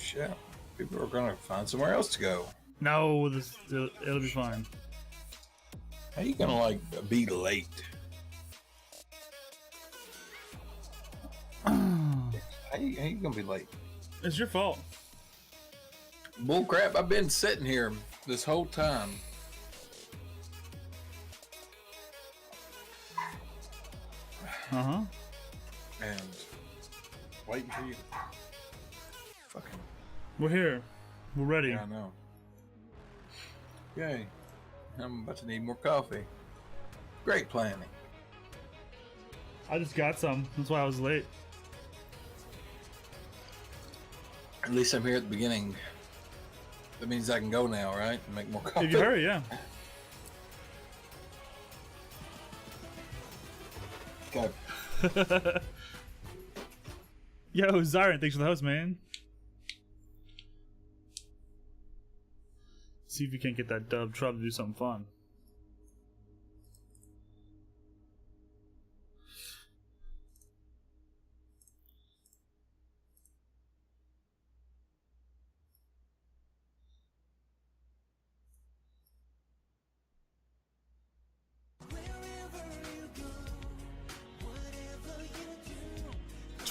shit. People are gonna find somewhere else to go. No, it'll be fine. How you gonna like be late? How you gonna be late? It's your fault. Bull crap! I've been sitting here this whole time. Uh-huh. And waiting for you. Fucking. We're here. We're ready. Yeah, I know. Yay. I'm about to need more coffee. Great planning. I just got some. That's why I was late. At least I'm here at the beginning. That means I can go now, right? And make more coffee. If you hurry, yeah. Okay. Yo, Xiron, thanks for the host, man. See if you can't get that dub trouble to do something fun.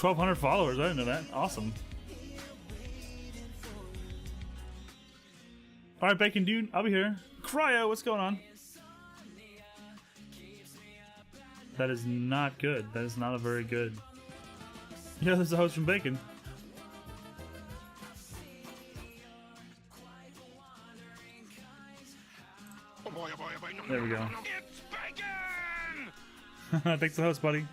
Do, 1,200 followers, I didn't know that. Awesome. Alright, Bacon Dude, I'll be here. Cryo, what's going on? That is not good. That is not a very good. Yeah, there's a host from Bacon. There we go. It's Bacon! Thanks for the host, buddy.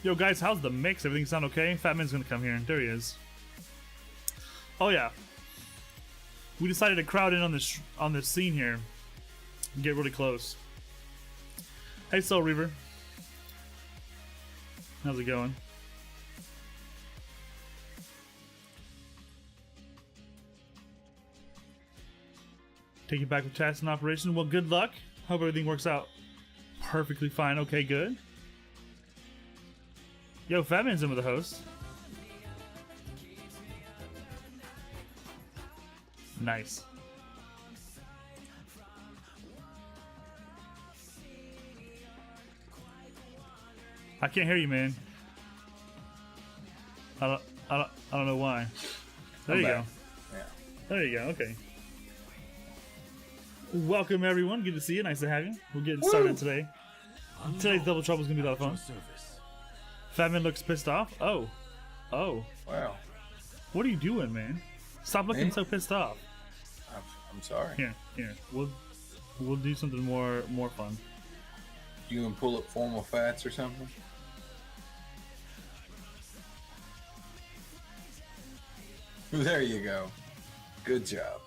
Yo guys, how's the mix? Everything sound okay? Fatman's gonna come here. There he is. Oh yeah. We decided to crowd in on this scene here. And get really close. Hey Soul Reaver. How's it going? Take it back with tasks and operation. Well, good luck. Hope everything works out perfectly fine. Okay, good. Yo, Fatman's in with the host. Nice. I can't hear you, man. I don't know why. There you go. Yeah. There you go. Okay. Welcome everyone. Good to see you. Nice to have you. We're getting started today. Today's Double Trouble is gonna be a lot of fun. Fatman looks pissed off. Oh. Oh. Wow. What are you doing, man? Stop looking so pissed off. I'm sorry. Here. We'll do something more fun. You can pull up formal fats or something? There you go. Good job.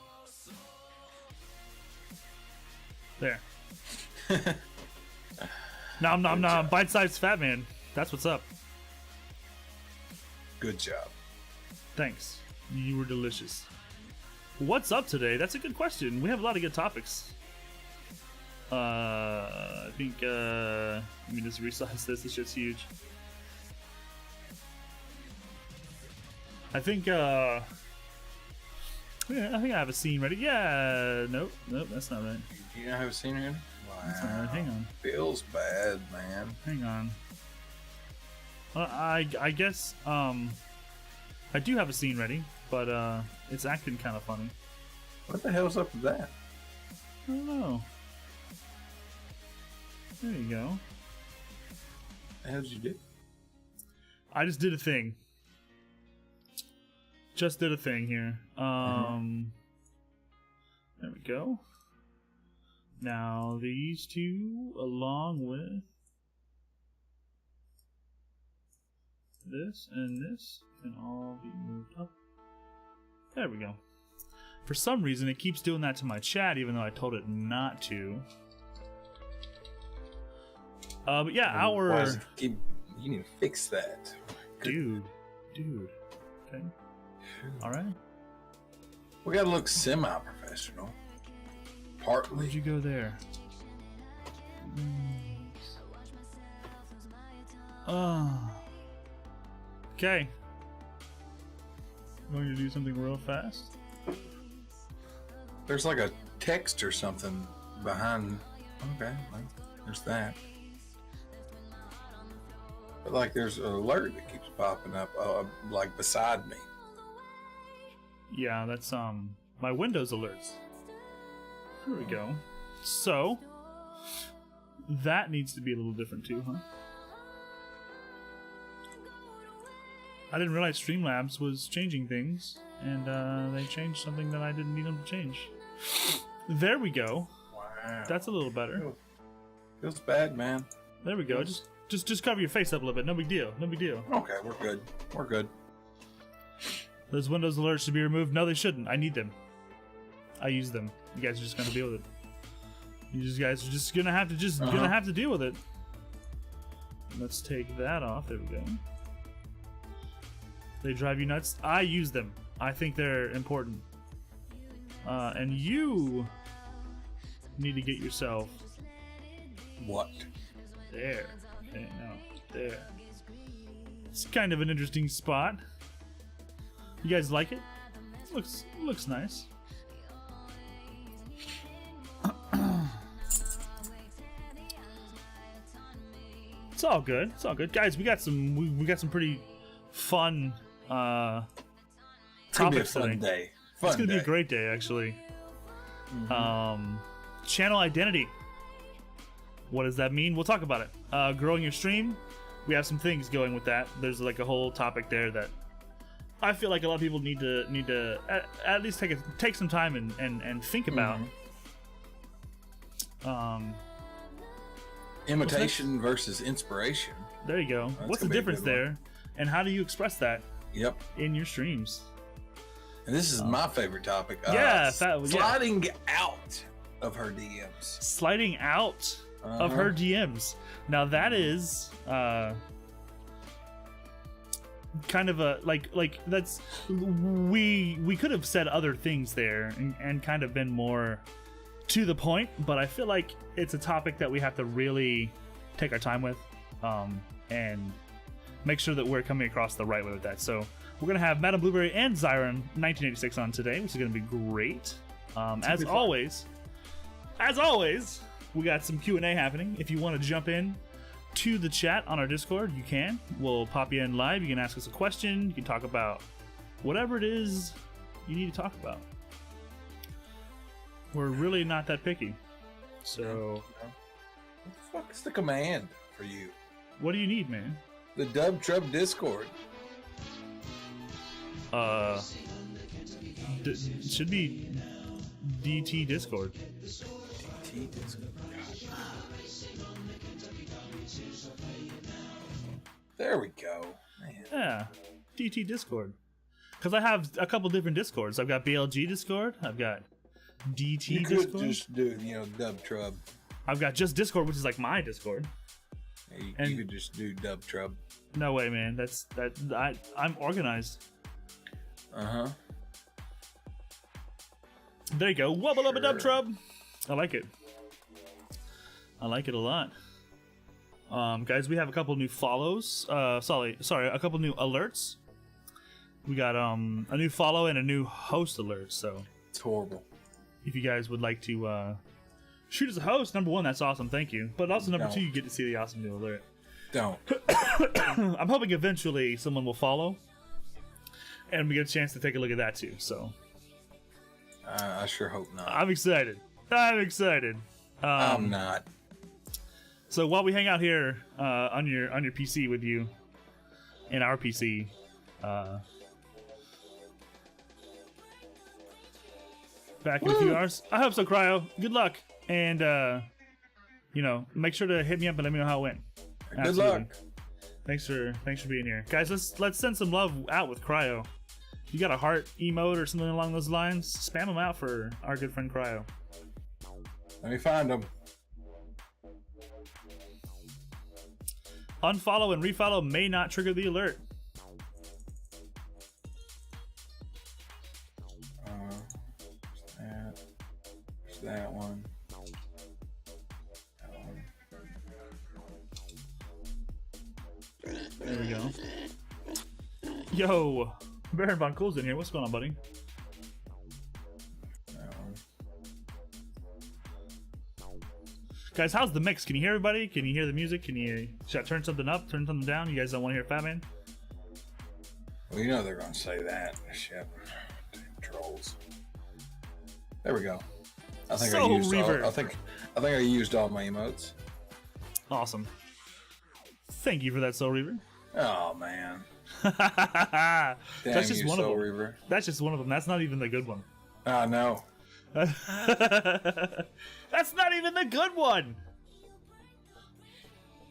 There. Nom nom nom. Bite-sized Fatman. That's what's up. Good job. Thanks. You were delicious. What's up today? That's a good question. We have a lot of good topics. I think, let me just resize this. This shit's huge. I think I have a scene ready. Yeah, nope, that's not right. You don't have a scene ready? Wow. That's not right. Hang on. Feels bad, man. Hang on. I guess, I do have a scene ready, but, it's acting kind of funny. What the hell's up with that? I don't know. There you go. What the hell did you do? I just did a thing. Just did a thing here. There we go. Now these two, along with this and this, can all be moved up. There we go. For some reason, it keeps doing that to my chat, even though I told it not to. But yeah, You need to fix that. Dude. Okay. Alright. We gotta look semi-professional. professional. Where'd Partly. you go there? Okay. I'm going to do something real fast. There's like a text or something behind. Okay, well, there's that. But like there's an alert that keeps popping up, like beside me. Yeah, that's my Windows alerts. There we go. So that needs to be a little different too, huh? I didn't realize Streamlabs was changing things, and they changed something that I didn't need them to change. There we go. Wow. That's a little better. Feels bad, man. There we go. Just cover your face up a little bit. No big deal. No big deal. Okay, we're good. We're good. Those Windows alerts should be removed. No, they shouldn't. I need them. I use them. You guys are just gonna deal with it. You guys are just gonna have to deal with it. Let's take that off. There we go. They drive you nuts. I use them. I think they're important. And you need to get yourself What? there. Okay, no, there. It's kind of an interesting spot. You guys like it? Looks nice. It's all good. It's all good, guys. We got some pretty fun It's gonna be a topics fun today. day. It's gonna be a great day, actually. Channel identity. What does that mean? We'll talk about it. Growing your stream. We have some things going with that. There's like a whole topic there that I feel like a lot of people need to at least take some time and think about. Imitation versus inspiration. There you go. That's What's the gonna be a difference good one. there, and how do you express that Yep. in your streams? And this is my favorite topic. Yeah, sliding out of her DMs. Sliding out of her DMs. Now that is kind of a like that's we could have said other things there and kind of been more to the point, but I feel like it's a topic that we have to really take our time with and make sure that we're coming across the right way with that. So we're gonna have MadamBlueberry and Xiron1986 on today, which is gonna be great. As always, we got some Q&A happening. If you want to jump in to the chat on our Discord, you can. We'll pop you in live. You can ask us a question. You can talk about whatever it is you need to talk about. We're really not that picky. So, What the fuck is the command for you? what do you need, man? The Dub Trub Discord. Should be DT Discord. DT Discord. There we go. Man. Yeah, DT Discord. Because I have a couple different Discords. I've got BLG Discord. I've got DT You could Discord. just do, Dub Trub. I've got just Discord, which is like my Discord. You could just do Dub Trub. No way, man. I'm organized. There you go. Wubba lubba dub trub. I like it. I like it a lot. Guys, we have a couple new follows. Sorry, a couple new alerts. We got a new follow and a new host alert. So It's horrible. if you guys would like to shoot as a host, number one, that's awesome. Thank you. But also number Don't. two, you get to see the awesome new alert. Don't. I'm hoping eventually someone will follow, and we get a chance to take a look at that too. So I sure hope not. I'm excited. I'm not. So while we hang out here on your PC with you, in our PC, back in a few hours. I hope so, Cryo. Good luck, and make sure to hit me up and let me know how it went. Good luck. Thanks for being here, guys. Let's send some love out with Cryo. If you got a heart emote or something along those lines, spam them out for our good friend Cryo. Let me find them. Unfollow and refollow may not trigger the alert. that one. There we go. Yo, Baron Von Cool's in here. What's going on, buddy? Guys, how's the mix? Can you hear everybody? Can you hear the music? Should I turn something up, turn something down? You guys don't want to hear Fat Man? Well, you know they're going to say that. Shit. Damn trolls. There we go. I think So Reaver. I think I used all my emotes. Awesome. Thank you for that, Soul Reaver. Oh man. That's Damn just you, one of Soul them. Reaver. That's just one of them. That's not even the good one. No. That's not even the good one.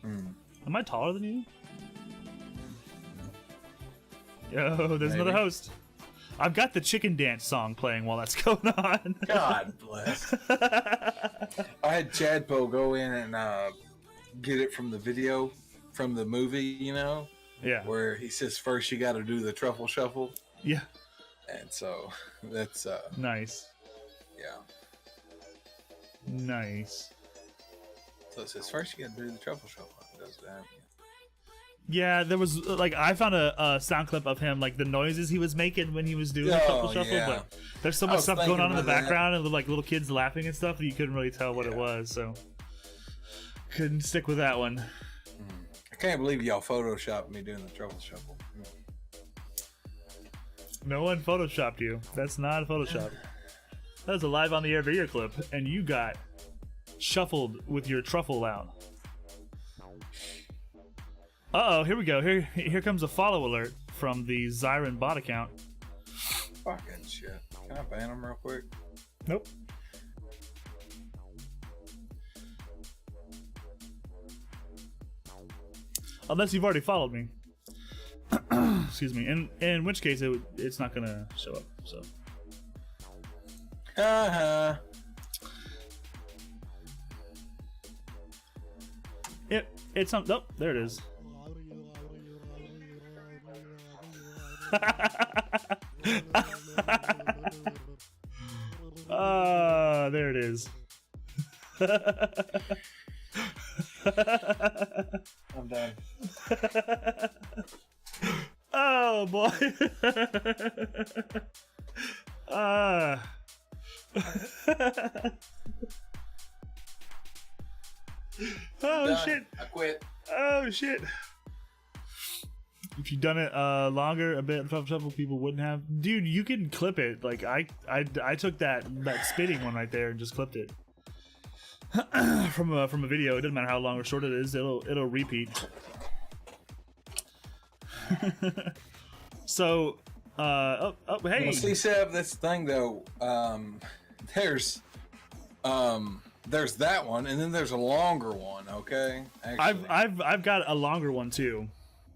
Am I taller than you? Yo, there's another host. I've got the chicken dance song playing while that's going on. God bless. I had Chadpo go in and get it from the video, from the movie, you know? Yeah. Where he says first you got to do the truffle shuffle. Yeah. And so that's nice. Yeah. Nice. So it says first you got to do the truffle shuffle. It does that. Yeah, there was like I found a sound clip of him, like the noises he was making when he was doing the truffle shuffle. Yeah. But there's so much stuff going on in the background and like little kids laughing and stuff that you couldn't really tell what it was. So couldn't stick with that one. I can't believe y'all photoshopped me doing the truffle shuffle. No one photoshopped you. That's not a Photoshop. That was a live on the air video clip, and you got shuffled with your truffle out. Uh-oh, here we go. Here comes a follow alert from the Xiron bot account. Fucking shit. Can I ban him real quick? Nope. Unless you've already followed me. Excuse me. In which case it's not gonna show up. So. It's not. Oh, there it is. There it is. I'm done. Oh boy. Oh done. shit. I quit. Oh shit. If you'd done it longer, a bit of trouble people wouldn't have. Dude, you can clip it. Like I took that spitting one right there and just clipped it from a video. It doesn't matter how long or short it is. It'll repeat. So, hey. Well, see, Seb, that's the thing though. There's that one, and then there's a longer one. Okay, actually. I've got a longer one too.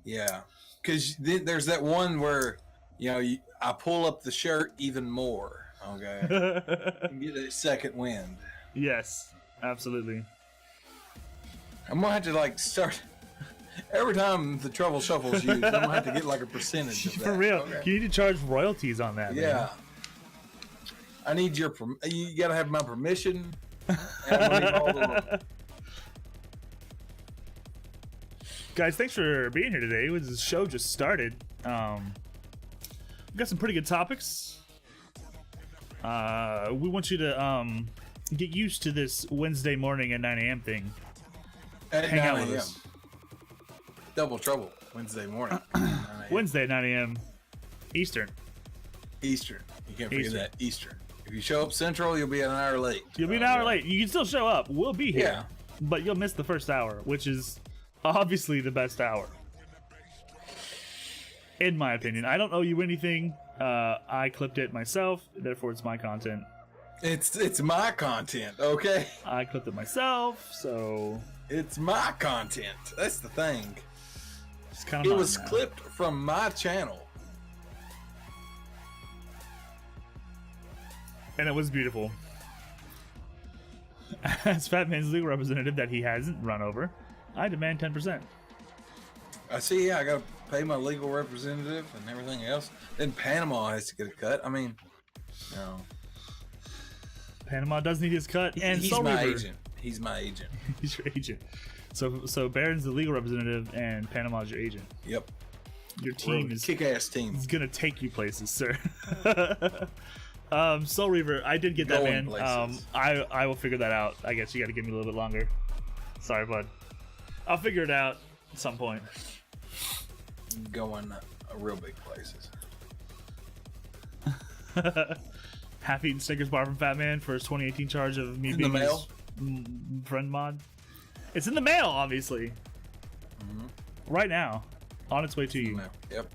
Yeah, because there's that one where I pull up the shirt even more. Okay, and get a second wind. Yes, absolutely. I'm gonna have to start. Every time the truffle shuffle's used, I'm gonna have to get like a percentage of that. For real, okay? You need to charge royalties on that. Yeah, man. I need you gotta have my permission. And I'm gonna need all the Guys, thanks for being here today. The show just started. We got some pretty good topics. We want you to get used to this Wednesday morning at 9 a.m. thing. At Hang 9 out with a.m. us. Double trouble Wednesday morning. Wednesday at 9 a.m. Eastern. Eastern. You can't forget Eastern. that. Eastern. If you show up Central, you'll be an hour late. You'll be an hour late. You can still show up. We'll be here. Yeah. But you'll miss the first hour, which is obviously the best hour. In my opinion. I don't owe you anything. I clipped it myself, therefore it's my content. It's my content, okay? I clipped it myself, so it's my content. That's the thing. It's kind of it was clipped from my channel. And it was beautiful. As Fat Man's legal representative that he hasn't run over, I demand 10%. I see, yeah, I gotta pay my legal representative and everything else. Then Panama has to get a cut. I mean, Panama does need his cut, and he's Soul my Reaver. agent. He's my agent. He's your agent. So Baron's the legal representative, and Panama's your agent. Yep. Your team is kick-ass team. Is gonna take you places, sir. Soul Reaver, I did get that, man. I will figure that out. I guess you got to give me a little bit longer. Sorry, bud. I'll figure it out at some point. Going real big places. Half eaten Snickers bar from Fat Man for his 2018 charge of me being his friend mod. It's in the mail, obviously. Right now, on its way to you. Yep.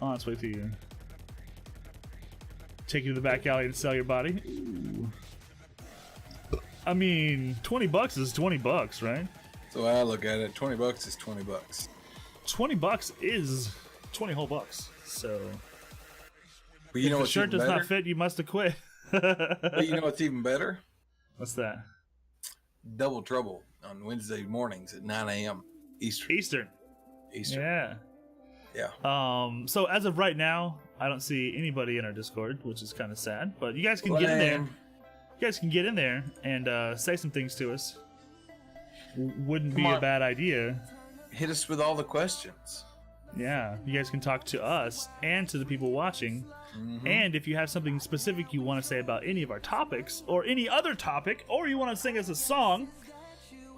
On its way to you. Take you to the back alley and sell your body. Ooh. I mean, $20 is $20, right? So I look at it. $20 is $20. $20 is 20 whole bucks. So, but you know if the what's shirt even does better? not fit, you must have quit. But you know what's even better? What's that? Double Trouble on Wednesday mornings at 9 a.m. Eastern. Yeah. Yeah. So as of right now, I don't see anybody in our Discord, which is kind of sad. But you guys can get in there. You guys can get in there and say some things to us. Wouldn't be a bad idea. Hit us with all the questions. Yeah, you guys can talk to us and to the people watching. And if you have something specific you want to say about any of our topics or any other topic, or you want to sing us a song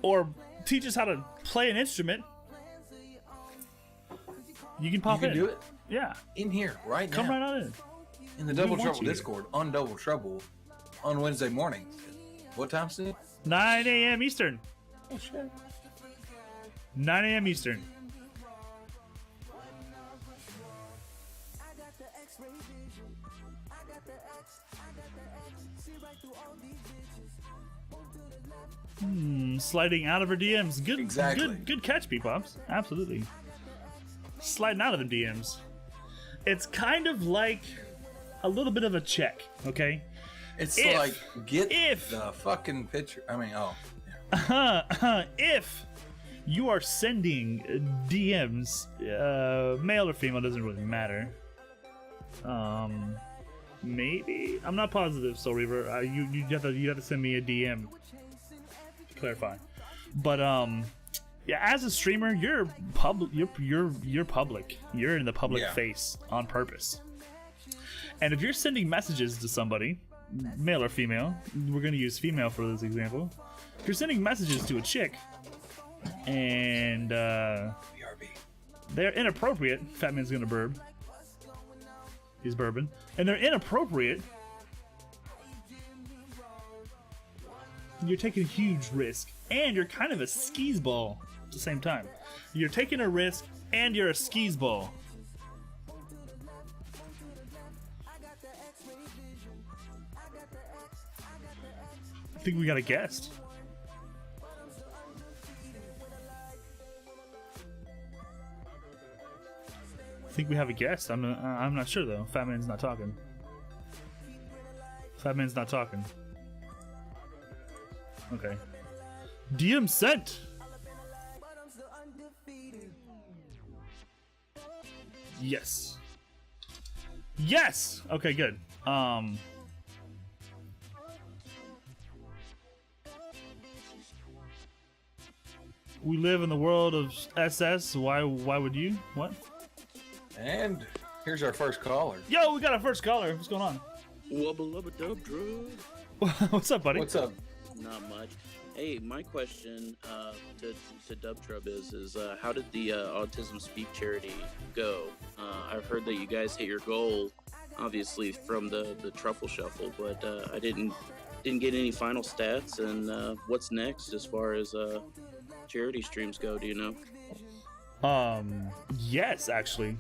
or teach us how to play an instrument, you can pop in. You can do it. Yeah. In here, right now. Come right on in. In the Double Trouble Discord on Double Trouble on Wednesday mornings. What time, Steve? 9 a.m. Eastern. Oh, shit. 9 a.m. Eastern. Sliding out of her DMs. Good catch, P-Pops. Absolutely. Sliding out of the DMs. It's kind of like a little bit of a check, okay? It's like, get the fucking picture. I mean, if you are sending DMs, male or female, doesn't really matter. Maybe? I'm not positive, Soul Reaver. You have to send me a DM to clarify. But yeah, as a streamer, you're public. You're public. You're in the public face on purpose. And if you're sending messages to somebody, male or female, we're gonna use female for this example. If you're sending messages to a chick, and they're inappropriate, Fat Man's gonna burb. He's bourbon. And they're inappropriate, you're taking a huge risk. And you're kind of a skis ball at the same time. You're taking a risk and you're a skis ball. I think we got a guest. I think we have a guest. I'm not sure though. Fat Man's not talking. Fat Man's not talking. Okay. DM sent. Yes. Yes. Okay, good. We live in the world of SS. Why would you? What? And here's our first caller. Yo, we got our first caller. What's going on? Wubba lubba dub drug. What's up, buddy? What's up? Not much. Hey, my question to Dub Trub is how did the Autism Speak charity go? I've heard that you guys hit your goal, obviously from the Truffle Shuffle, but I didn't get any final stats. And what's next as far as charity streams go? Do you know? Yes, actually.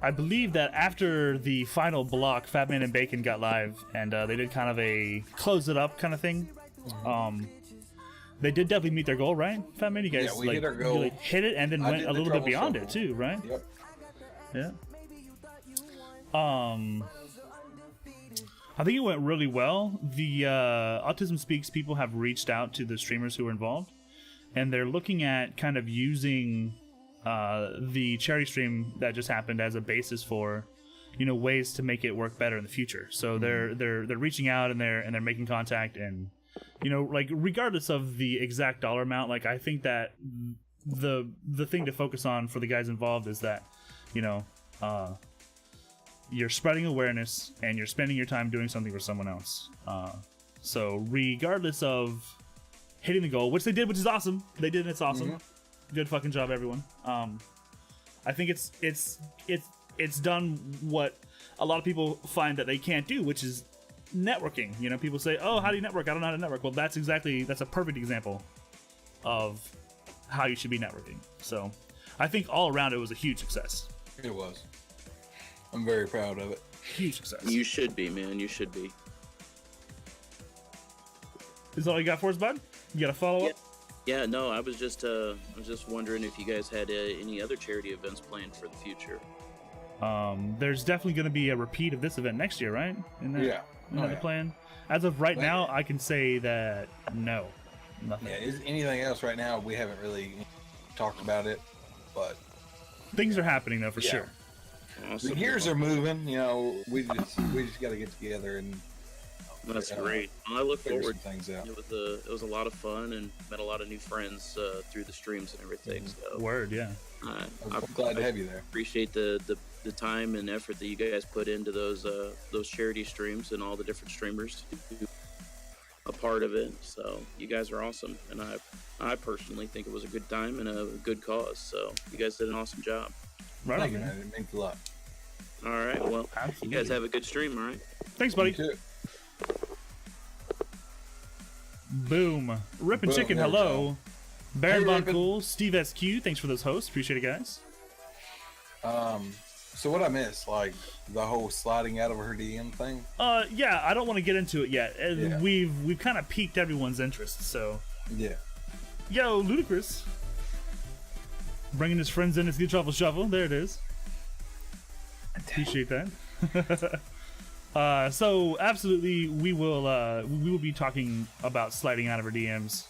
I believe that after the final block, Fat Man and Bacon got live, and they did kind of a close it up kind of thing. They did definitely meet their goal, right? Fat Man, you guys we hit our goal. You, hit it and then went a little bit beyond it too, right? Yep. Yeah. I think it went really well. The Autism Speaks people have reached out to the streamers who were involved, and they're looking at kind of using the charity stream that just happened as a basis for ways to make it work better in the future. So they're reaching out and they're making contact, and like regardless of the exact dollar amount, like I think that the thing to focus on for the guys involved is that you're spreading awareness and you're spending your time doing something for someone else. So regardless of hitting the goal, which they did, which is awesome, it's awesome. Good fucking job, everyone. I think it's done what a lot of people find that they can't do, which is networking. People say, "Oh, how do you network? I don't know how to network." Well, that's a perfect example of how you should be networking. So I think all around it was a huge success. It was. I'm very proud of it. Huge success. You should be, man. You should be. Is that all you got for us, bud? You got a follow up? Yeah. No, I was just wondering if you guys had any other charity events planned for the future. There's definitely going to be a repeat of this event next year, right? The plan. As of right now, I can say that no, nothing. Yeah, is anything else right now? We haven't really talked about it, but things are happening though for sure. Awesome. The gears are moving. We just got to get together and. That's great. I look forward. Things out. It was a lot of fun and met a lot of new friends through the streams and everything. So Word, yeah. I'm glad to have you there. Appreciate the time and effort that you guys put into those charity streams and all the different streamers who a part of it. So you guys are awesome, and I personally think it was a good time and a good cause. So you guys did an awesome job. Right. Thank you, man. It means a lot. All right. Well, Absolutely. You guys have a good stream. All right. Thanks, buddy. You too. Boom. Rippin' Boom, Chicken, there we hello. Baron Hey, Von Rippin'. Cool, Steve SQ, thanks for those hosts. Appreciate it, guys. So what I missed, like the whole sliding out of her DM thing. Yeah, I don't want to get into it yet. Yeah. We've kind of piqued everyone's interest, so. Yeah. Yo, Ludacris. Bringing his friends in, it's the Truffle Shuffle. There it is. Appreciate that. So absolutely, we will be talking about sliding out of our DMs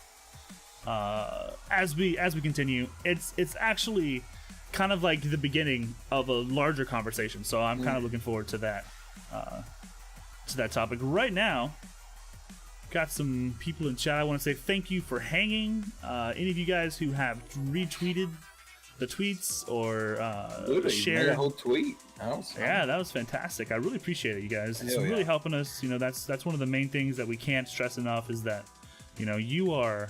as we continue. It's actually kind of like the beginning of a larger conversation, so I'm kind of looking forward to that topic. Right now, got some people in chat. I want to say thank you for hanging. Any of you guys who have retweeted the tweets or shared a whole tweet. Yeah, that was fantastic. I really appreciate it, you guys. It's Hell yeah. really helping us. That's one of the main things that we can't stress enough is that, you are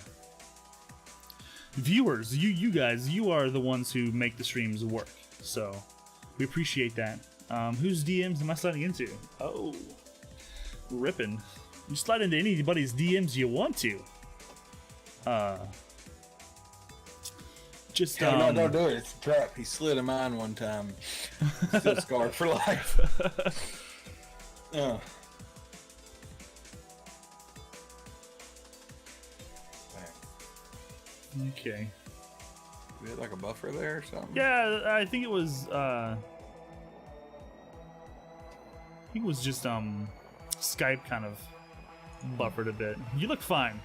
viewers. You guys, you are the ones who make the streams work. So we appreciate that. Whose DMs am I sliding into? Oh, ripping. You slide into anybody's DMs you want to. Just No, don't do it. It's a trap. He slid in mine one time. Still scarred for life. Okay. We had like a buffer there or something. Yeah, I think it was. Just Skype kind of buffered a bit. You look fine.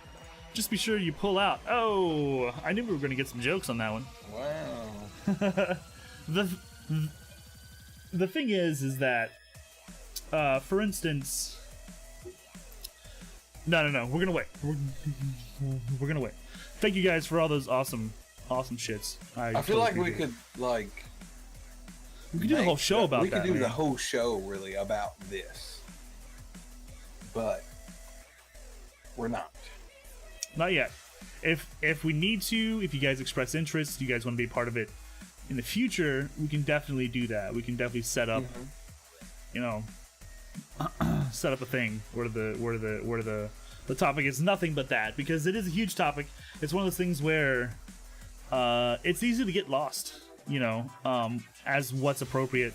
Just be sure you pull out. Oh, I knew we were going to get some jokes on that one. Wow. The thing is that, for instance, no, we're gonna wait. We're gonna wait. Thank you guys for all those awesome shits. I feel like we could we could do the whole show about that. We could do man. the whole show really about this, but we're not. Not yet. If we need to, if you guys express interest, you guys want to be a part of it in the future, we can definitely do that. We can definitely set up, set up a thing where the topic is nothing but that, because it is a huge topic. It's one of those things where it's easy to get lost, as what's appropriate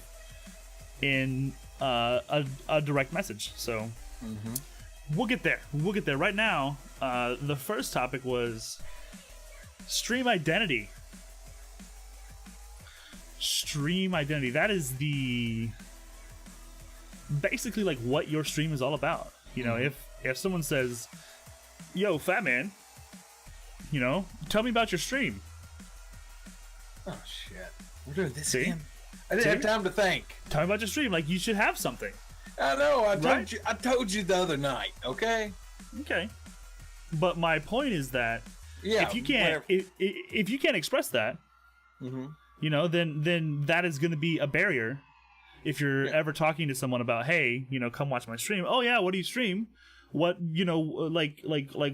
in a direct message. So. Mm-hmm. We'll get there. Right now, the first topic was stream identity. Stream identity. That is basically like what your stream is all about. If someone says, "Yo, Fat Man, tell me about your stream." Oh shit, we're doing this See? again. I didn't have time to think. Tell me about your stream. Like, you should have something. I know. Right? I told you the other night. Okay. Okay. But my point is that Yeah. if you can't if you can't express that, you know, then that is going to be a barrier. If you're ever talking to someone about, hey, you know, come watch my stream. Oh yeah, what do you stream? What, you know, like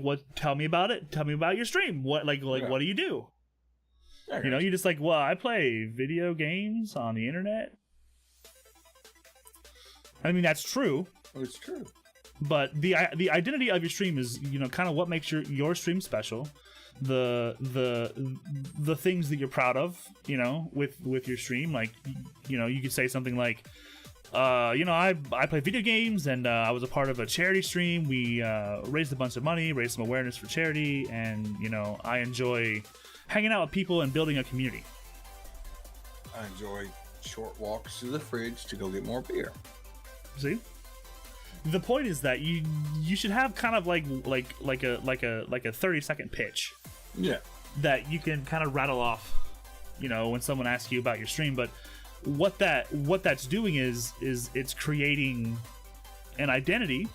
what? Tell me about it. Tell me about your stream. What what do you do? You know, you're just like, well, I play video games on the internet. I mean, that's true. It's true. But the identity of your stream is, you know, kind of what makes your stream special. The things that you're proud of, you know, with your stream. Like, you know, you could say something like, you know, I play video games and I was a part of a charity stream. We raised a bunch of money, raised some awareness for charity, and, you know, I enjoy hanging out with people and building a community. I enjoy short walks to the fridge to go get more beer. See? The point is that you should have kind of like a 30-second pitch. Yeah. That you can kind of rattle off, you know, when someone asks you about your stream. But what that's doing is it's creating an identity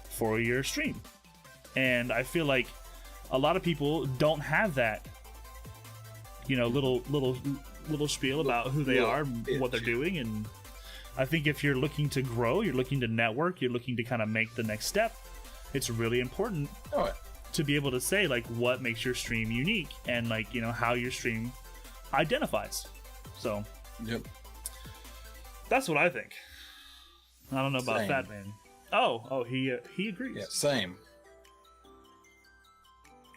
for your stream. And I feel like a lot of people don't have that, you know, little spiel about who they are, what they're doing. And I think if you're looking to grow, you're looking to network, you're looking to kind of make the next step, it's really important to be able to say, like, what makes your stream unique and, like, you know, how your stream identifies. So, yep, that's what I think. I don't know about Same. Fatman. Oh, he agrees. Yeah, same.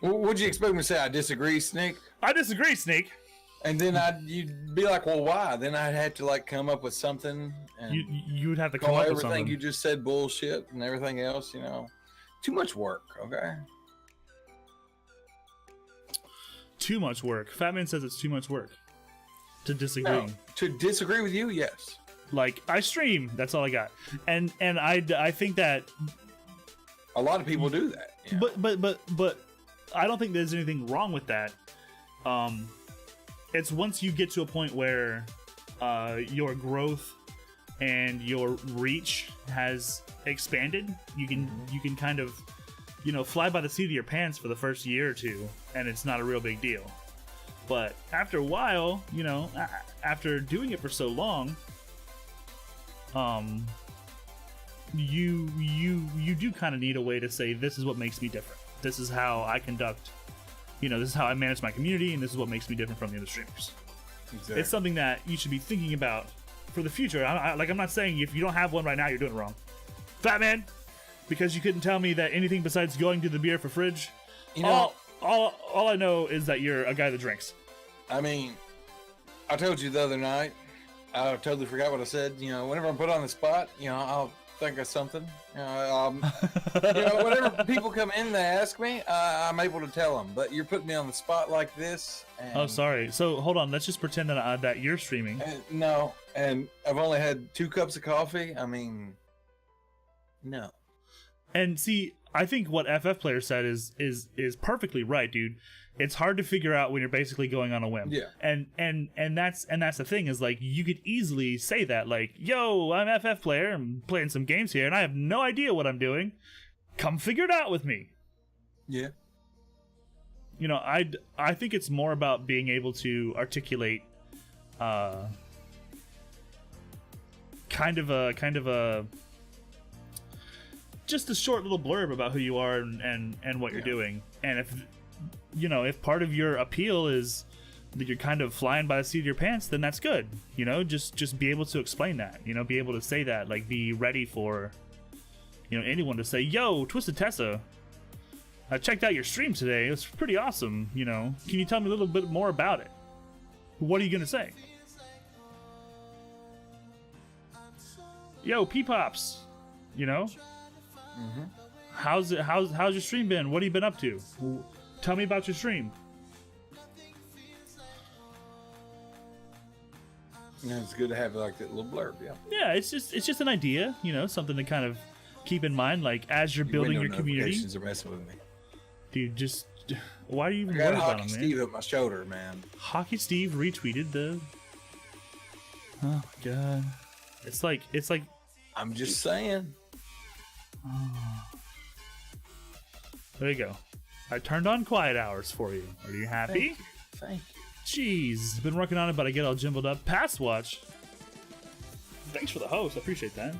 What'd you expect me to say? I disagree, Sneak? I disagree, Sneak. And then you'd be like, well, why? Then I'd have to, like, come up with something. And You would have to come call up with everything something. you just said bullshit and everything else, you know. Too much work, okay? Too much work. Fatman says it's too much work to disagree. No, to disagree with you, yes. Like, I stream. That's all I got. And I think that A lot of people do that. Yeah. But I don't think there's anything wrong with that. It's once you get to a point where your growth and your reach has expanded, you can kind of, you know, fly by the seat of your pants for the first year or two, and it's not a real big deal. But after a while, you know, after doing it for so long, you do kind of need a way to say, this is what makes me different. This is how I conduct, you know, this is how I manage my community, and this is what makes me different from the other streamers. Exactly. It's something that you should be thinking about for the future. I'm not saying if you don't have one right now, you're doing it wrong. Fatman, because you couldn't tell me that anything besides going to the beer for fridge. You know, all I know is that you're a guy that drinks. I mean, I told you the other night, I totally forgot what I said. You know, whenever I'm put on the spot, you know, I'll think of something. You know, whenever people come in, they ask me, I'm able to tell them. But you're putting me on the spot like this. And, Oh, sorry. So hold on. Let's just pretend that you're streaming. No, and I've only had 2 cups of coffee. I mean, no. And see, I think what FF Player said is perfectly right, dude. It's hard to figure out when you're basically going on a whim. Yeah. And that's the thing, is like, you could easily say that, like, yo, I'm FF Player, I'm playing some games here, and I have no idea what I'm doing. Come figure it out with me. Yeah. You know, I think it's more about being able to articulate kind of a just a short little blurb about who you are and what you're doing. And if part of your appeal is that you're kind of flying by the seat of your pants, then that's good. You know, just be able to explain that, you know, be able to say that, like, be ready for, you know, anyone to say, yo, Twisted Tessa, I checked out your stream today. It was pretty awesome. You know, can you tell me a little bit more about it? What are you going to say? Yo, P-Pops, you know? Mm-hmm. How's your stream been? What have you been up to? Tell me about your stream. Yeah, it's good to have like that little blurb, yeah. Yeah, it's just an idea, you know, something to kind of keep in mind, like, as you're building your community. Notifications are messing with me. Dude, just why are you even I got worried about Hockey him, man? Steve at my shoulder, man. Hockey Steve retweeted the. Oh god. It's like I'm just saying. there you go. I turned on quiet hours for you. Are you happy? Thank you. Jeez, been working on it, but I get all jumbled up. Pass watch. Thanks for the host. I appreciate that.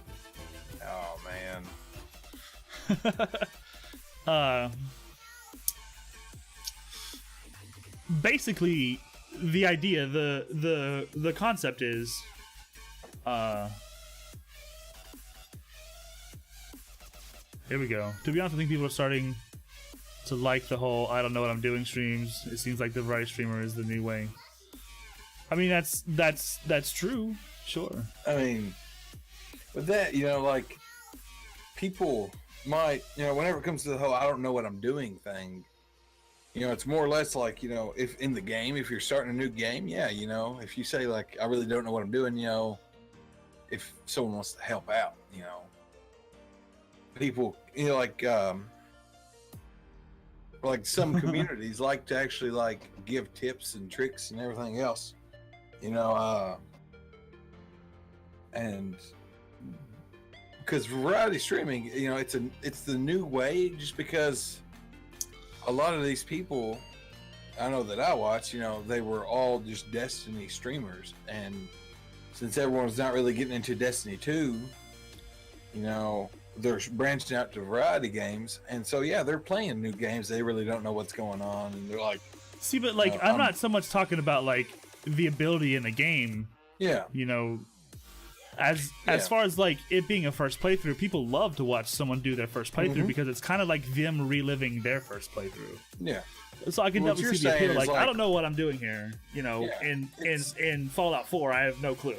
Oh man. Basically, the idea, the concept is, here we go. To be honest, I think people are starting to like the whole "I don't know what I'm doing" streams. It seems like the variety streamer is the new way. I mean, that's true. Sure. I mean, with that, like people might, whenever it comes to the whole "I don't know what I'm doing" thing, it's more or less like, if in the game, if you're starting a new game, yeah, if you say like, I really don't know what I'm doing, if someone wants to help out, people, like some communities like to actually like give tips and tricks and everything else, and because variety streaming, it's the new way, just because a lot of these people I know that I watch, they were all just Destiny streamers, and since everyone's not really getting into Destiny 2, they're branching out to variety games, and so yeah, they're playing new games. They really don't know what's going on, and they're like, see, but like I'm not so much talking about like the ability in the game. Yeah. As far as like it being a first playthrough, people love to watch someone do their first playthrough because it's kind of like them reliving their first playthrough. Yeah. So I can definitely see the appeal. Like, I don't know what I'm doing here. In Fallout 4, I have no clue.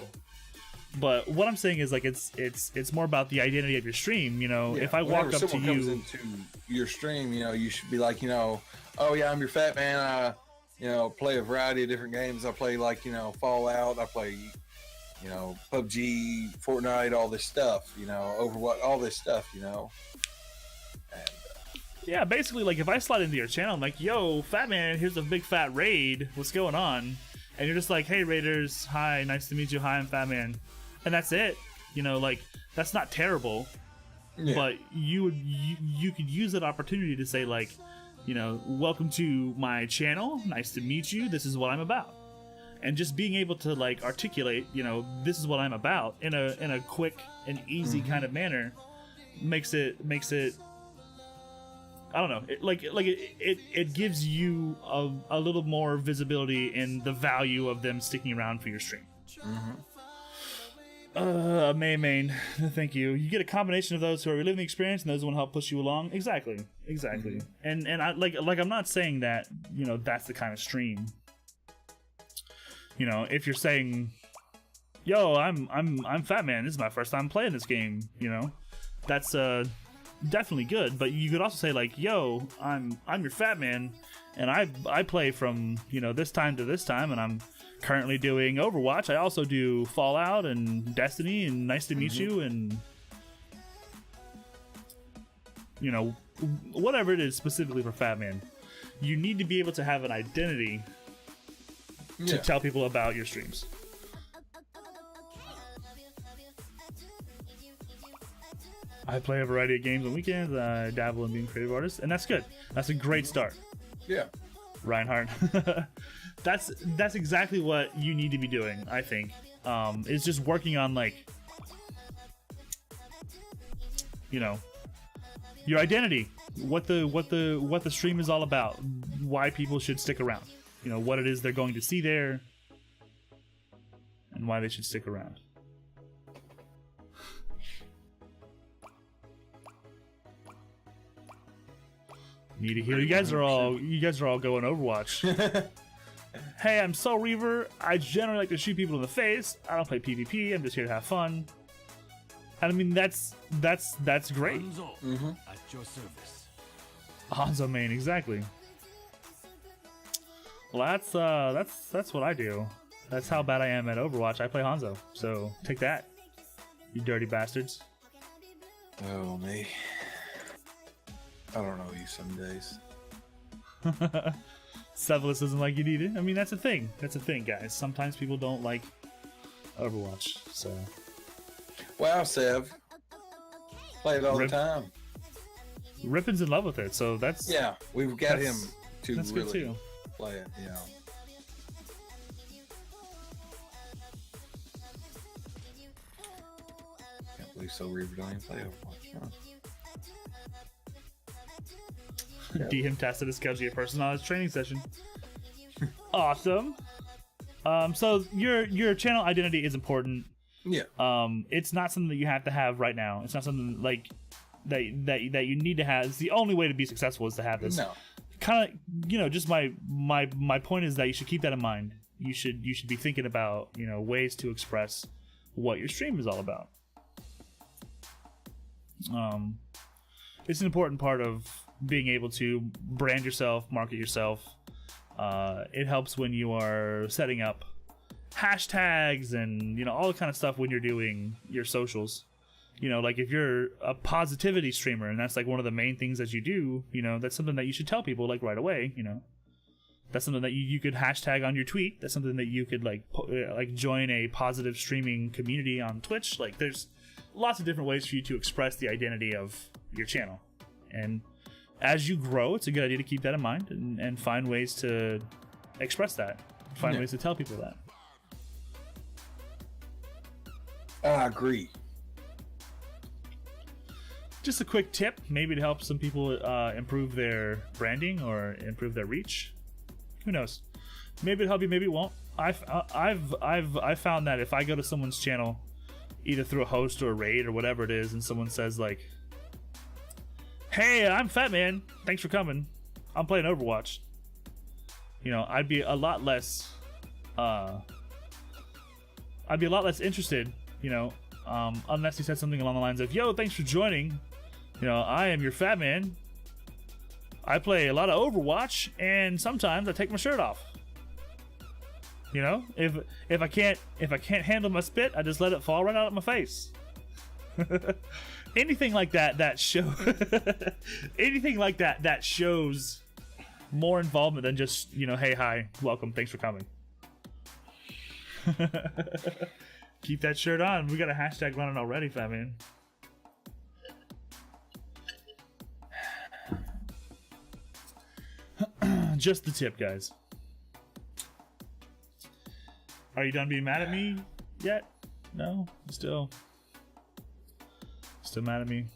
But what I'm saying is like it's more about the identity of your stream. If I walk up to you, comes into your stream, you should be like, oh yeah, I'm your fat man. I play a variety of different games. I play like Fallout. I play PUBG, Fortnite, all this stuff. Overwatch, all this stuff. And, yeah, basically, like if I slide into your channel, I'm like, yo, fat man, here's a big fat raid. What's going on? And you're just like, hey, raiders, hi, nice to meet you. Hi, I'm fat man. And that's it. Like that's not terrible. Yeah. But you could use that opportunity to say like, welcome to my channel. Nice to meet you. This is what I'm about. And just being able to like articulate, this is what I'm about in a quick and easy kind of manner makes it. I don't know. It gives you a little more visibility in the value of them sticking around for your stream. Main, thank you. You get a combination of those who are reliving the experience and those who want to help push you along. Exactly. And I like I'm not saying that that's the kind of stream. If you're saying, yo, I'm fat man, this is my first time playing this game, that's definitely good. But you could also say like, yo, I'm your fat man, and I play from this time to this time, and I'm currently doing Overwatch. I also do Fallout and Destiny, and nice to meet you, and whatever it is specifically for fat man. You need to be able to have an identity to tell people about your streams. I play a variety of games on weekends. I dabble in being a creative artist, and that's good. That's a great start. Yeah, Reinhardt. That's exactly what you need to be doing. I think is just working on like your identity, what the stream is all about, why people should stick around. What it is they're going to see there, and why they should stick around. Need to hear. You guys are all going Overwatch. Hey, I'm Soul Reaver. I generally like to shoot people in the face. I don't play PvP. I'm just here to have fun. And I mean that's great. Hanzo, at your service. Hanzo main, exactly. Well, that's what I do. That's how bad I am at Overwatch. I play Hanzo. So take that, you dirty bastards. Oh me. I don't know you some days. Sevelis isn't like you need it. I mean, that's a thing. That's a thing, guys. Sometimes people don't like Overwatch. So. Wow, Sev. Play it all the time. Rippon's in love with it, so that's yeah. We've got him to that's really good too. play it. Yeah. Can't believe So Reaver don't even play Overwatch. Huh? DM tasted to schedule your personalized training session. Awesome. So your channel identity is important. Yeah. It's not something that you have to have right now. It's not something like that you need to have. It's the only way to be successful is to have this. No. Kind of, just my point is that you should keep that in mind. You should be thinking about, ways to express what your stream is all about. It's an important part of being able to brand yourself, market yourself. It helps when you are setting up hashtags and all the kind of stuff when you're doing your socials. Like if you're a positivity streamer and that's like one of the main things that you do, that's something that you should tell people like right away. That's something that you could hashtag on your tweet. That's something that you could like join a positive streaming community on Twitch. Like there's lots of different ways for you to express the identity of your channel. And as you grow, it's a good idea to keep that in mind and find ways to express that. Find ways to tell people that. I agree. Just a quick tip, maybe to help some people improve their branding or improve their reach. Who knows? Maybe it'll help you, maybe it won't. I've found that if I go to someone's channel, either through a host or a raid or whatever it is, and someone says like, "Hey, I'm Fat Man. Thanks for coming. I'm playing Overwatch." I'd be a lot less interested. Unless he said something along the lines of, "Yo, thanks for joining. I am your Fat Man. I play a lot of Overwatch, and sometimes I take my shirt off." If I can't handle my spit, I just let it fall right out of my face. Anything like that anything like that shows more involvement than just hey, hi, welcome, thanks for coming. Keep that shirt on. We got a hashtag running already, Fat Man. Just the tip, guys. Are you done being mad at me yet? No? Still mad at me?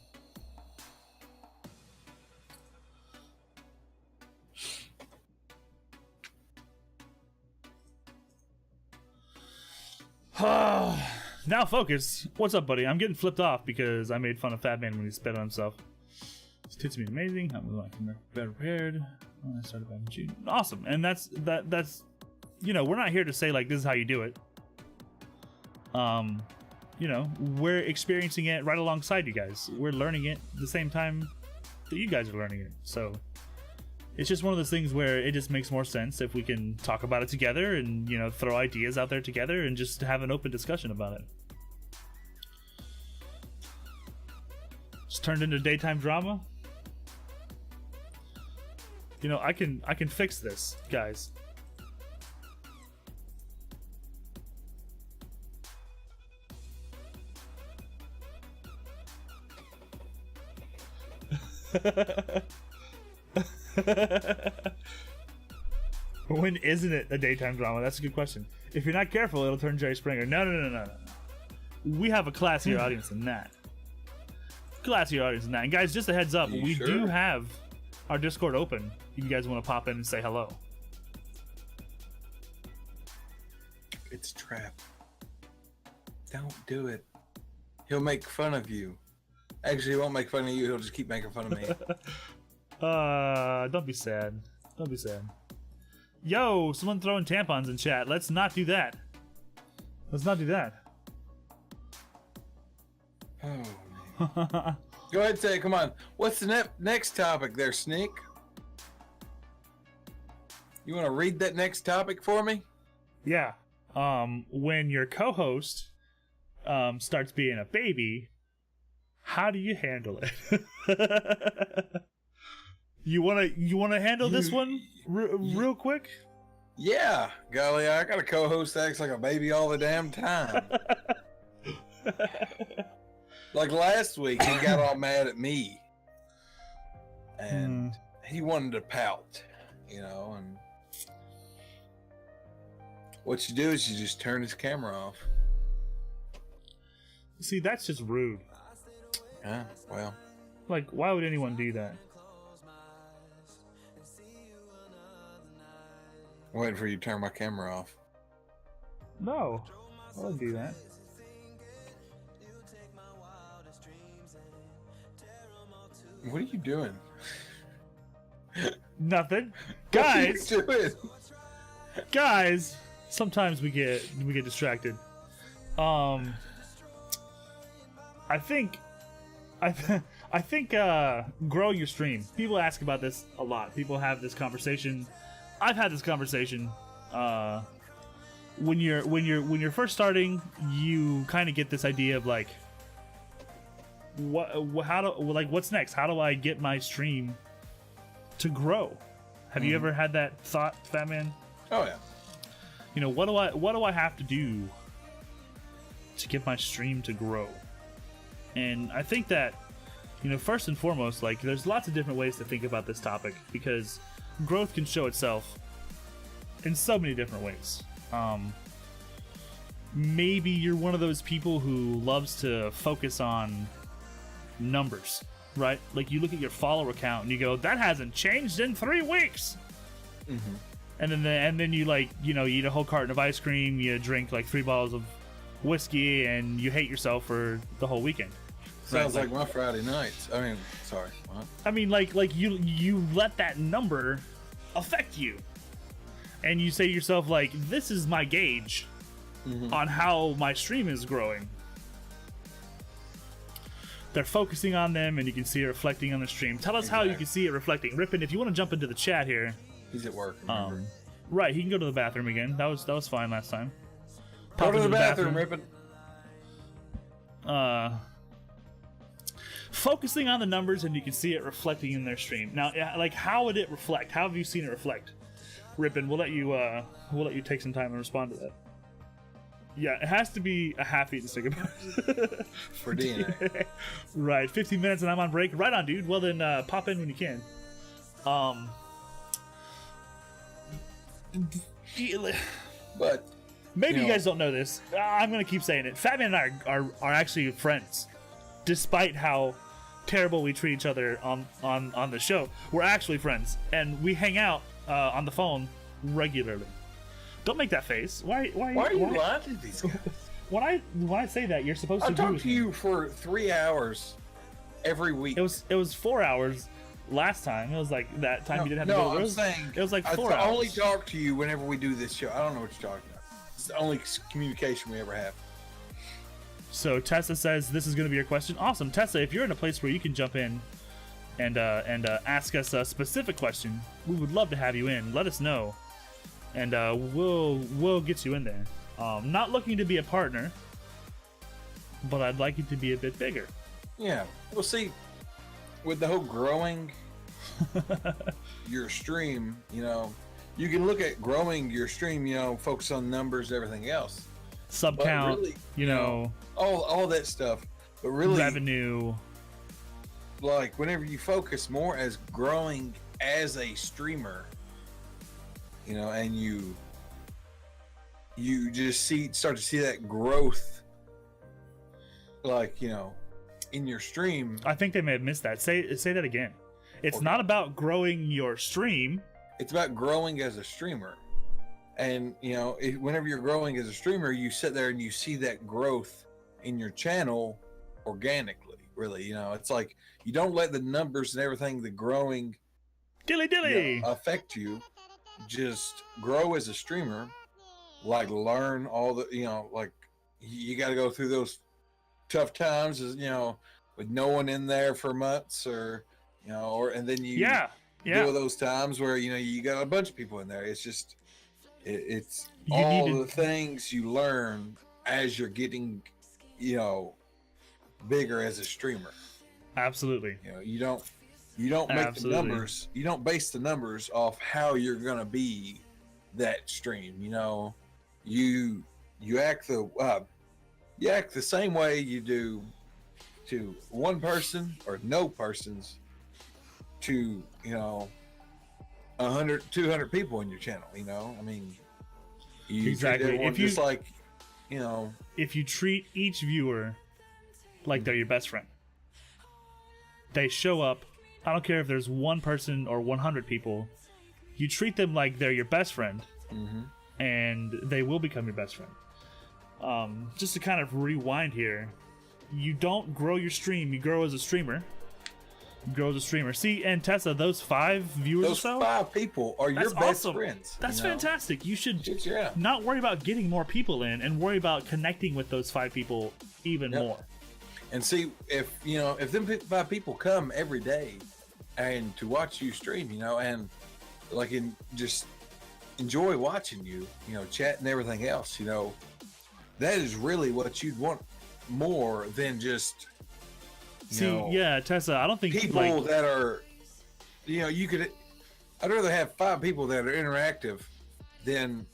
Now focus. What's up, buddy? I'm getting flipped off because I made fun of Fat Man when he spit on himself. His tits mean amazing. I'm better prepared. I started back in June. Awesome. And that's we're not here to say like this is how you do it. We're experiencing it right alongside you guys. We're learning it the same time that you guys are learning it. So it's just one of those things where it just makes more sense if we can talk about it together and throw ideas out there together and just have an open discussion about it. Just turned into daytime drama. I can fix this, guys. When isn't it a daytime drama? That's a good question. If you're not careful, it'll turn Jerry Springer. No. We have a classier audience than that. And guys, just a heads up, we do have our Discord open. If you guys want to pop in and say hello. It's a trap. Don't do it. He'll make fun of you. Actually, he won't make fun of you. He'll just keep making fun of me. Don't be sad. Yo, someone throwing tampons in chat. Let's not do that. Oh, man. Go ahead and say it. Come on. What's the next topic there, Sneak? You want to read that next topic for me? Yeah. When your co-host starts being a baby, how do you handle it? You wanna handle this one real quick? Yeah, golly, I got a co-host that acts like a baby all the damn time. Like last week, he got all mad at me, and he wanted to pout, and what you do is you just turn his camera off. See, that's just rude. Yeah, well. Like, why would anyone do that? I'm waiting for you to turn my camera off. No, I wouldn't do that. What are you doing? Nothing. What are Guys, you doing? guys, sometimes we get distracted. I think growing your stream. People ask about this a lot. People have this conversation. I've had this conversation. When you're first starting, you kind of get this idea of like, what's next? How do I get my stream to grow? Have you ever had that thought, Fat Man? Oh yeah. What do I have to do to get my stream to grow? And I think that, first and foremost, like, there's lots of different ways to think about this topic, because growth can show itself in so many different ways. Maybe you're one of those people who loves to focus on numbers, right? Like, you look at your follower count and you go, that hasn't changed in 3 weeks. Mm-hmm. And then you you eat a whole carton of ice cream, you drink like 3 bottles of whiskey, and you hate yourself for the whole weekend. Sounds like my Friday nights. I mean, sorry. What? I mean, like you let that number affect you, and you say to yourself, like, this is my gauge on how my stream is growing. They're focusing on them, and you can see it reflecting on the stream. Tell us how you can see it reflecting. Rippin, if you want to jump into the chat here. He's at work, remember? Right, he can go to the bathroom again. That was fine last time. Go to the bathroom, Rippin. Focusing on the numbers, and you can see it reflecting in their stream. Now, like, how would it reflect? How have you seen it reflect? Rippin, we'll let you take some time and respond to that. Yeah, it has to be a half-eaten stick of For DNA. Right, 15 minutes and I'm on break. Right on, dude. Well, then pop in when you can. But maybe you guys don't know this. I'm gonna keep saying it. Fat Man and I are actually friends, despite how terrible we treat each other on the show. We're actually friends, and we hang out on the phone regularly. Don't make that face. Why are you lying to these guys? When I say that, you're supposed to I agree talked with to me. you for 3 hours every week. It was 4 hours last time. It was like that time you didn't have to go to the room. Saying it was like 4 hours. I only talk to you whenever we do this show. I don't know what you're talking about. It's the only communication we ever have. So Tessa says this is going to be your question. Awesome, Tessa. If you're in a place where you can jump in and ask us a specific question, we would love to have you in. Let us know, and we'll get you in there. Not looking to be a partner, but I'd like it to be a bit bigger. Yeah. Well, see, with the whole growing your stream, you can look at growing your stream, focus on numbers, everything else. Sub count, really, all that stuff. But really, revenue. Like, whenever you focus more as growing as a streamer, and you just start to see that growth, like, in your stream. I think they may have missed that. Say that again. It's not about growing your stream. It's about growing as a streamer. And, whenever you're growing as a streamer, you sit there and you see that growth in your channel organically, really. It's like you don't let the numbers and everything, the growing dilly affect you. Just grow as a streamer, like learn all the, like you got to go through those tough times, as with no one in there for months, or and then you deal with those times where you got a bunch of people in there. It's just it's all the things you learn as you're getting bigger as a streamer. Absolutely. You don't make the numbers. You don't base the numbers off how you're gonna be that stream. You know, you act the same way you do to one person or no persons to, you know, 100, 200 people in your channel. You know, I mean, you Exactly. treat everyone If you- just like, you know, If you treat each viewer like they're your best friend, they show up. I don't care if there's one person or 100 people. You treat them like they're your best friend, and they will become your best friend. Just to kind of rewind here, you don't grow your stream, you grow as a streamer. You grow as a streamer. See, and Tessa, those 5 viewers or those so, 5 people are your that's best awesome. friends. That's you know? fantastic. You should Yeah. not worry about getting more people in, and worry about connecting with those 5 people even more. And see, if you know, if them 5 people come every day and to watch you stream, you know, and like just enjoy watching you, you know, chat and everything else, you know, that is really what you'd want more than just Yeah, Tessa, I don't think people that are, you know, I'd rather have 5 people that are interactive than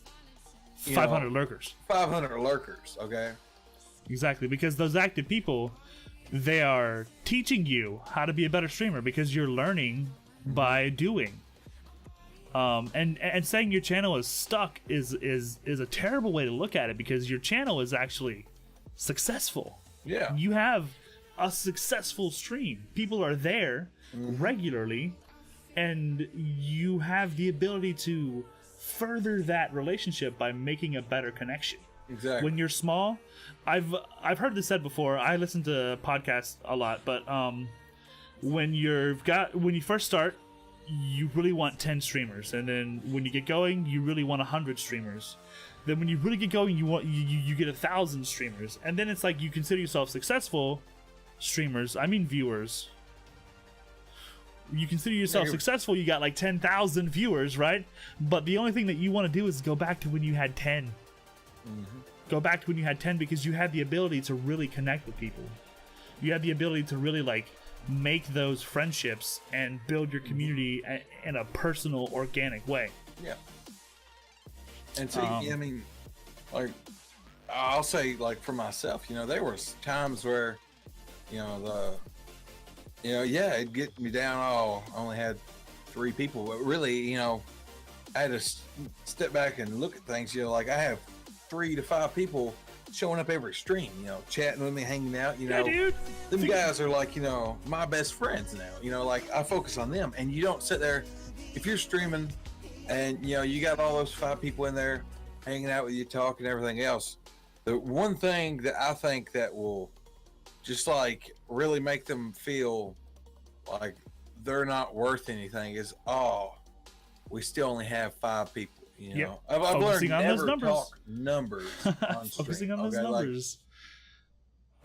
500 lurkers. 500 lurkers. Okay. Exactly, because those active people, they are teaching you how to be a better streamer because you're learning by doing. And saying your channel is stuck is a terrible way to look at it, because your channel is actually successful. Yeah. You have a successful stream. People are there regularly, and you have the ability to further that relationship by making a better connection. Exactly. When you're small, I've heard this said before. I listen to podcasts a lot, but when you first start, you really want 10 streamers, and then when you get going, you really want 100 streamers. Then when you really get going, you get 1,000 streamers, and then it's like you consider yourself successful. Streamers, I mean viewers. You consider yourself successful, you got like 10,000 viewers, right? But the only thing that you want to do is go back to when you had 10. Go back to when you had 10, because you had the ability to really connect with people. You had the ability to really like make those friendships and build your community in a personal, organic way. Yeah. And so, I mean, like, I'll say, like, for myself, you know, there was times where, you know, it'd get me down. Oh, I only had 3 people. But really, you know, I had to step back and look at things. You know, like, I have 3 to 5 people showing up every stream, you know, chatting with me, hanging out, you know. Yeah, dude. Them guys are like, you know, my best friends now. You know, like, I focus on them. And you don't sit there, if you're streaming and, you know, you got all those 5 people in there hanging out with you, talking, everything else. The one thing that I think that will just like really make them feel like they're not worth anything is, oh, we still only have 5 people. You know, I've learned never talk numbers on stream. Focusing on those numbers.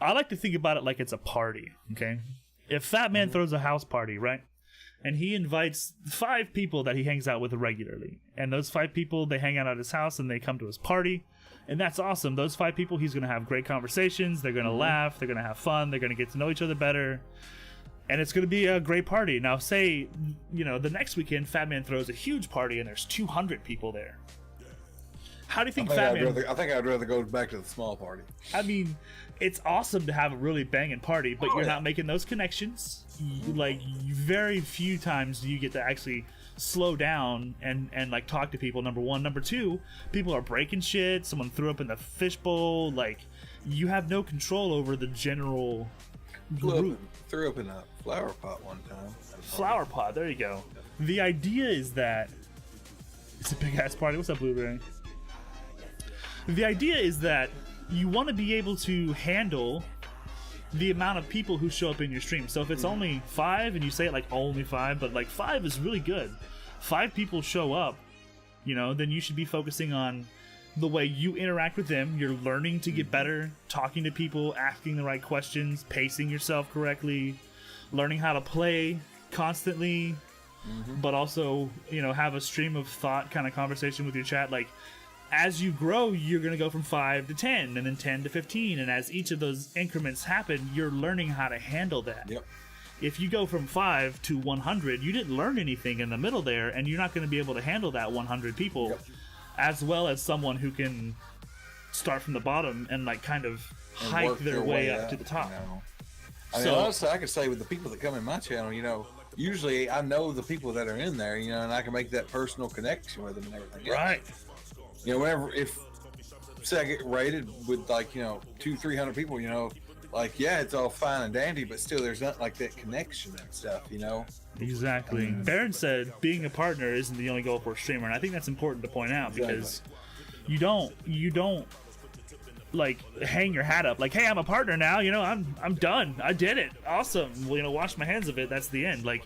I like to think about it like it's a party. Okay, if Fat Man throws a house party, right, and he invites 5 people that he hangs out with regularly, and those 5 people, they hang out at his house and they come to his party, and that's awesome. Those 5 people, he's gonna have great conversations. They're gonna laugh. They're gonna have fun. They're gonna get to know each other better. And it's going to be a great party. Now, say, you know, the next weekend, Fat Man throws a huge party and there's 200 people there. How do you think Fat Man... I think I'd rather go back to the small party. I it's awesome to have a really banging party, but you're not making those connections. Very few times do you get to actually slow down and like talk to people, number one. Number two, people are breaking shit. Someone threw up in the fishbowl. Like, you have no control over the general group. Threw up in a flower pot one time. Flower pot, there you go. The idea is that it's a big ass party. What's up, Blueberry? The idea is that you want to be able to handle the amount of people who show up in your stream. So if it's only 5, and you say it like only 5, but like 5 is really good. 5 people show up, you know, then you should be focusing on the way you interact with them. You're learning to get better, talking to people, asking the right questions, pacing yourself correctly, learning how to play constantly, but also, you know, have a stream of thought kind of conversation with your chat. Like, as you grow, you're going to go from 5 to 10, and then 10 to 15, and as each of those increments happen, you're learning how to handle that. Yep. If you go from 5 to 100, you didn't learn anything in the middle there, and you're not going to be able to handle that 100 people. Yep. as well as someone who can start from the bottom and like kind of And hike work their way up to the top. You know? I mean, So- honestly, I could say with the people that come in my channel, you know, usually I know the people that are in there, you know, and I can make that personal connection with them and everything. else. Right. You know, whenever, if, say I get rated with like, you know, 200-300 people, you know, like, yeah, it's all fine and dandy, but still there's not like that connection and stuff, you know? Exactly. Baron said being a partner isn't the only goal for a streamer, and I think that's important to point out because you don't like hang your hat up like, hey, I'm a partner now, you know, I'm done, I did it, awesome, well, you know, wash my hands of it, that's the end. Like,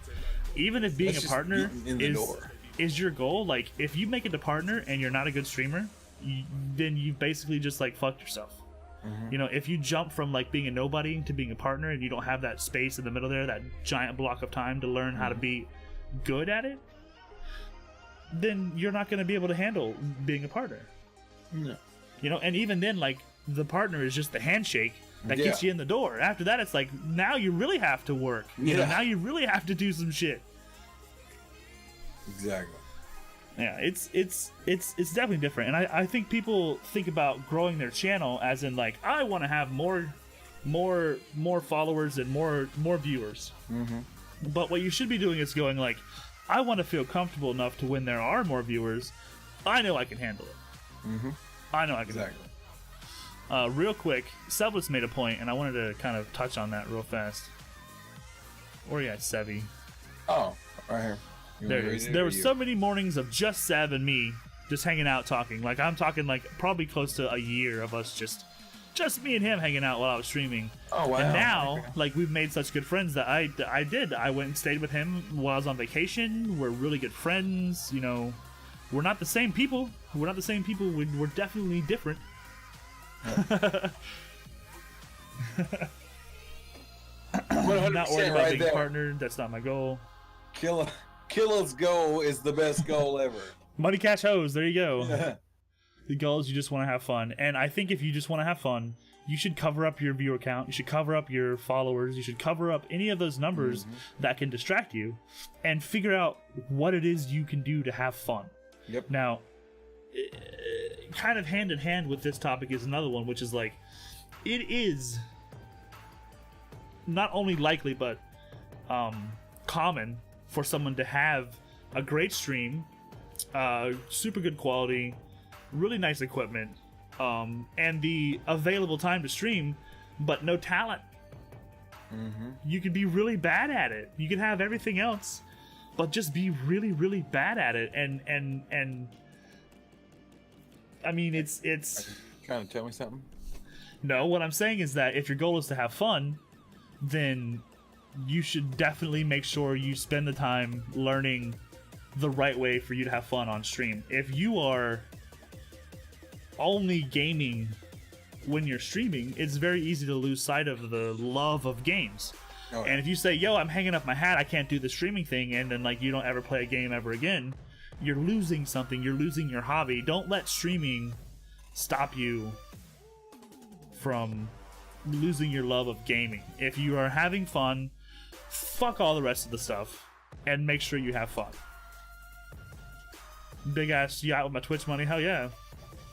even if being That's a just partner getting in the door. is your goal, like if you make it to partner and you're not a good streamer, then you basically just like fucked yourself. You know, if you jump from like being a nobody to being a partner and you don't have that space in the middle there, that giant block of time to learn how to be good at it, then you're not going to be able to handle being a partner. No. You know, and even then, like, the partner is just the handshake that gets Yeah. you in the door. After that, it's like, now you really have to work. You know, Yeah. now you really have to do some shit. Exactly. Yeah, it's definitely different. And I think people think about growing their channel as in like, I want to have more followers and more viewers. But what you should be doing is going like, I want to feel comfortable enough to when there are more viewers, I know I can handle it. I know I can Exactly. handle it. Real quick, Sevlis made a point, and I wanted to kind of touch on that real fast. Where you at, Sevi? Oh, right here. You There wanna it read is. it There or were you? so many mornings of just Sev and me just hanging out talking. Like, I'm talking like probably close to a year of us just me and him hanging out while I was streaming. Oh, wow. And now, Okay. like, we've made such good friends that I went and stayed with him while I was on vacation. We're really good friends. You know, we're not the same people. We're definitely different. 100% Not worried about right being there. a partner. That's not my goal. Killa's goal is the best goal ever. Money, cash, hose. There you go. The goal is you just want to have fun. And I think if you just want to have fun, you should cover up your viewer count. You should cover up your followers. You should cover up any of those numbers that can distract you and figure out what it is you can do to have fun. Yep. Now, kind of hand in hand with this topic is another one, which is like, it is not only likely, but common for someone to have a great stream, super good quality, really nice equipment, and the available time to stream, but no talent. You could be really bad at it. You could have everything else, but just be really, really bad at it. And I mean, it's Trying to tell me something? no. What I'm saying is that if your goal is to have fun, then you should definitely make sure you spend the time learning the right way for you to have fun on stream. If you are only gaming when you're streaming, it's very easy to lose sight of the love of games. Oh, And if you say, yo, I'm hanging up my hat, I can't do the streaming thing, and then like you don't ever play a game ever again, you're losing something. You're losing your hobby. Don't let streaming stop you from losing your love of gaming. If you are having fun, fuck all the rest of the stuff and make sure you have fun. Big ass yacht with my Twitch money, hell yeah.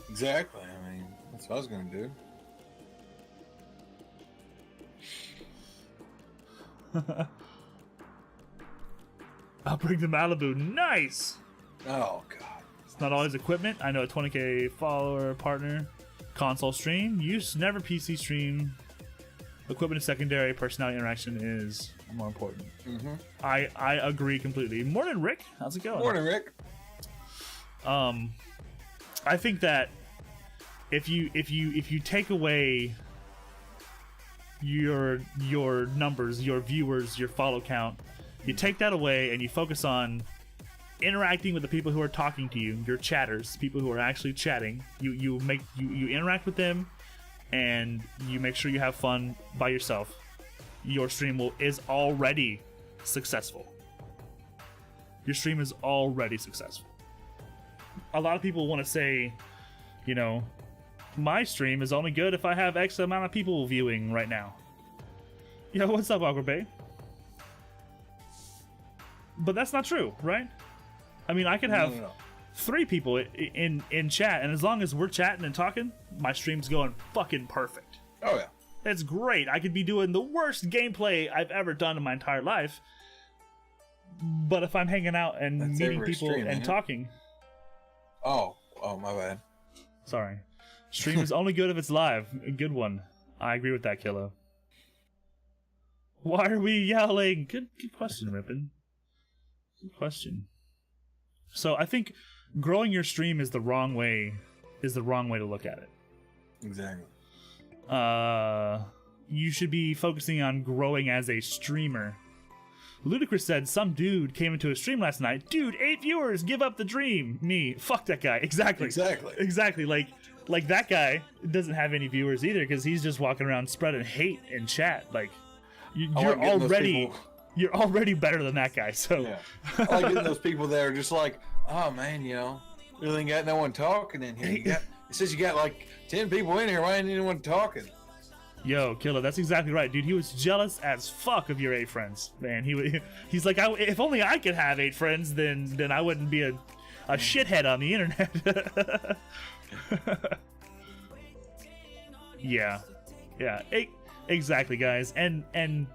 Exactly. I mean, that's what I was going to do. I'll bring to Malibu. Nice! Oh, God. It's not always equipment. I know a 20k follower partner. Console stream. Use never PC stream. Equipment is secondary. Personality interaction is more important. I agree completely. Morning, Rick. How's it going? Morning, Rick. I think that if you take away your numbers, your viewers, your follow count, you take that away and you focus on interacting with the people who are talking to you, your chatters, people who are actually chatting. You interact with them and you make sure you have fun by yourself. Your stream is already successful. Your stream is already successful. A lot of people want to say, you know, my stream is only good if I have X amount of people viewing right now. Yo, what's up, Awkward Bay? But that's not true, right? I mean, I could have No. 3 people in chat, and as long as we're chatting and talking, my stream's going fucking perfect. Oh yeah. It's great. I could be doing the worst gameplay I've ever done in my entire life, but if I'm hanging out and That's meeting every people stream, and ain't it? talking, Oh, my bad. sorry, stream is only good if it's live. A good one. I agree with that, Killa. Why are we yelling? Good question, Rippin. Good question. So I think growing your stream is the wrong way to look at it. Exactly. You should be focusing on growing as a streamer. Ludacris said some dude came into a stream last night. Dude, 8 viewers, give up the dream. Me, fuck that guy. Exactly. Like that guy doesn't have any viewers either because he's just walking around spreading hate in chat. Like you're already better than that guy. So Yeah. I like getting those people that are just like, oh man, really ain't got no one talking in here. It says you got like 10 people in here. Why ain't anyone talking? Yo, Killa, that's exactly right, dude. He was jealous as fuck of your 8 friends, man. He's like, if only I could have 8 friends, then I wouldn't be a shithead on the internet. Yeah, exactly, guys. And I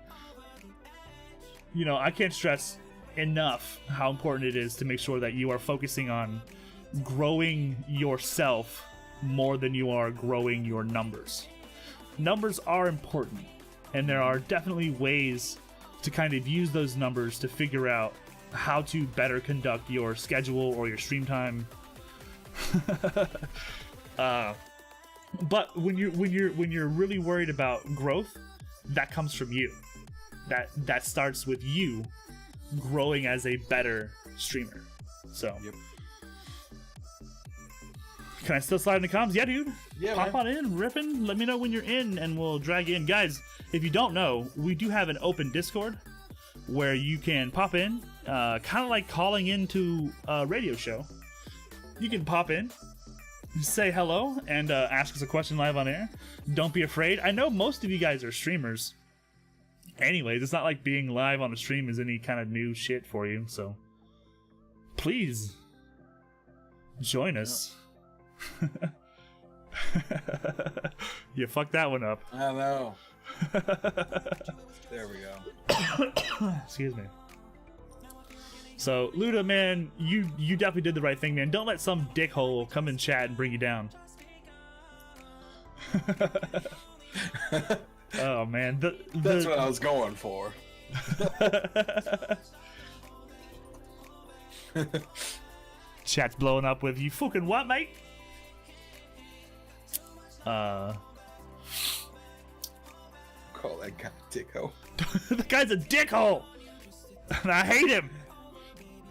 can't stress enough how important it is to make sure that you are focusing on growing yourself more than you are growing your numbers. Numbers are important, and there are definitely ways to kind of use those numbers to figure out how to better conduct your schedule or your stream time. But when you're really worried about growth, that comes from you. That starts with you growing as a better streamer. So, Yep. Can I still slide in the comms? Yeah, dude. Yeah, Pop man. on in, Rippin'. Let me know when you're in, and we'll drag you in. Guys, if you don't know, we do have an open Discord where you can pop in, kind of like calling into a radio show. You can pop in, say hello, and ask us a question live on air. Don't be afraid. I know most of you guys are streamers. Anyways, it's not like being live on a stream is any kind of new shit for you, so please join us. You fucked that one up. I know. There we go. Excuse me. So, Luda, man, you definitely did the right thing, man. Don't let some dickhole come in chat and bring you down. Oh, man. That's what I was going for. Chat's blowing up with you fucking what, mate? Call that guy a dicko. The guy's a dickhole, and I hate him.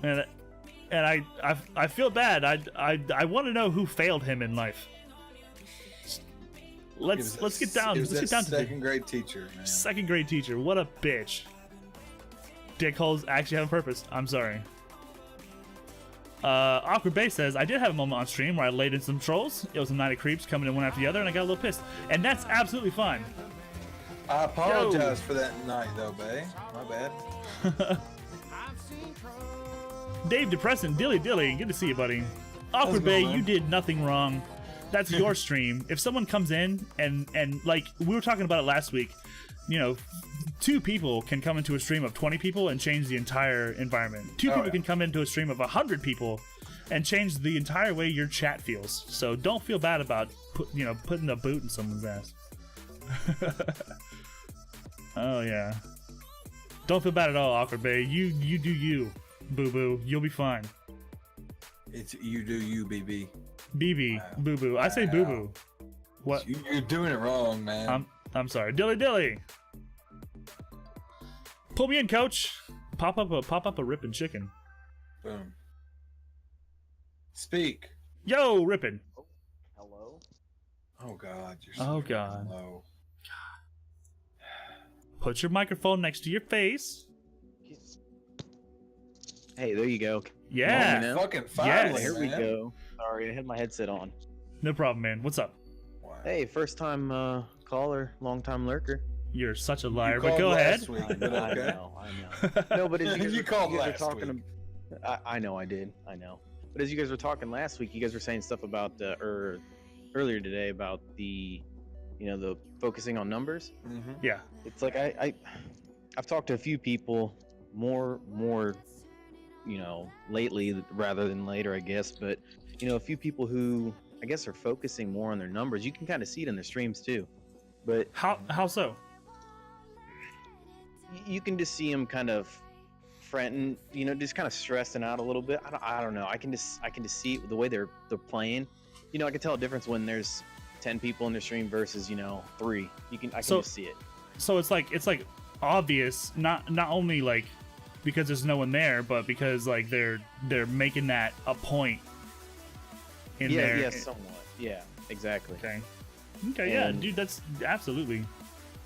And I feel bad. I want to know who failed him in life. Let's get down. Let's get down to second grade teacher, man. second grade teacher. What a bitch. Dickholes actually have a purpose. I'm sorry. Awkward Bay says, I did have a moment on stream where I laid in some trolls. It was some night of creeps coming in one after the other, and I got a little pissed. And that's absolutely fine. I apologize for that night, though, bae. My bad. Dave Depressant, Dilly, good to see you, buddy. Awkward Bay, you did nothing wrong. That's your stream. If someone comes in and like we were talking about it last week, 2 people can come into a stream of 20 people and change the entire environment. 2 people can come into a stream of 100 people and change the entire way your chat feels. So don't feel bad about putting a boot in someone's ass. Oh yeah. Don't feel bad at all, Awkward Bay. You do you, boo boo. You'll be fine. It's you do you, BB. BB, Wow. boo boo. I say boo boo. What? You're doing it wrong, man. I'm sorry. Dilly. Pull me in, coach. Pop up a rippin' chicken. Boom. Speak. Yo, rippin'. Hello? Oh God. You're Oh, so God. low. Put your microphone next to your face. Hey, there you go. Yeah. now? Fucking finally, Here we man. go. Sorry, I had my headset on. No problem, man. What's up? Wow. Hey, first time caller, long time lurker. You're such a liar, You but called go ahead. last week, but okay. I know. No, but as you guys You are- called you guys are last talking week. I know I did. I know. But as you guys were talking last week, you guys were saying stuff about or earlier today about the, the focusing on numbers. Mm-hmm. Yeah. It's like I've talked to a few people more, lately rather than later, I guess. But a few people who I guess are focusing more on their numbers. You can kind of see it in their streams too. But How so? you can just see them kind of fretting, just kind of stressing out a little bit. I don't know. I can just see the way they're playing. I can tell a difference when there's 10 people in the stream versus 3. I can just see it. So it's like obvious, not only like because there's no one there, but because like they're making that a point in there. Yeah, somewhat. Yeah, exactly. Okay, yeah, dude, that's absolutely.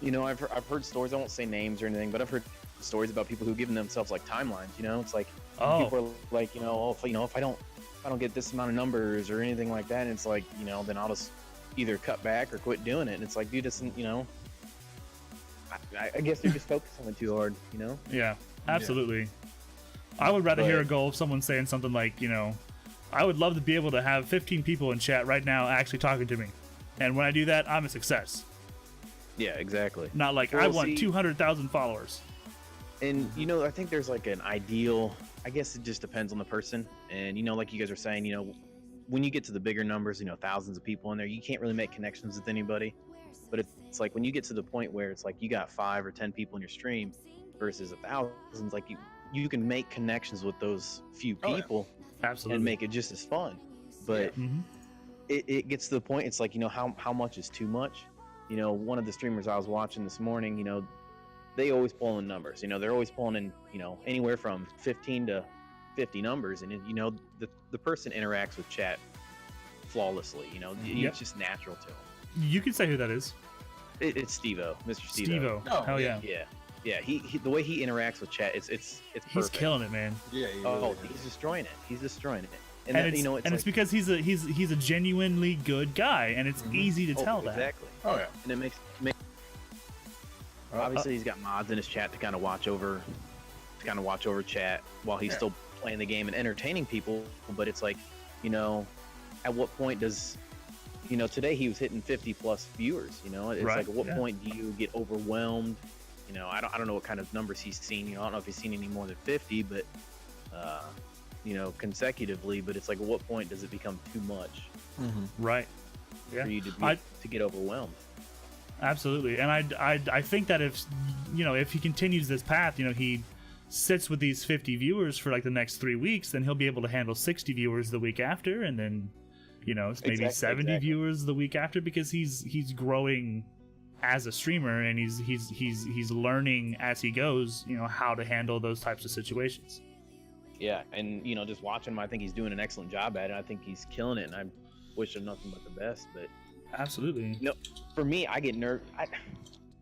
I've heard stories. I won't say names or anything, but I've heard stories about people who've given themselves like timelines. It's like people are like, if I don't get this amount of numbers or anything like that, and it's like, then I'll just either cut back or quit doing it. And it's like, dude, I guess they're just focusing on it too hard. Yeah, absolutely. Yeah. I would rather hear a goal of someone saying something like, I would love to be able to have 15 people in chat right now actually talking to me, and when I do that, I'm a success. Yeah, exactly. Not like I want 200,000 followers. And I think there's like an ideal. I guess it just depends on the person. And like you guys are saying, when you get to the bigger numbers, thousands of people in there, you can't really make connections with anybody. But it's like when you get to the point where it's like you got 5 or 10 people in your stream versus 1,000, like you can make connections with those few people, absolutely, and make it just as fun. But it gets to the point. It's like how much is too much. One of the streamers I was watching this morning, they always pull in numbers. They're always pulling in, anywhere from 15 to 50 numbers, and the person interacts with chat flawlessly. It's just natural to them. You can say who that is. It's Steve-O, Mr. Steve-O. Oh, hell yeah. Yeah. He the way he interacts with chat, it's perfect. He's killing it, man. Yeah. He's destroying it. And it's because he's a genuinely good guy, and it's easy to tell that. Exactly. Oh yeah. And it makes obviously he's got mods in his chat to kind of watch over chat while he's still playing the game and entertaining people. But it's like, at what point does today he was hitting 50 plus viewers. It's like, at what point do you get overwhelmed? I don't know what kind of numbers he's seen. I don't know if he's seen any more than 50, but consecutively. But it's like, at what point does it become too much? Right. Yeah. For you to get overwhelmed. Absolutely. And I think that if he continues this path, he sits with these 50 viewers for like the next 3 weeks, then he'll be able to handle 60 viewers the week after, and then maybe 70 viewers the week after, because he's growing as a streamer, and he's learning as he goes, how to handle those types of situations. Yeah, and just watching him, I think he's doing an excellent job at it. I think he's killing it, and I wish him nothing but the best. But absolutely, for me, I get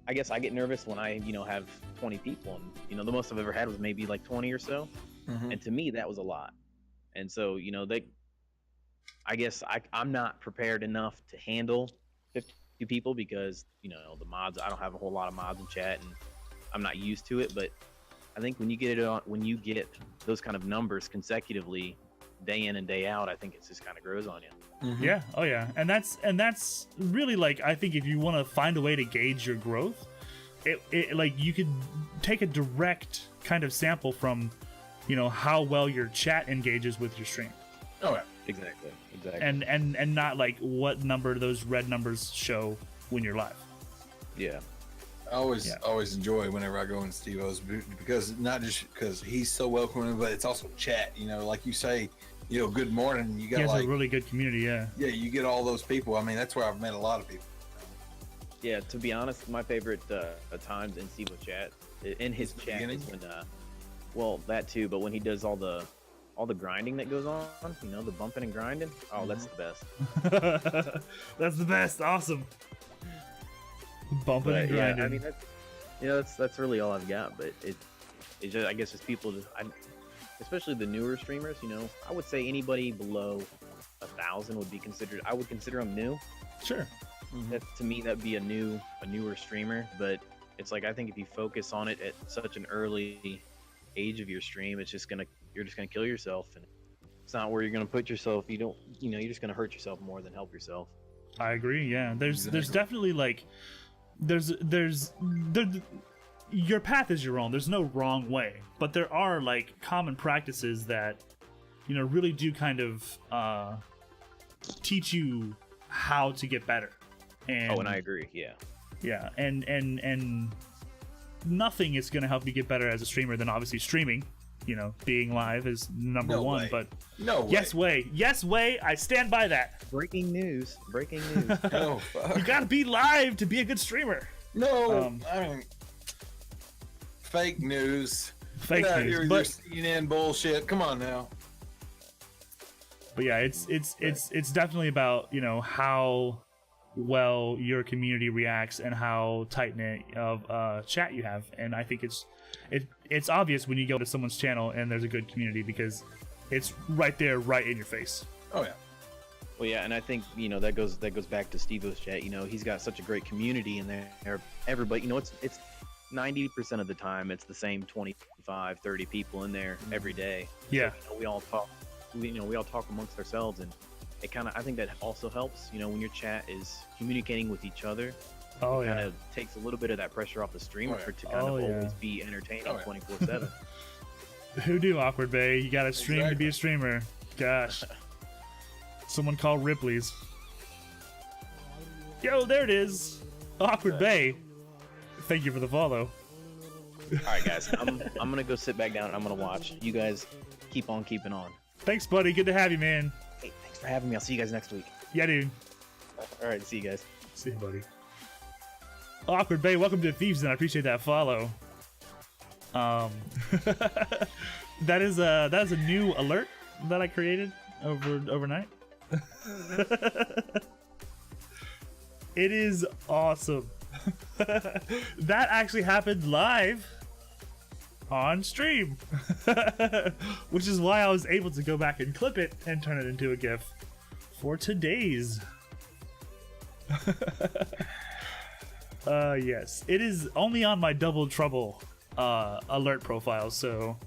I guess I get nervous when I have 20 people, and the most I've ever had was maybe like 20 or so, and to me that was a lot. And so I guess I'm not prepared enough to handle 50 people because, the mods, I don't have a whole lot of mods in chat, and I'm not used to it. But I think when you get those kind of numbers consecutively, day in and day out, I think it just kind of grows on you. Yeah. Oh yeah. And that's really, like, I think if you want to find a way to gauge your growth, it like you could take a direct kind of sample from, how well your chat engages with your stream. Oh yeah. Exactly. And not like what number those red numbers show when you're live. Yeah. I always enjoy whenever I go in Steve-O's, because not just because he's so welcoming, but it's also chat. Like you say, good morning. You got a really good community. Yeah. Yeah, you get all those people. I mean, that's where I've met a lot of people. Yeah, to be honest, my favorite times in Steve-O chat, in his chat, is when, that too, but when he does all the grinding that goes on, the bumping and grinding. Oh, that's the best. That's the best. Awesome. Bumping and grinding. Yeah, I mean, that's really all I've got. But it's just, I guess, just people, especially the newer streamers. I would say anybody below 1,000 would be considered. I would consider them new. Sure. That, to me, that'd be a newer streamer. But it's like, I think if you focus on it at such an early age of your stream, you're just gonna kill yourself. And It's not where you're gonna put yourself. You don't, you're just gonna hurt yourself more than help yourself. I agree. Yeah, there's definitely like there's your path is your own. There's no wrong way, but there are like common practices that really do kind of teach you how to get better. And I agree. Yeah, and nothing is gonna help you get better as a streamer than obviously streaming. Being live is number one. Way. But no way. Yes way. I stand by that. Breaking news. No, fuck. You gotta be live to be a good streamer. No, I mean, fake news. Fake Get out news, here with but your CNN bullshit. Come on now. But yeah, it's definitely about how well your community reacts and how tight knit of chat you have, and I think it's obvious when you go to someone's channel and there's a good community because it's right there, right in your face. Oh yeah. Well, yeah, and I think that goes back to Steve-O's chat. He's got such a great community in there. Everybody, it's 90% of the time it's the same 25, 30 people in there every day. Yeah. So, we all talk. We all talk amongst ourselves, and I think that also helps. When your chat is communicating with each other. Oh Kind yeah. of takes a little bit of that pressure off the streamer to kind Oh, of yeah. always be entertaining Oh, yeah. 24/7. Who do Awkward Bay? You gotta stream to be Exactly. a streamer. Gosh. Someone call Ripley's. Yo, there it is. Awkward Bay. Thank you for the follow. All right, guys, I'm gonna go sit back down and I'm gonna watch. You guys keep on keeping on. Thanks, buddy. Good to have you, man. Hey, thanks for having me. I'll see you guys next week. Yeah, dude. All right, see you guys. See you, buddy. Awkward Bay, welcome to Thieves, and I appreciate that follow. That is a new alert that I created overnight. It is awesome. That actually happened live on stream, which is why I was able to go back and clip it and turn it into a GIF for today's. Yes, it is only on my Double Trouble alert profile, so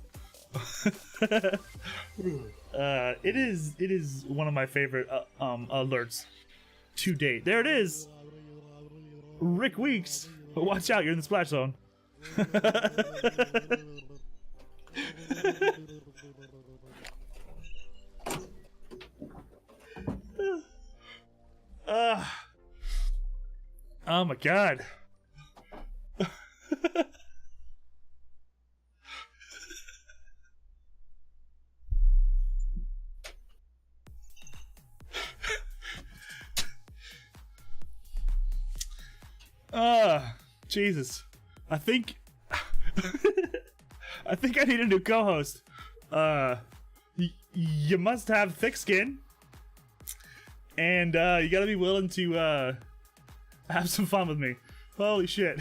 it is one of my favorite alerts to date. There it is, Rick Weeks. But watch out, you're in the splash zone. Oh my god. Jesus. I think I think I need a new co-host. You must have thick skin. And you gotta be willing to have some fun with me. Holy shit.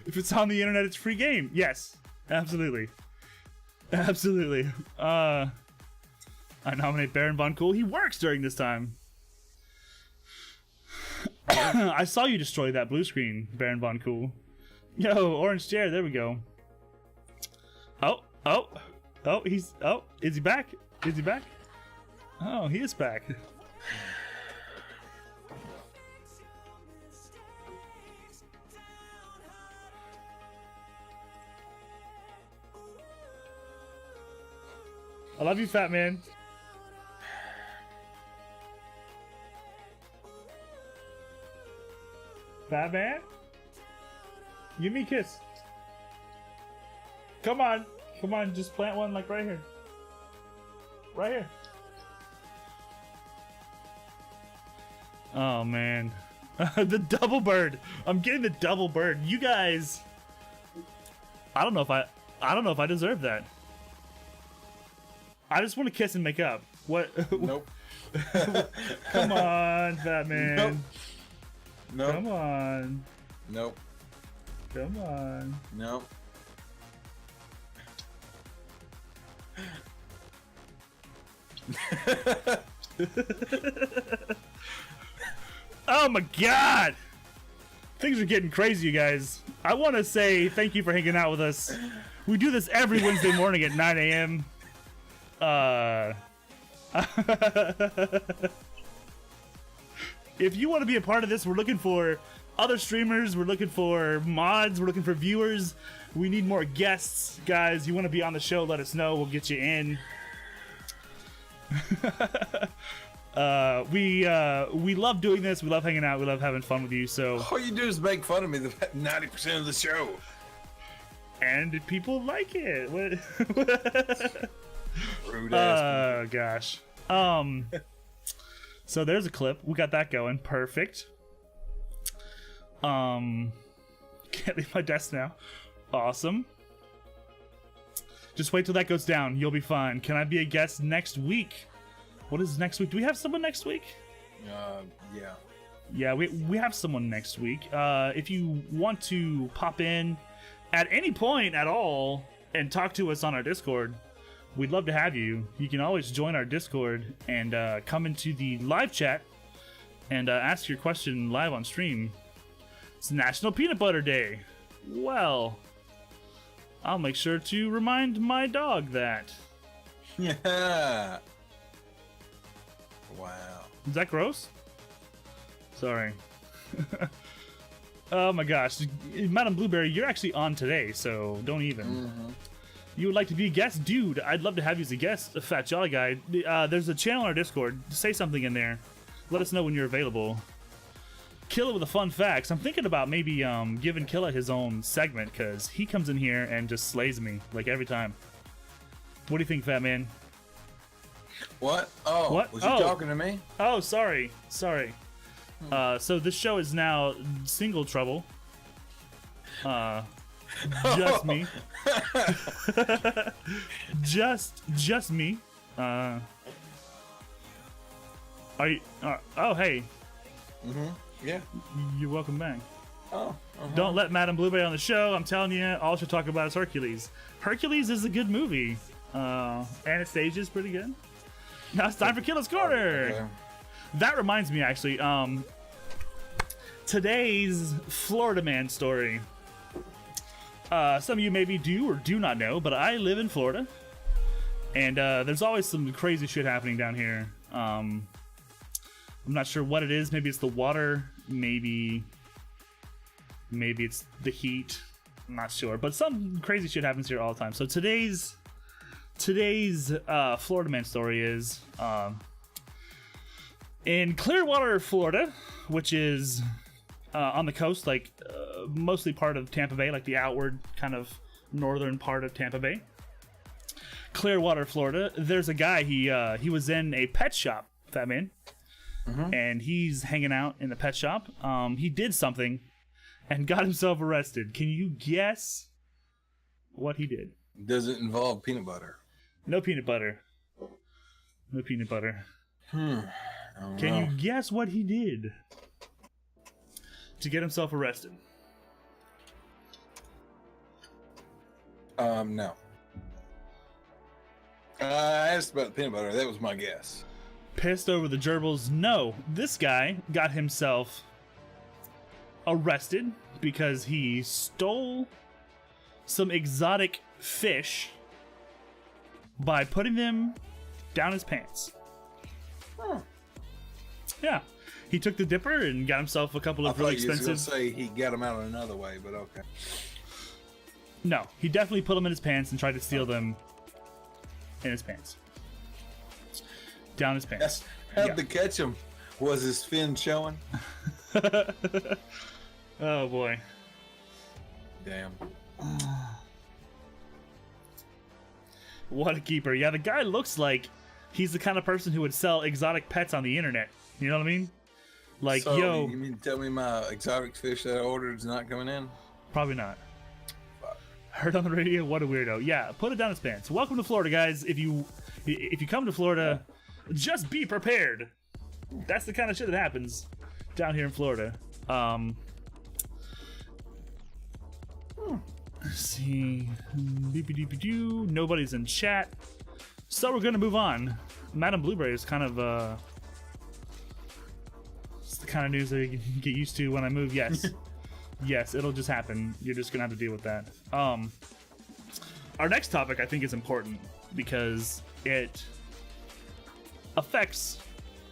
If it's on the internet, it's free game. Yes, absolutely. Absolutely. I nominate Baron Von Cool. He works during this time. I saw you destroy that blue screen, Baron Von Cool. Yo, orange chair, there we go. Oh, is he back? Is he back? Oh, he is back. I love you, fat man. Fat man? Give me a kiss. Come on. Come on, just plant one like right here. Right here. Oh man. The double bird. I'm getting the double bird. You guys, I don't know if I deserve that. I just want to kiss and make up. What? Nope. Come on, fat man. Nope. Nope. Come on. Nope. Come on. Nope. Oh my god! Things are getting crazy, you guys. I want to say thank you for hanging out with us. We do this every Wednesday morning at 9 a.m. If you want to be a part of this, we're looking for other streamers, we're looking for mods, we're looking for viewers. We need more guests, guys. You want to be on the show, let us know. We'll get you in. We love doing this. We love hanging out. We love having fun with you. So all you do is make fun of me the 90% of the show. And people like it. Rude ass. Oh gosh. So there's a clip. We got that going. Perfect. Can't leave my desk now. Awesome. Just wait till that goes down. You'll be fine. Can I be a guest next week? What is next week? Do we have someone next week? Yeah. Yeah, we have someone next week. If you want to pop in at any point at all and talk to us on our Discord, we'd love to have you. You can always join our Discord and come into the live chat and ask your question live on stream. It's National Peanut Butter Day. Well, I'll make sure to remind my dog that. Yeah. Wow. Is that gross? Sorry. Oh my gosh. Madam Blueberry, you're actually on today, so don't even. Mm-hmm. You would like to be a guest? Dude, I'd love to have you as a guest, a Fat Jolly Guy. There's a channel on our Discord. Say something in there. Let us know when you're available. Killa with the fun facts. I'm thinking about maybe giving Killa his own segment, because he comes in here and just slays me, like every time. What do you think, Fat Man? What? Oh, What? was you talking to me? Oh, sorry. So this show is now single trouble. Just me. just me. Are you? Oh, hey. Yeah. You're welcome back. Oh. Don't let Madam Blueberry on the show. I'm telling you, all she'll talk about is Hercules. Hercules is a good movie. Anastasia's pretty good. Now it's time for Killa's Corner. Okay. That reminds me, actually, today's Florida man story. Some of you maybe do or do not know, but I live in Florida, and there's always some crazy shit happening down here. I'm not sure what it is. Maybe it's the water. Maybe it's the heat. I'm not sure, but some crazy shit happens here all the time. So today's Florida man story is in Clearwater, Florida, which is on the coast, like mostly part of Tampa Bay, like the outward kind of northern part of Tampa Bay. Clearwater, Florida. There's a guy. He was in a pet shop, Fat Man, and he's hanging out in the pet shop. He did something and got himself arrested. Can you guess what he did? Does it involve peanut butter? No peanut butter. No peanut butter. I don't know. You guess what he did to get himself arrested? No. I asked about peanut butter. That was my guess. Pissed over the gerbils? No. This guy got himself arrested because he stole some exotic fish by putting them down his pants. Yeah. He took the dipper and got himself a couple of really expensive... I thought you was going to say he got them out another way, but okay. No, he definitely put them in his pants and tried to steal them in his pants. Down his pants. How'd they catch him? Was his fin showing? Oh boy. Damn. What a keeper. Yeah, the guy looks like he's the kind of person who would sell exotic pets on the internet. You know what I mean? Like, so, yo. You mean to tell me my exotic fish that I ordered is not coming in? Probably not. Heard on the radio? What a weirdo. Yeah, put it down his pants. Welcome to Florida, guys. If you come to Florida, just be prepared. That's the kind of shit that happens down here in Florida. Let's see. Nobody's in chat. So we're gonna move on. Madam Blueberry is kind of it's the kind of news that you can get used to when I move. Yes. Yes, it'll just happen. You're just gonna have to deal with that. Our next topic I think is important. because it affects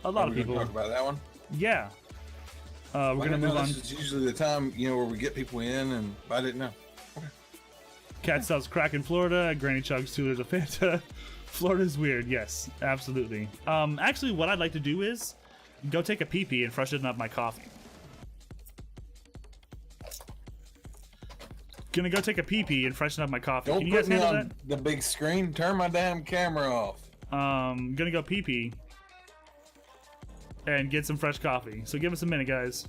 a lot of We're gonna people. talk about that one. Yeah. We're Well, gonna move on. This is usually the time, where we get people in, and I didn't know. Cat sells crack in Florida. Granny chugs 2 liters of Fanta. Florida's weird. Yes, absolutely. Actually, what I'd like to do is go take a pee-pee and freshen up my coffee. Gonna go take a pee-pee and freshen up my coffee. Don't Can you put guys me handle on the big screen. Turn my damn camera off. that? Gonna go pee-pee and get some fresh coffee. So give us a minute, guys.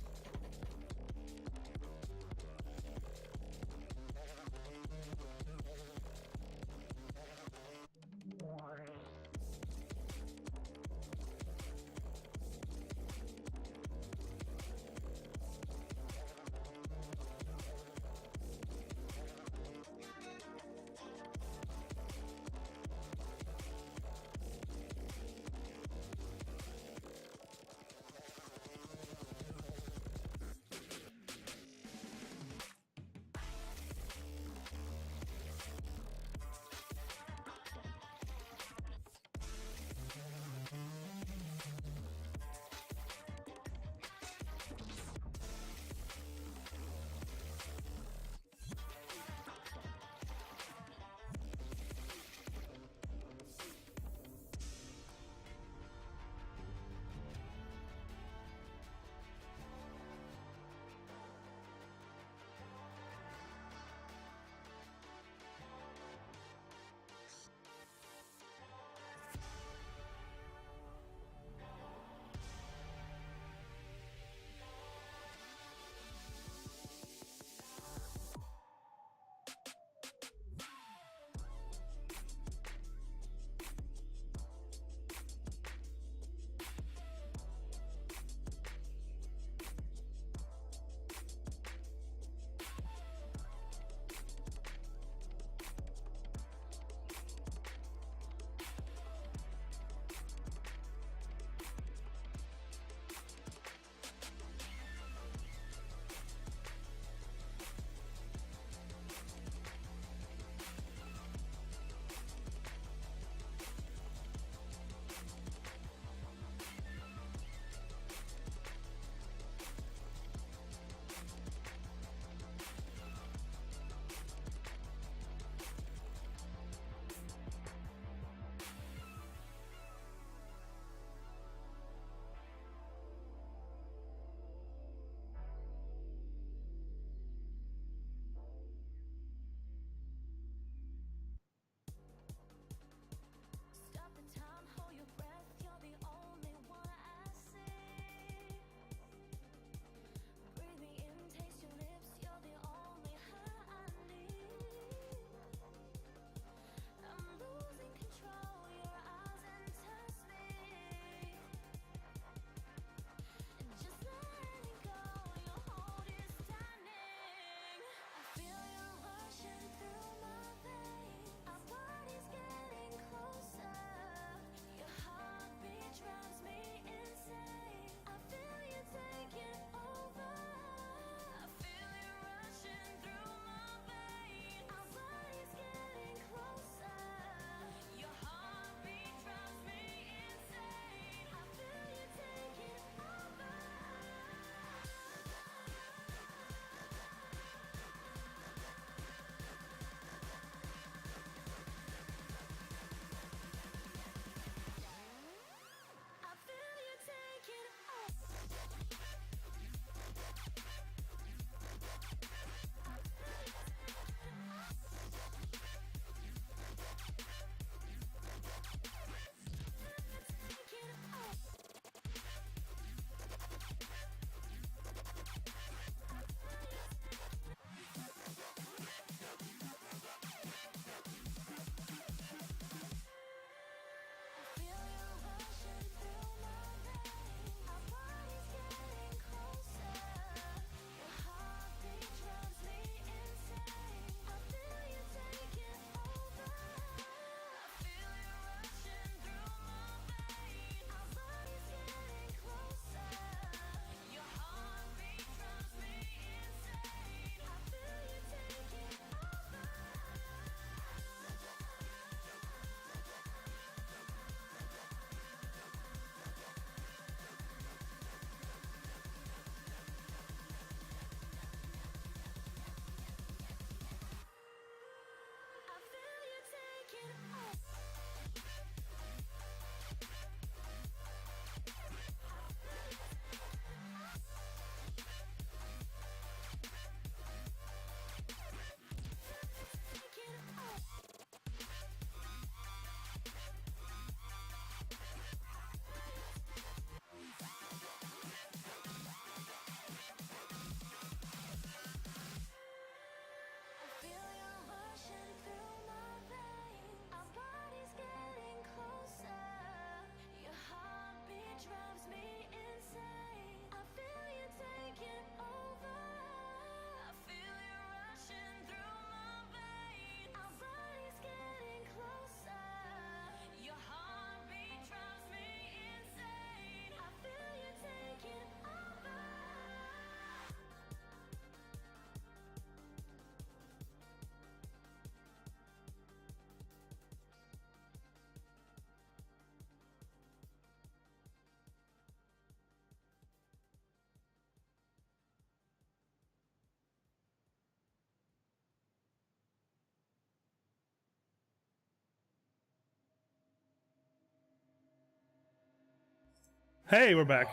Hey, we're back.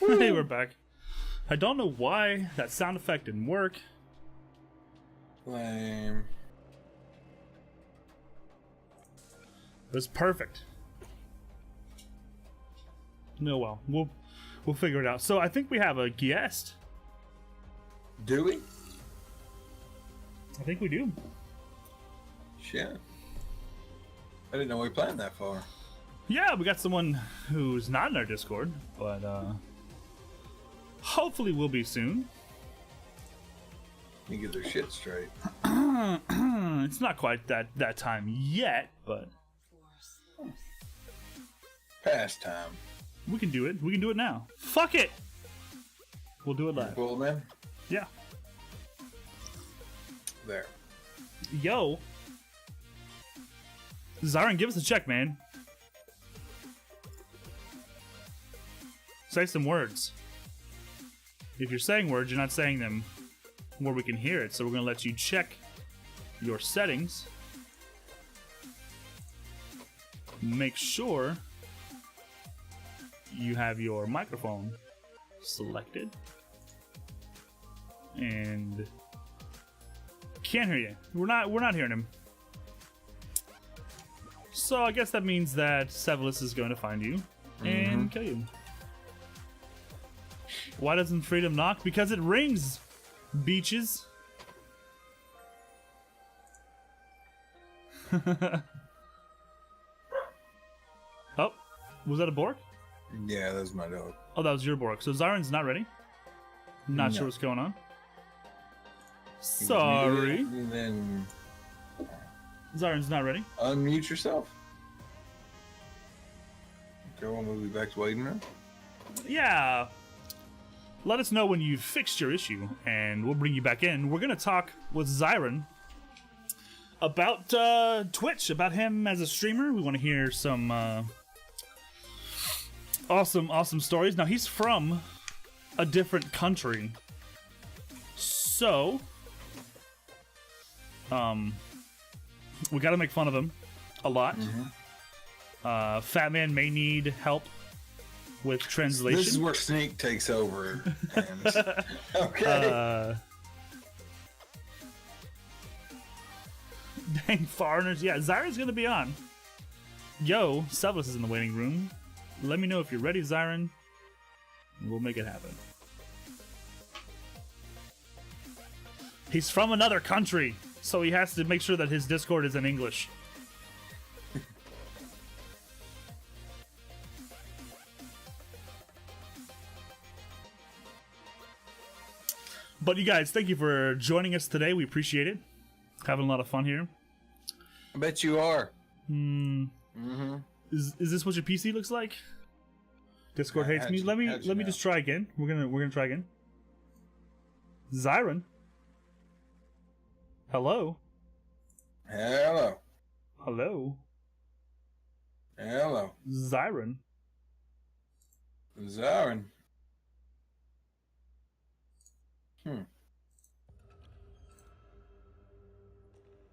Hey, we're back. I don't know why that sound effect didn't work. Lame. It was perfect. No, well, we'll figure it out. So I think we have a guest. Do we? I think we do. Shit. I didn't know we planned that far. Yeah, we got someone who's not in our Discord, but hopefully we'll be soon. You get their shit straight. It's not quite that time yet, but Past time. we can do it. We can do it now. Fuck it. We'll do it live. Cool, man. Yeah. There. Yo. Xiron, give us a check, man. Say some words. If you're saying words, you're not saying them where we can hear it, so we're going to let you check your settings. Make sure you have your microphone selected. And can't hear you. We're not hearing him. So I guess that means that Severus is going to find you and kill you. Why doesn't freedom knock? Because it rings, beaches. Oh, was that a Bork? Yeah, that's my dog. Oh, that was your Bork. So Xiron's not ready. Not sure what's going on. Sorry. And then Xiron's not ready. unmute yourself. Okay, we'll move you back to waiting room. Yeah. Let us know when you've fixed your issue, and we'll bring you back in. We're going to talk with Xiron about Twitch, about him as a streamer. We want to hear some awesome stories. Now, he's from a different country. So, we got to make fun of him a lot. Fat Man may need help with translation. This is where Sneak takes over. And, okay. Dang foreigners. Yeah, Xiron's gonna be on. Yo, Severus is in the waiting room. Let me know if you're ready, Xiron. We'll make it happen. He's from another country, so he has to make sure that his Discord is in English. But you guys, thank you for joining us today. We appreciate it. Having a lot of fun here. I bet you are. Is this what your PC looks like? Discord hates me. Let me just try again. We're gonna try again. Xiron. Hello. Hello. Hello. Hello. Xiron. Xiron.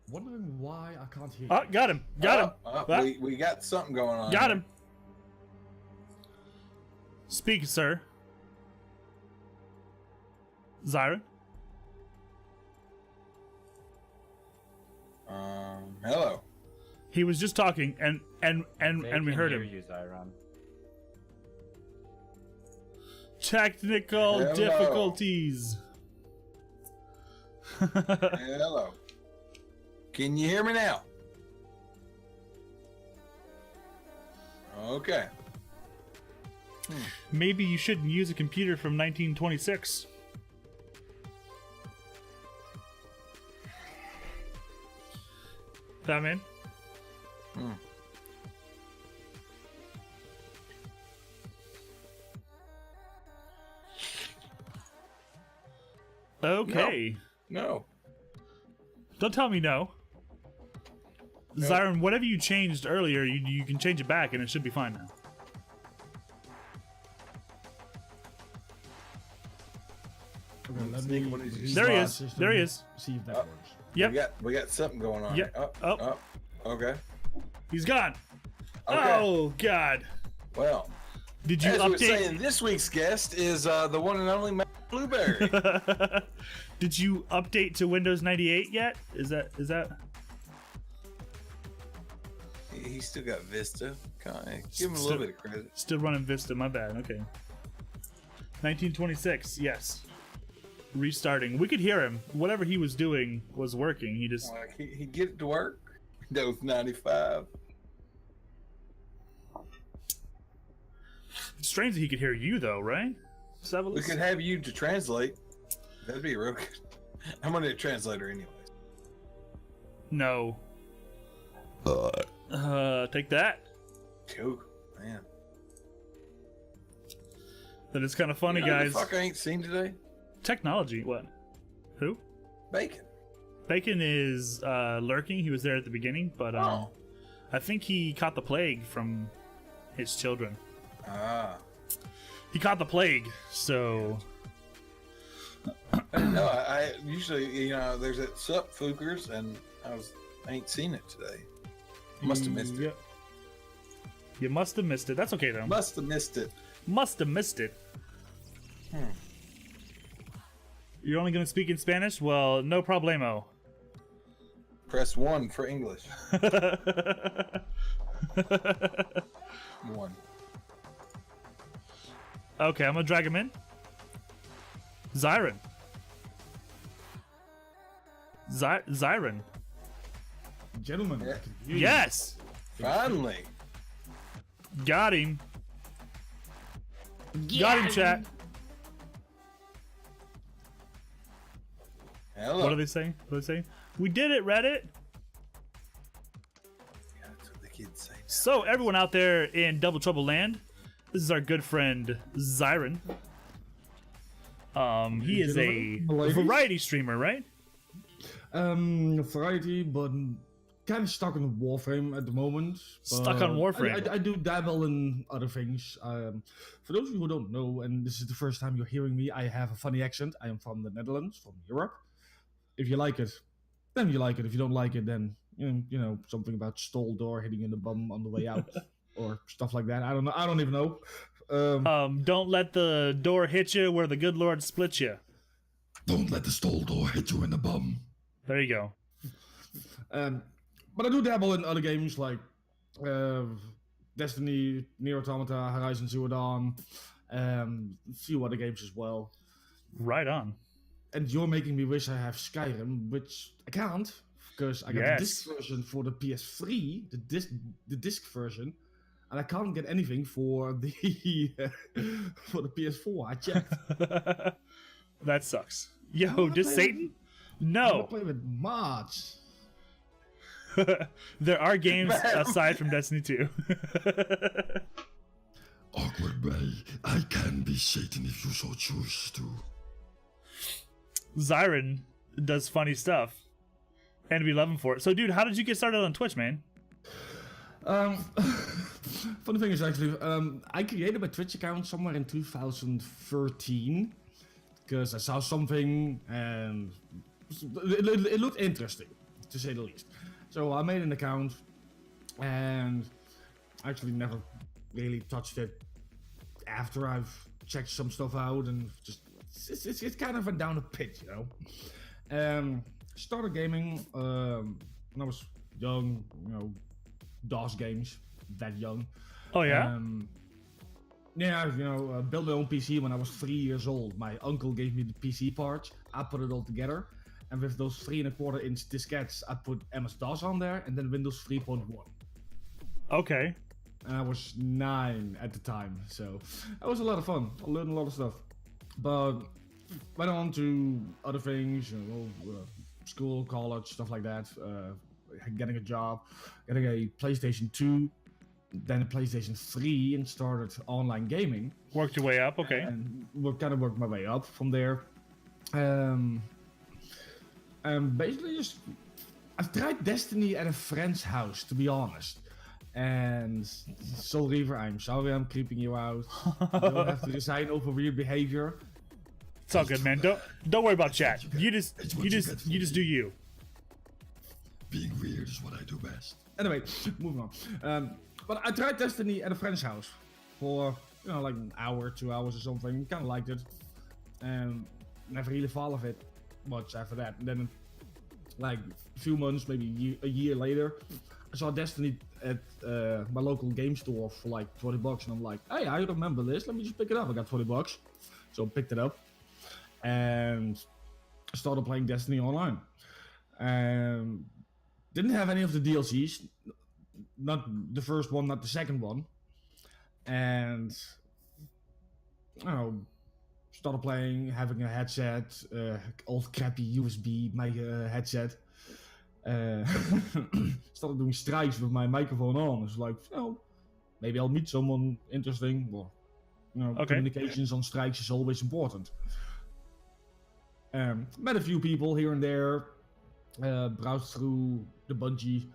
Wondering why I can't hear Oh, got him. Got him. Ah, We got something going on. got him. Speak, sir. Xiron. Hello. He was just talking, and we heard him. You, Xiron. Technical Hello. difficulties. Hello. Can you hear me now? Okay. Maybe you shouldn't use a computer from 1926. Batman? Okay. No. Don't tell me no. Xiron, whatever you changed earlier, you can change it back and it should be fine now. Okay, let Sneak, me what did you restart There he is. system, There he is. See if that works. Yep. We got something going on. Yep. Here. Oh. Okay. He's gone. Okay. Oh, God. Well, Did you As we were update? saying, this week's guest is the one and only MadamBlueberry. Did you update to Windows 98 yet? Is that? He still got Vista. Give him a little bit of credit. Still running Vista. My bad. Okay. 1926. Yes. Restarting. We could hear him. Whatever he was doing was working. He just. Like he get it to work. Windows 95. It's strange that he could hear you though, right? We could have you to translate. That'd be real good. I'm gonna need a translator anyways. No. Take that. Cool, man. That is kind of funny, You know guys. the fuck I ain't seen today? Technology. What? Who? Bacon. Bacon is lurking. He was there at the beginning, but Oh. I think he caught the plague from his children. Ah. He caught the plague, so I didn't know. I usually, there's that sup Fookers, and I ain't seen it today. Must have missed it. You must have missed it. That's okay though. Must have missed it. Must have missed it. You're only gonna speak in Spanish? Well, no problemo. Press 1 for English. 1. Okay, I'm gonna drag him in. Xiron. Xiron. Gentlemen, Yeah. I can hear you. Yes! Finally. Got him. Got him, chat. Hello. What are they saying? What are they saying? We did it, Reddit! Yeah, that's what the kids say. So, everyone out there in Double Trouble Land, this is our good friend Xiron. He is a Ladies? variety streamer, right? Variety, but kind of stuck on Warframe at the moment. Stuck on Warframe. I do dabble in other things. For those of you who don't know, and this is the first time you're hearing me, I have a funny accent. I am from the Netherlands, from Europe. If you like it, then you like it. If you don't like it, then you know something about stall door hitting you in the bum on the way out, or stuff like that. I don't know. I don't even know. Don't let the door hit you where the good Lord split you. Don't let the stall door hit you in the bum. There you go. But I do dabble in other games like Destiny, Nier Automata, Horizon Zero Dawn, a few other games as well. Right on. And you're making me wish I have Skyrim, which I can't because I got the disc version for the PS3, the disc version, and I can't get anything for the for the PS4. I checked. That sucks. Yo, just Satan? No. I play with mods. There are games aside from Destiny 2. Awkward way. I can be Satan if you so choose to. Xiron does funny stuff. And we love him for it. So, dude, how did you get started on Twitch, man? Funny thing is actually, I created my Twitch account somewhere in 2013 because I saw something and it looked interesting, to say the least. So I made an account and actually never really touched it after I've checked some stuff out, and just it's kind of went down a pit, you know. Started gaming when I was young, DOS games, that young. Oh yeah? Built my own PC when I was 3 years old. My uncle gave me the PC parts, I put it all together, and with those 3.25-inch diskettes, I put MS-DOS on there, and then Windows 3.1. Okay. And I was 9 at the time, so that was a lot of fun. I learned a lot of stuff. But went on to other things, school, college, stuff like that. Getting a job, getting a PlayStation 2, then a PlayStation 3, and started online gaming. Worked your way up, okay. And worked my way up from there. And basically just, I've tried Destiny at a friend's house, to be honest. And Soul Reaver, I'm sorry I'm creeping you out. You don't have to resign over weird behavior. It's all good, man. Don't worry about chat. You just do you. Being weird is what I do best. Anyway, moving on. But I tried Destiny at a friend's house for you know, like an hour, 2 hours or something. Kind of liked it, and never really followed it much after that. And then, like a few months, maybe a year later, I saw Destiny at my local game store for like $20, and I'm like, hey, I remember this. Let me just pick it up. I got $20, so I picked it up and started playing Destiny online. Didn't have any of the DLCs, not the first one, not the second one, and I don't know, started playing, having a headset, old crappy USB headset. Started doing strikes with my microphone on. It's like, you know, maybe I'll meet someone interesting. Or, you know, communications on strikes is always important. Met a few people here and there. Browsed through the Bungie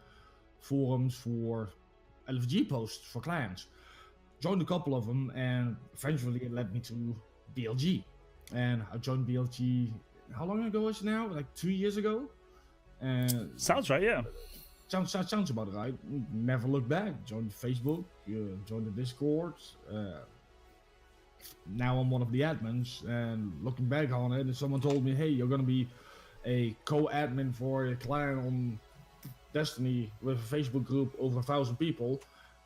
forums for LFG posts for clans. Joined a couple of them, and eventually it led me to BLG. And I joined BLG, how long ago is it now? Like 2 years ago? Sounds right, yeah. Sounds about right. Never looked back. Joined Facebook, joined the Discord. Now I'm one of the admins, and looking back on it, someone told me, hey, you're gonna be a co-admin for a clan on Destiny with a Facebook group over 1,000 people.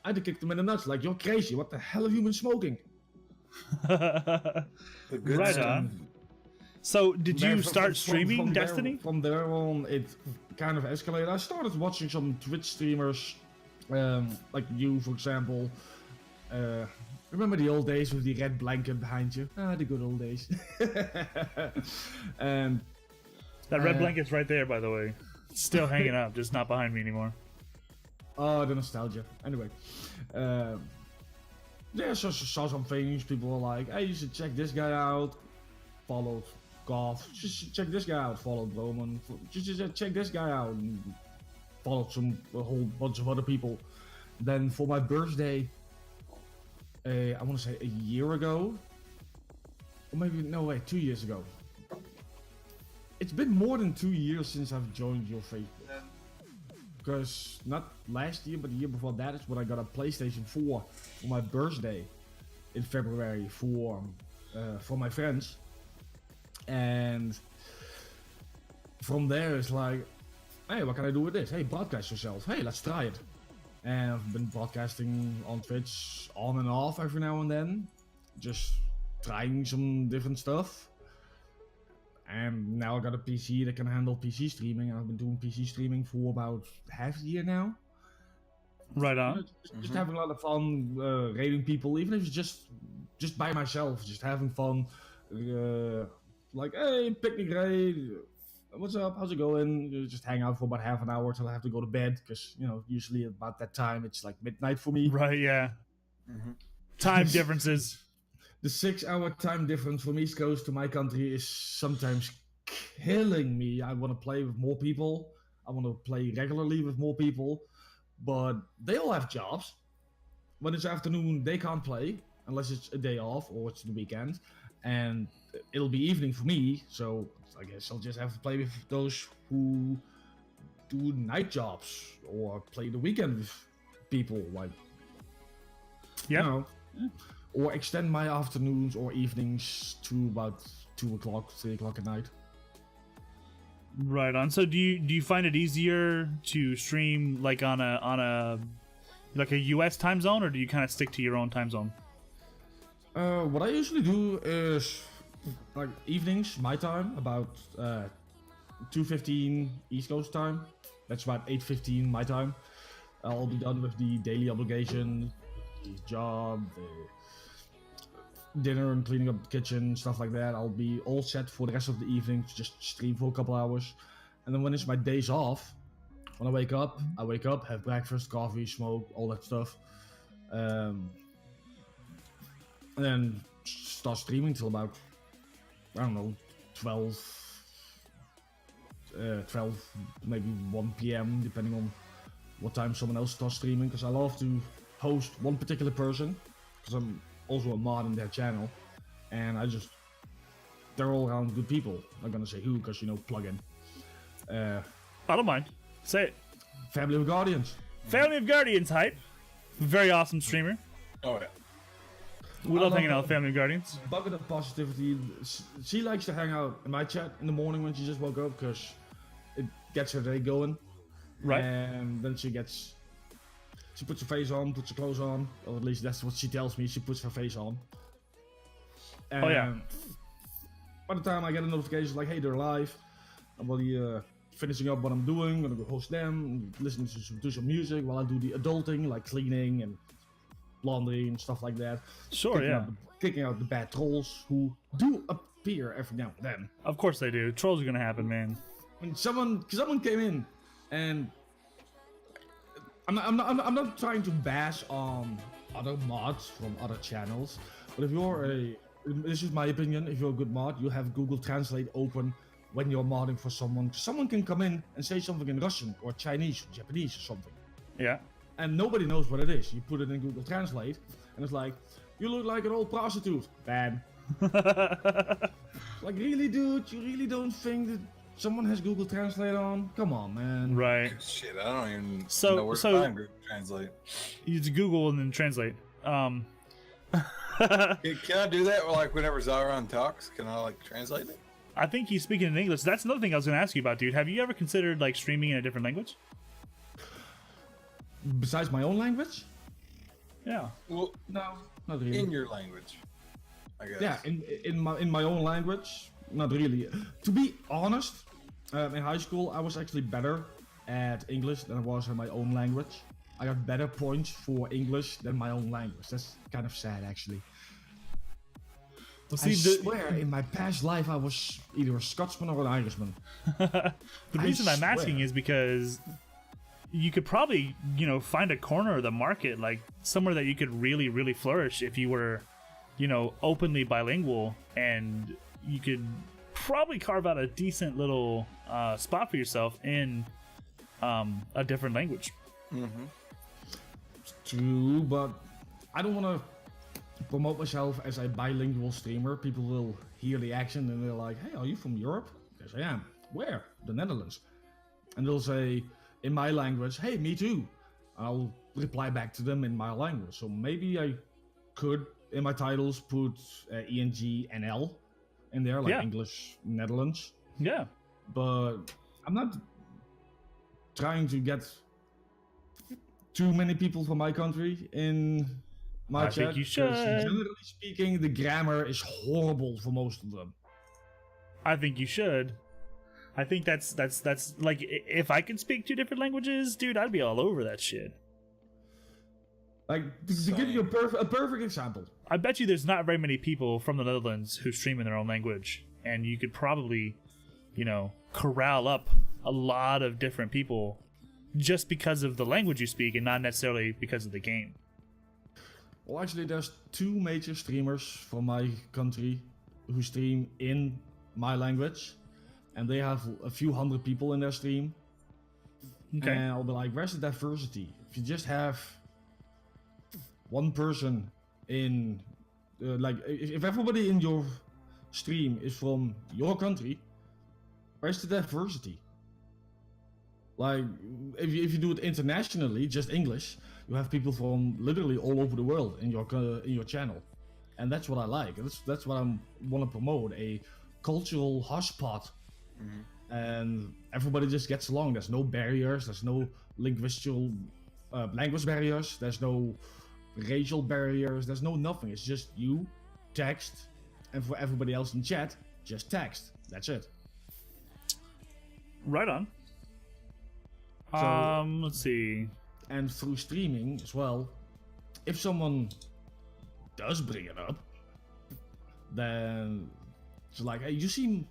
I'd have kicked them in the nuts, like, you're crazy, what the hell have you been smoking? Right on. So, did you start streaming Destiny? From there on, it kind of escalated. I started watching some Twitch streamers, like you, for example. Remember the old days with the red blanket behind you? Ah, the good old days. And that red blanket's right there, by the way. It's still hanging up, just not behind me anymore. Oh, the nostalgia. Anyway. Yeah, so saw some things. People were like, hey, you should check this guy out. Followed Golf. Just check this guy out. Followed Roman. Just check this guy out. And followed a whole bunch of other people. Then for my birthday, I want to say a year ago. Or maybe, no, wait, 2 years ago. It's been more than 2 years since I've joined your Facebook. Because not last year, but the year before that is when I got a PlayStation 4 for my birthday in February for my friends. And from there it's like, hey, what can I do with this? Hey, broadcast yourself. Hey, let's try it. And I've been broadcasting on Twitch on and off every now and then. Just trying some different stuff. And now I got a PC that can handle PC streaming. I've been doing PC streaming for about half a year now. Right on. Just having a lot of fun, raiding people, even if it's just by myself, just having fun. Like, hey, picnic raid. What's up? How's it going? You just hang out for about half an hour till I have to go to bed, because, you know, usually about that time it's like midnight for me. Right, yeah. Time differences. The 6-hour time difference from East Coast to my country is sometimes killing me. I want to play with more people. I want to play regularly with more people. But they all have jobs. When it's afternoon, they can't play unless it's a day off or it's the weekend. And it'll be evening for me, so I guess I'll just have to play with those who do night jobs or play the weekend with people, like, yeah, you know, or extend my afternoons or evenings to about 2 o'clock, 3 o'clock at night. Right on. So do you find it easier to stream like on a like a US time zone, or do you kind of stick to your own time zone? What I usually do is, like, evenings, my time, about 2:15 East Coast time. That's about 8:15 my time. I'll be done with the daily obligation, the job, the dinner and cleaning up the kitchen, stuff like that. I'll be all set for the rest of the evening to just stream for a couple hours. And then when it's my days off, when I wake up, have breakfast, coffee, smoke, all that stuff. And then start streaming till about, I don't know, 12, maybe 1 p.m. depending on what time someone else starts streaming. Because I love to host one particular person, because I'm also a mod in their channel, and they're all around good people. I'm not gonna say who, because, you know, plug in. I don't mind. Say it. Family of Guardians. Family of Guardians hype. Very awesome streamer. Oh yeah. We love hanging out with family and guardians. Bucket of positivity. She likes to hang out in my chat in the morning when she just woke up because it gets her day going. Right. And then she puts her face on, puts her clothes on, or at least that's what she tells me. She puts her face on. And Oh, yeah. By the time I get a notification like, hey, they're live, I'm really finishing up what I'm doing. I'm gonna go host them, listen to some music while I do the adulting, like cleaning and laundry and stuff like that. Sure, Kicking out the bad trolls who do appear every now and then. Of course they do. Trolls are gonna happen, man. When someone came in, and I'm not trying to bash on other mods from other channels, but if you're this is my opinion, if you're a good mod, you have Google Translate open when you're modding for someone. Someone can come in and say something in Russian or Chinese or Japanese or something. Yeah. And nobody knows what it is. You put it in Google Translate, and it's like, you look like an old prostitute. Bad. Like, really, dude? You really don't think that someone has Google Translate on? Come on, man. Right. Shit, I don't even So- know where so- to find Google Translate. You just Google and then translate. Can I do that? Like whenever Xiron talks, can I like translate it? I think he's speaking in English. That's another thing I was gonna ask you about, dude. Have you ever considered like streaming in a different language? Besides my own language? Yeah. Well, No, not really. in your language, I guess. Yeah, in my own language, not really. To be honest, in high school I was actually better at English than I was in my own language. I got better points for English than my own language. That's kind of sad, actually. Well, I see, swear, in my past life I was either a Scotsman or an Irishman. the reason I'm asking swear. is because you could probably, find a corner of the market, like somewhere that you could really, really flourish if you were, openly bilingual, and you could probably carve out a decent little spot for yourself in a different language. Mm-hmm. True, but I don't want to promote myself as a bilingual streamer. People will hear the accent and they're like, hey, are you from Europe? Yes, I am. Where? The Netherlands. And they'll say in my language, hey, me too. I'll reply back to them in my language. So maybe I could, in my titles, put ENG-NL in there, like Yeah. English Netherlands. Yeah. But I'm not trying to get too many people from my country in my I chat. think you 'cause should. Generally speaking, the grammar is horrible for most of them. I think you should. I think that's like, if I could speak 2 different languages, dude, I'd be all over that shit. Like, to give you a perfect example. I bet you there's not very many people from the Netherlands who stream in their own language, and you could probably, corral up a lot of different people just because of the language you speak and not necessarily because of the game. Well, actually, there's 2 major streamers from my country who stream in my language, and they have a few hundred people in their stream. Okay. And I'll be like, where's the diversity? If you just have one person in, if everybody in your stream is from your country, where's the diversity? Like, if you do it internationally, just English, you have people from literally all over the world in your channel, and that's what I like. That's what I want to promote, a cultural hotspot, and everybody just gets along. There's no barriers. There's no language barriers. There's no racial barriers. There's no nothing. It's just you, text, and for everybody else in chat, just text. That's it. Right on. So- Let's see. And through streaming as well, if someone does bring it up, then it's like, hey, you seem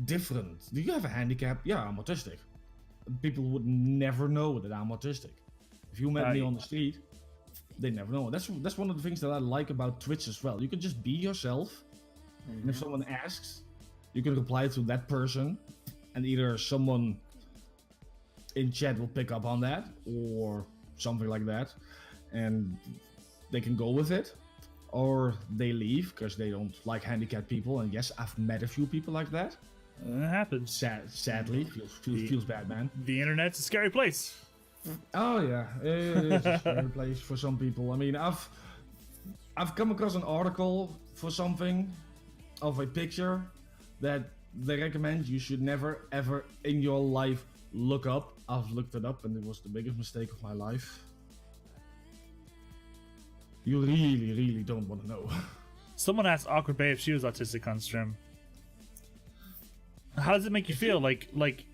different. Do you have a handicap? Yeah, I'm autistic. People would never know that I'm autistic. If you met me on the street, they never know. That's one of the things that I like about Twitch as well. You can just be yourself, and if someone asks, you can reply to that person, and either someone in chat will pick up on that or something like that, and they can go with it, or they leave because they don't like handicapped people. And yes, I've met a few people like that. It happens. Sadly, feels bad, man. The internet's a scary place. Oh yeah, it is a scary place for some people. I mean, I've I've come across an article for something of a picture that they recommend you should never ever in your life look up. I've looked it up and it was the biggest mistake of my life. You really, really don't want to know. Someone asked Awkward Bay if she was autistic on stream. How does it make you feel? Like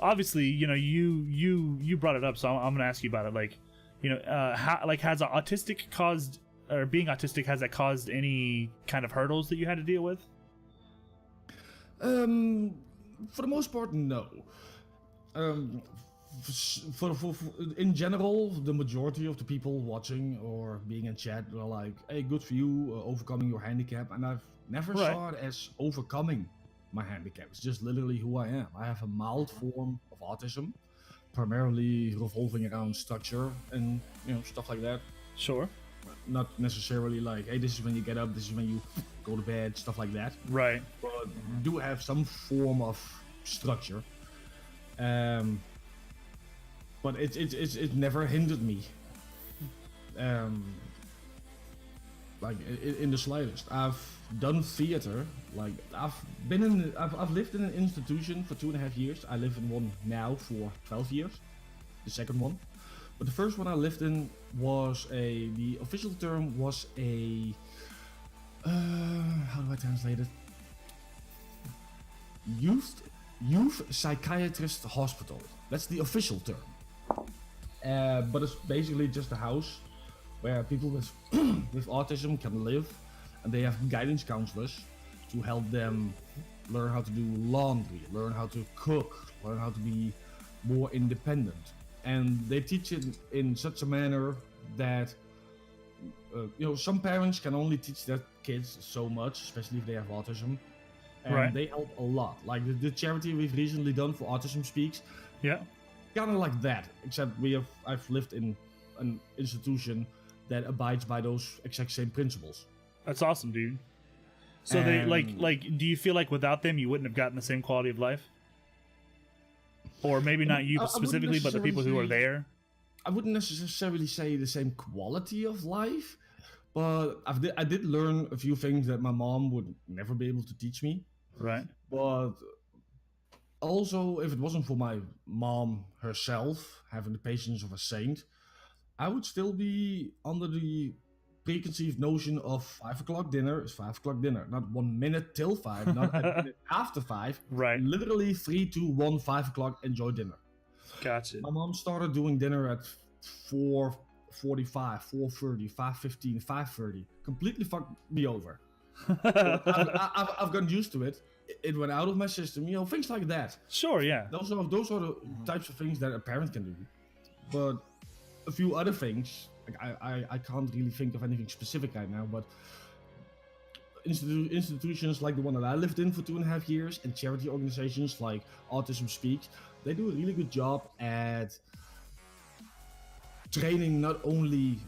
obviously, you know, you brought it up, so I'm gonna ask you about it. Like, you know, how, like, has autistic caused, or being autistic, has that caused any kind of hurdles that you had to deal with? For the most part, no. For in general, the majority of the people watching or being in chat are like, "Hey, good for you, overcoming your handicap." And I've never saw it as overcoming my handicap. It's just literally who I am. I have a mild form of autism, primarily revolving around structure and, you know, stuff like that. Sure. Not necessarily like, hey, this is when you get up, this is when you go to bed, stuff like that. Right. But do have some form of structure. But it never hindered me. Like in the slightest. I've done theater. Like I've lived in an institution for 2.5 years. I live in one now for 12 years. The second one. But the first one I lived in was the official term was a, how do I translate it? Youth psychiatrist hospital. That's the official term. But it's basically just a house where people with with autism can live, and they have guidance counselors to help them learn how to do laundry, learn how to cook, learn how to be more independent. And they teach it in such a manner that you know, some parents can only teach their kids so much, especially if they have autism, and they help a lot. Like the charity we've recently done for Autism Speaks, kind of like that, except I've lived in an institution that abides by those exact same principles. That's awesome, dude. So they like do you feel like without them you wouldn't have gotten the same quality of life? Or maybe not you specifically, but the people who are there? I wouldn't necessarily say the same quality of life, but I did learn a few things that my mom would never be able to teach me. Right. But also, if it wasn't for my mom herself having the patience of a saint, I would still be under the preconceived notion of 5 o'clock dinner is 5 o'clock dinner. Not 1 minute till 5, not a minute after 5. Right. Literally 3, 2, 1, 5 o'clock, enjoy dinner. Gotcha. My mom started doing dinner at 4:45, 4:30, 5:15, 5:30. Completely fucked me over. I've gotten used to it. It went out of my system, you know, things like that. Sure, yeah. Those are the types of things that a parent can do. But a few other things, like I can't really think of anything specific right now, but institutions like the one that I lived in for 2.5 years and charity organizations like Autism Speaks, they do a really good job at training not only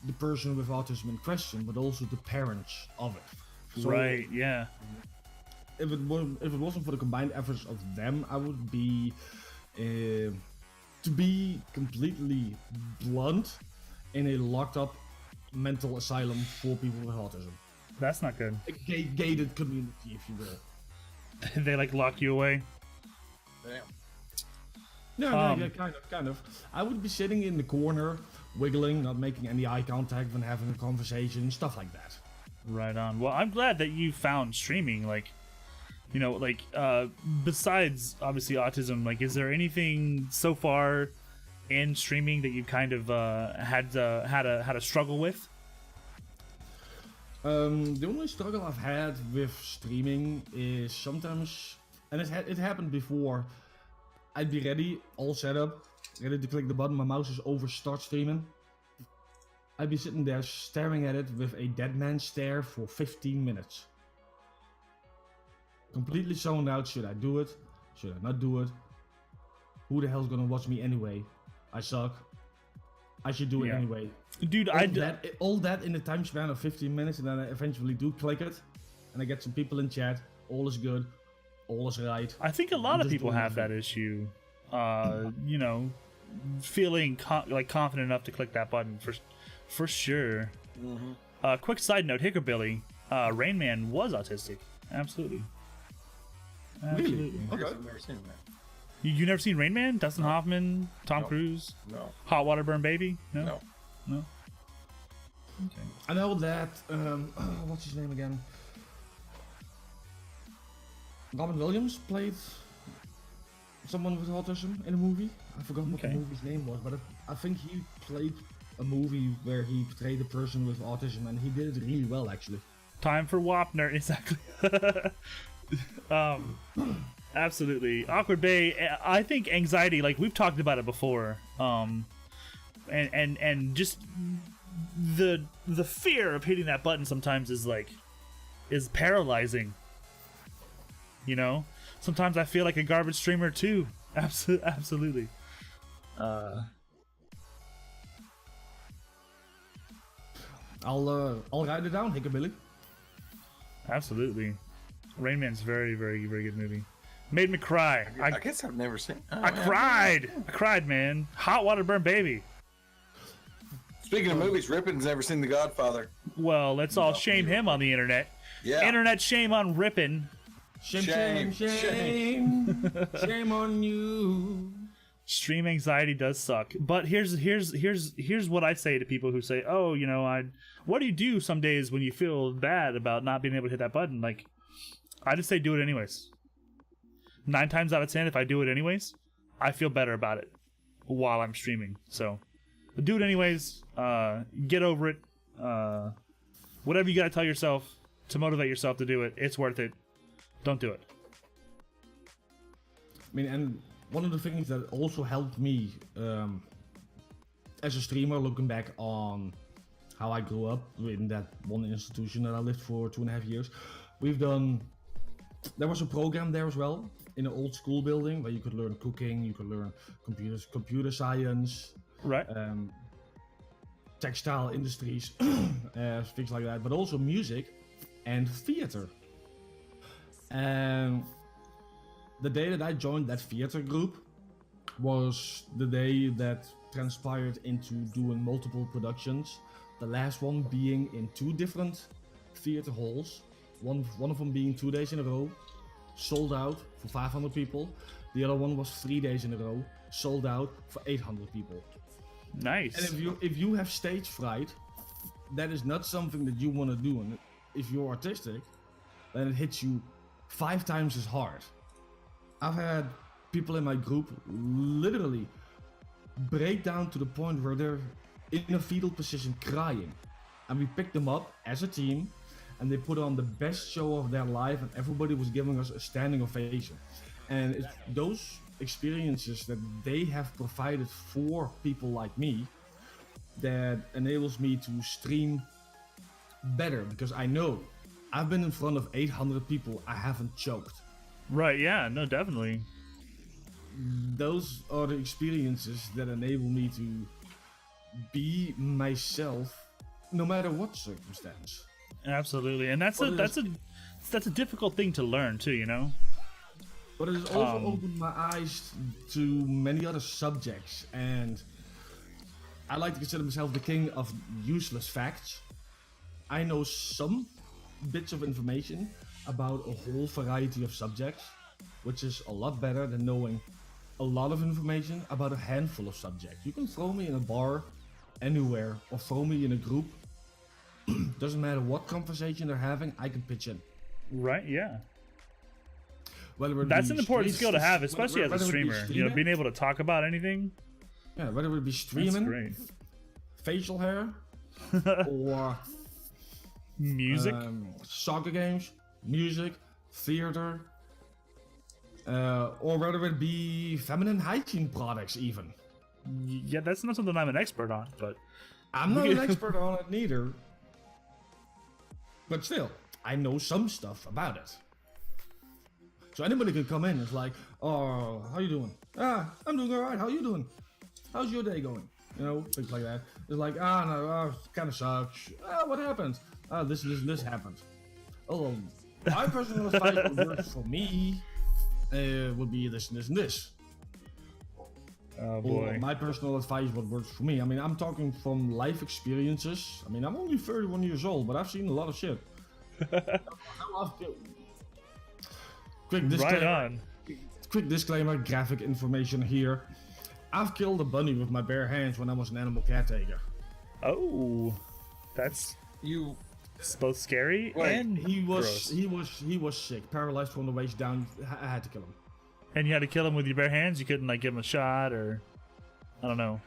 the person with autism in question, but also the parents of it. So right, yeah. If it wasn't for the combined efforts of them, I would be, to be completely blunt, in a locked up mental asylum for people with autism. That's not good. A gated community, if you will. They like lock you away? Damn. No, yeah, kind of. I would be sitting in the corner, wiggling, not making any eye contact when having a conversation, stuff like that. Right on. Well, I'm glad that you found streaming, like, you know, like, besides obviously autism, like, is there anything so far in streaming that you kind of had a struggle with? The only struggle I've had with streaming is sometimes, and it happened before, I'd be ready, all set up, ready to click the button, my mouse is over start streaming. I'd be sitting there staring at it with a dead man stare for 15 minutes. Completely zoned out, should I do it? Should I not do it? Who the hell's gonna watch me anyway? I suck. I should do it anyway. Dude, all that in the time span of 15 minutes, and then I eventually do click it, and I get some people in chat, all is good, all is right. I think a lot of people have that issue. You know, feeling like confident enough to click that button for sure. Mm-hmm. Quick side note, Hickerbilly, Rain Man was autistic. Absolutely. Really? Okay. Okay. I've never seen that. You never seen Rain Man? Dustin Hoffman, Tom No. Cruise, No. Hot Water Burn Baby? No. No. Okay. I know that. What's his name again? Robin Williams played someone with autism in a movie. I forgot what the Okay. movie's name was, but I think he played a movie where he portrayed a person with autism, and he did it really well, actually. Time for Wapner, exactly. Absolutely. Awkward Bay, I think anxiety, like we've talked about it before, and just the fear of hitting that button sometimes is paralyzing. You know? Sometimes I feel like a garbage streamer too. Absolutely. I'll write it down, Hickabilly. Absolutely. Rain Man's very, very, very good movie. Made me cry. I guess I've never seen. Oh, I yeah. cried. I cried, man. Hot Water Burn Baby. Speaking of movies, Rippon's never seen The Godfather. Well, let's all shame him on the internet. Yeah. Internet shame on Rippin. Shame on you. Stream anxiety does suck. But here's what I say to people who say, "Oh, you know, what do you do some days when you feel bad about not being able to hit that button?" Like, I just say do it anyways. 9 times out of 10, if I do it anyways, I feel better about it while I'm streaming. So, do it anyways. Get over it. Whatever you gotta tell yourself to motivate yourself to do it, it's worth it. Don't do it. I mean, and one of the things that also helped me as a streamer, looking back on how I grew up in that one institution that I lived for 2.5 years, there was a program there as well in an old school building where you could learn cooking, you could learn computer science, Right. textile industries, things like that, but also music and theater. And the day that I joined that theater group was the day that transpired into doing multiple productions. The last one being in 2 different theater halls. One of them being 2 days in a row, sold out for 500 people. The other one was 3 days in a row, sold out for 800 people. Nice. And if you have stage fright, that is not something that you want to do. And if you're artistic, then it hits you 5 times as hard. I've had people in my group literally break down to the point where they're in a fetal position crying. And we picked them up as a team and they put on the best show of their life and everybody was giving us a standing ovation. And it's those experiences that they have provided for people like me that enables me to stream better, because I know I've been in front of 800 people, I haven't choked. Right, yeah, no, definitely. Those are the experiences that enable me to be myself no matter what circumstance. Absolutely. And that's a difficult thing to learn too, you know? But it has also opened my eyes to many other subjects, and I like to consider myself the king of useless facts. I know some bits of information about a whole variety of subjects, which is a lot better than knowing a lot of information about a handful of subjects. You can throw me in a bar anywhere or throw me in a group. Doesn't matter what conversation they're having, I can pitch in. Right, yeah. That's an important skill to have, especially as a streamer. You know, being able to talk about anything. Yeah, whether it be streaming, That's great. facial hair, or Music. soccer games, music, theater, or whether it be feminine hygiene products even. Yeah, that's not something I'm an expert on, but I'm not an expert on it neither, but still, I know some stuff about it. So anybody can come in. It's like, oh, how you doing? I'm doing all right. How you doing? How's your day going? You know, things like that. It's like, no, kind of sucks. What happened? This happened. Oh, my personal advice would work for me would be this and this and this. Oh Well, boy. my personal advice, what works for me. I mean, I'm talking from life experiences. I mean, I'm only 31 years old, but I've seen a lot of shit. Quick disclaimer. Right on. Quick disclaimer, graphic information here. I've killed a bunny with my bare hands when I was an animal caretaker. Oh, that's You both scary Wait, and He gross. was sick, paralyzed from the waist down. I had to kill him. And you had to kill him with your bare hands. You couldn't like give him a shot or, I don't know,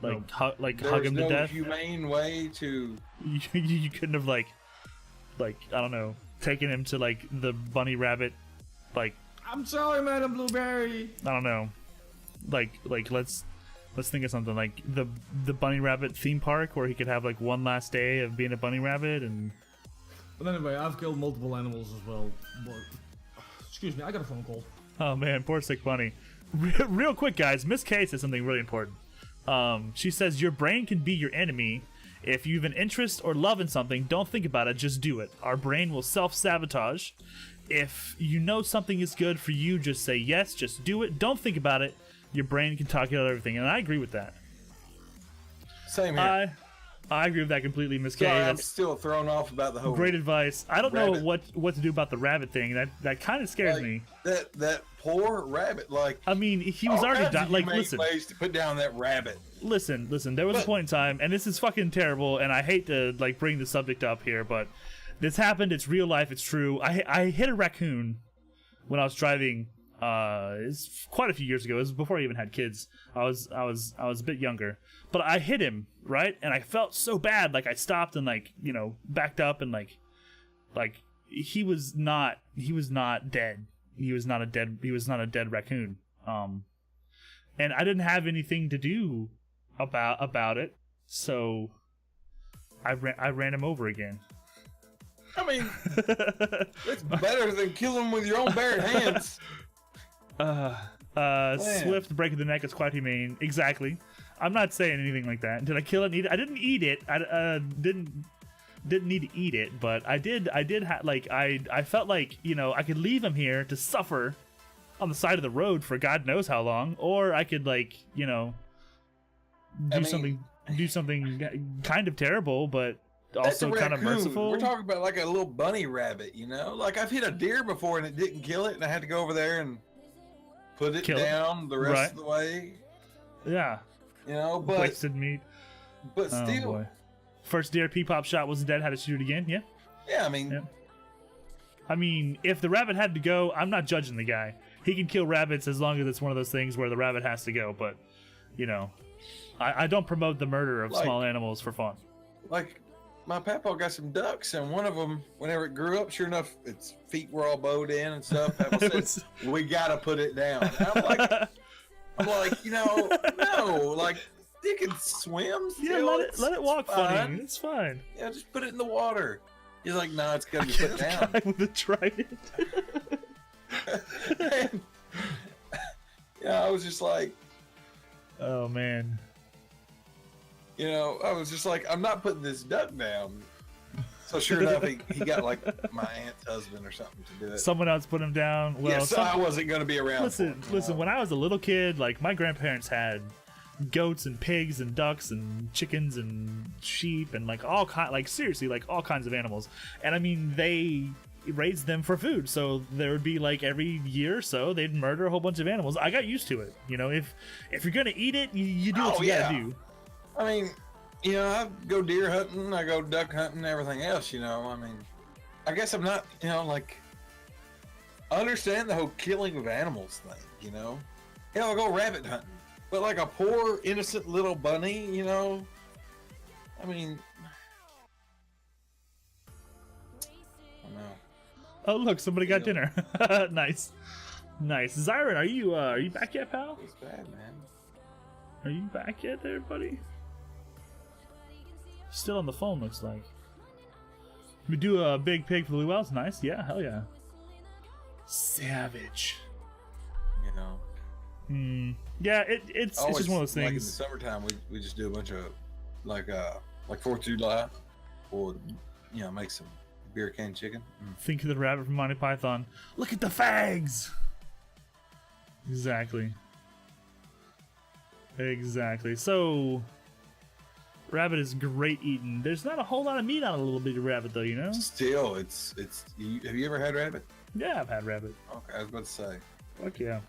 like No. hug there's him no to death. humane way to. You couldn't have like I don't know, taken him to like the bunny rabbit, like I'm sorry, Madam Blueberry. I don't know, like let's think of something like the bunny rabbit theme park where he could have like one last day of being a bunny rabbit and. But anyway, I've killed multiple animals as well. But, excuse me, I got a phone call. Oh man, poor sick bunny. Real quick, guys, Miss K says something really important. She says your brain can be your enemy. If you have an interest or love in something, don't think about it, just do it. Our brain will self-sabotage. If you know something is good for you, just say yes, just do it. Don't think about it. Your brain can talk you out of everything, and I agree with that. Same here. I agree with that completely, Miss K. Sorry, I'm That's still thrown off about the whole great advice. I don't know rabbit. what to do about the rabbit thing. That kind of scares like, me. That poor rabbit. Like I mean, he was all already kinds of like humane listen. ways to put down that rabbit. Listen, there was a But- point in time, and this is fucking terrible, and I hate to like bring the subject up here, but this happened. It's real life. It's true. I hit a raccoon when I was driving. It's quite a few years ago. It was before I even had kids. I was a bit younger, but I hit him right, and I felt so bad. Like I stopped and like backed up and like he was not dead. He was not a dead raccoon. And I didn't have anything to do about it, so I ran him over again. I mean, it's better than killing with your own bare hands. Swift break of the neck is quite humane. Exactly. I'm not saying anything like that. Did I kill it and eat it? I didn't eat it. I didn't need to eat it, but I did I felt like, I could leave him here to suffer on the side of the road for God knows how long, or I could do something kind of terrible, but That's a also kind of raccoon. merciful. We're talking about like a little bunny rabbit, Like I've hit a deer before and it didn't kill it, and I had to go over there and put it Kill it. down the rest Right. of the way. Yeah. But Wasted meat. but Oh, still, boy. First deer P-pop shot wasn't dead, had to shoot it again. Yeah. yeah. I mean, Yeah. I mean, if the rabbit had to go, I'm not judging the guy. He can kill rabbits as long as it's one of those things where the rabbit has to go. But, I don't promote the murder of Like- small animals for fun. like my papa got some ducks, and one of them, whenever it grew up, sure enough, its feet were all bowed in and stuff. Papa It said, was- "We gotta put it down." And I'm like, no, like it can swim. Yeah, Still. let it walk funny. fine. It's fine. Yeah, just put it in the water. He's like, no, it's gotta be put down. Guy with a trident. And, I was just like, Oh man. I was just like, I'm not putting this duck down. So sure enough, he got like my aunt's husband or something to do it. Someone else put him down. Well, Yes, I wasn't going to be around. listen. for it, When I was a little kid, like my grandparents had goats and pigs and ducks and chickens and sheep and like all seriously like all kinds of animals. And I mean, they raised them for food, so there would be like every year or so they'd murder a whole bunch of animals. I got used to it. If you're gonna eat it, you do what you gotta do. I mean, I go deer hunting, I go duck hunting, everything else. I mean, I guess I'm not, like, I understand the whole killing of animals thing. I'll go rabbit hunting, but like a poor innocent little bunny, I mean, I don't know. Oh look, somebody got Yeah. dinner. Nice. Xiron, are you back yet, pal? It's bad, man. Are you back yet there, buddy? Still on the phone, looks like. We do a big pig for the wells. Nice. Yeah, hell yeah. Savage. Yeah, it's Always, just one of those like in the things. summertime, we just do a bunch of like 4th of July, or make some beer can chicken. Think of the rabbit from Monty Python. Look at the fags. Exactly. Exactly. So, rabbit is great eating. There's not a whole lot of meat on a little bitty rabbit, though, you know? Still, have you ever had rabbit? Yeah, I've had rabbit. Okay, I was about to say. Fuck yeah.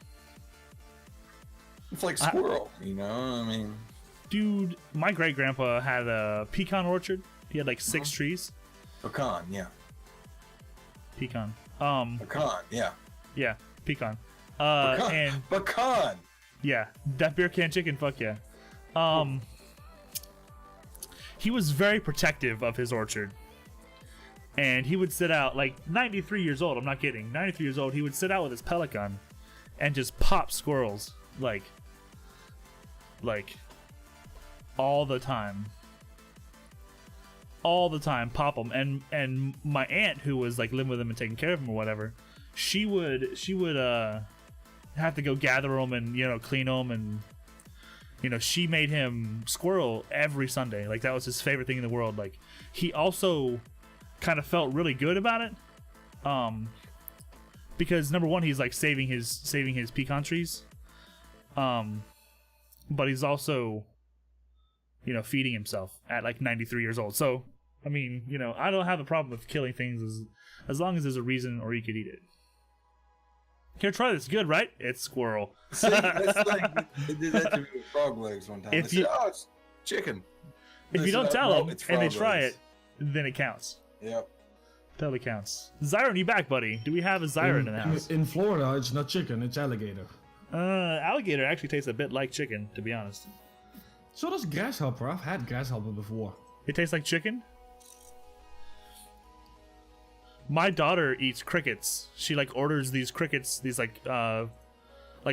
It's like squirrel, you know? I mean... Dude, my great-grandpa had a pecan orchard. He had like 6 trees. Pecan, yeah. Pecan. Pecan, yeah. Yeah, pecan. Pecan. And Pecan! yeah, that beer can chicken, fuck yeah. He was very protective of his orchard. And he would sit out, like 93 years old, I'm not kidding, 93 years old, he would sit out with his pellet gun and just pop squirrels, like all the time. All the time, pop them. And my aunt, who was like living with him and taking care of him or whatever, she would have to go gather them and, you know, clean them, and, you know, she made him squirrel every Sunday. Like, that was his favorite thing in the world. Like, he also kind of felt really good about it, because number one, he's like saving his pecan trees, but he's also, you know, feeding himself at like 93 years old. So, I mean, you know, I don't have a problem with killing things as long as there's a reason, or you could eat it. Here, try this. Good, right? It's squirrel. See, that's like, they did that to me with frog legs one time. If They said, oh, it's chicken. If you don't tell them and they try it, then it counts. Yep. Totally counts. Xiron, you back, buddy? Do we have a Xiron in the house? In Florida, it's not chicken, it's alligator. Alligator actually tastes a bit like chicken, to be honest. So does grasshopper. I've had grasshopper before. It tastes like chicken? My daughter eats crickets. She like orders these crickets, these like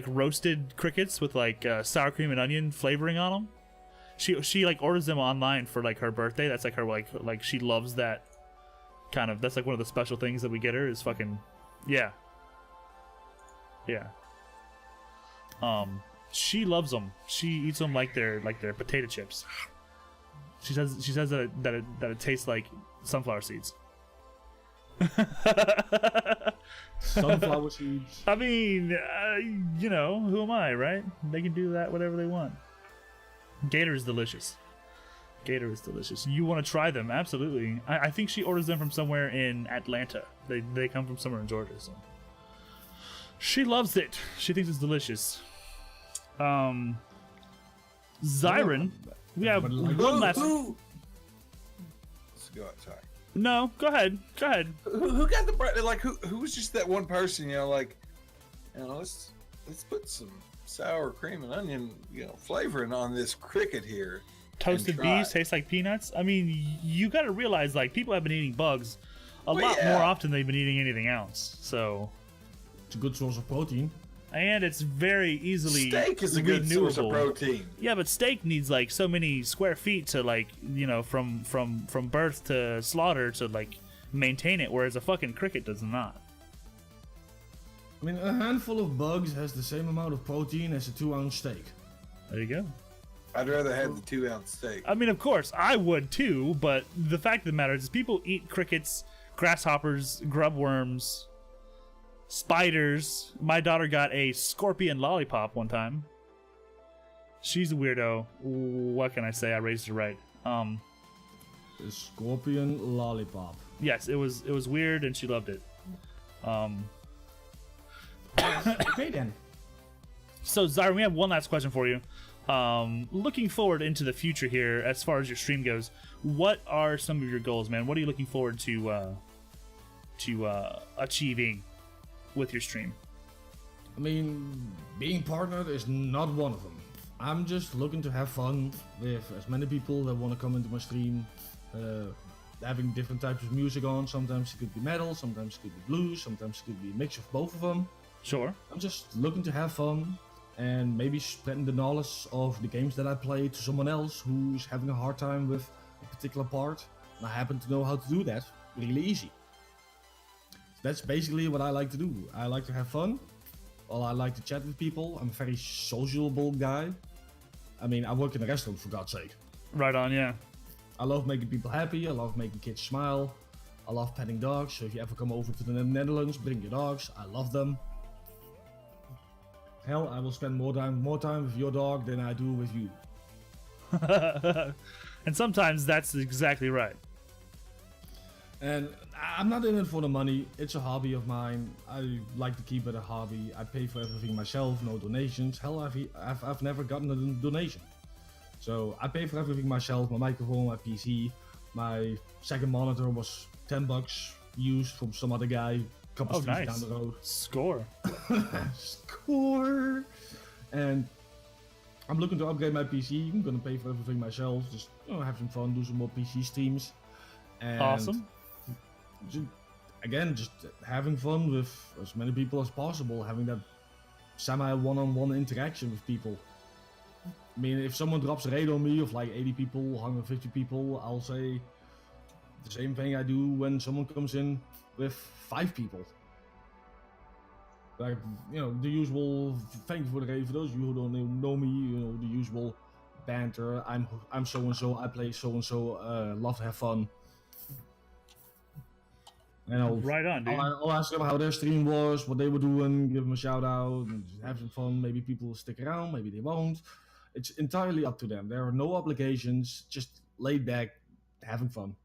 roasted crickets with like sour cream and onion flavoring on them. She like orders them online for like her birthday. That's like her like she loves that kind of. That's like one of the special things that we get her is fucking, yeah. She loves them. She eats them like they're potato chips. She says that it tastes like sunflower seeds. Sunflower seeds. I mean, you know, who am I, right? They can do that whatever they want. Gator is delicious. Gator is delicious. You want to try them? Absolutely. I think she orders them from somewhere in Atlanta. They come from somewhere in Georgia. So. She loves it. She thinks it's delicious. Xiron, we have one last. Let's go. Sorry. No, go ahead. Go ahead. Who got the bread? Like who was just that one person? You know, like, you know, let's put some sour cream and onion, you know, flavoring on this cricket here. Toasted bees taste like peanuts. I mean, you got to realize, like, people have been eating bugs a lot more often than they've been eating anything else. So it's a good source of protein. And it's very easily steak is a good source of protein. Yeah, but steak needs like so many square feet to, like, you know, from birth to slaughter to like maintain it, whereas a fucking cricket does not. I mean, a handful of bugs has the same amount of protein as a 2-ounce steak. There you go. I'd rather have the 2-ounce steak. I mean, of course, I would too, but the fact of the matter is people eat crickets, grasshoppers, grub worms, spiders. My daughter got a scorpion lollipop one time. She's a weirdo. What can I say? I raised her right. A scorpion lollipop. Yes, it was weird and she loved it. Okay then. So Xiron, we have one last question for you. Looking forward into the future here, as far as your stream goes, what are some of your goals, man? What are you looking forward to achieving with your stream? I mean, being partnered is not one of them. I'm just looking to have fun with as many people that want to come into my stream, having different types of music on. Sometimes it could be metal, sometimes it could be blues, sometimes it could be a mix of both of them. Sure. I'm just looking to have fun and maybe spreading the knowledge of the games that I play to someone else who's having a hard time with a particular part. And I happen to know how to do that really easy. That's basically what I like to do. I like to have fun. Well, I like to chat with people. I'm a very sociable guy. I mean, I work in a restaurant, for God's sake. Right on, yeah. I love making people happy. I love making kids smile. I love petting dogs. So if you ever come over to the Netherlands, bring your dogs. I love them. Hell, I will spend more time with your dog than I do with you. And sometimes that's exactly right. And I'm not in it for the money. It's a hobby of mine. I like to keep it a hobby. I pay for everything myself, no donations. Hell, I've never gotten a donation. So I pay for everything myself. My microphone, my PC, my second monitor was $10 used from some other guy a couple streets down the road. Score. Score. And I'm looking to upgrade my PC. I'm gonna pay for everything myself. Just have some fun, do some more PC streams. And Awesome. Just having fun with as many people as possible, having that semi one-on-one interaction with people. I mean, if someone drops a raid on me of like 80 people, 150 people, I'll say the same thing I do when someone comes in with 5 people. Like, the usual thank you for the raid. For those of you who don't know me, the usual banter. I'm so and so. I play so and so. Love to have fun. And Right on, dude. I'll ask them how their stream was, what they were doing, give them a shout out, and just have some fun. Maybe people will stick around, maybe they won't. It's entirely up to them. There are no obligations, just laid back, having fun.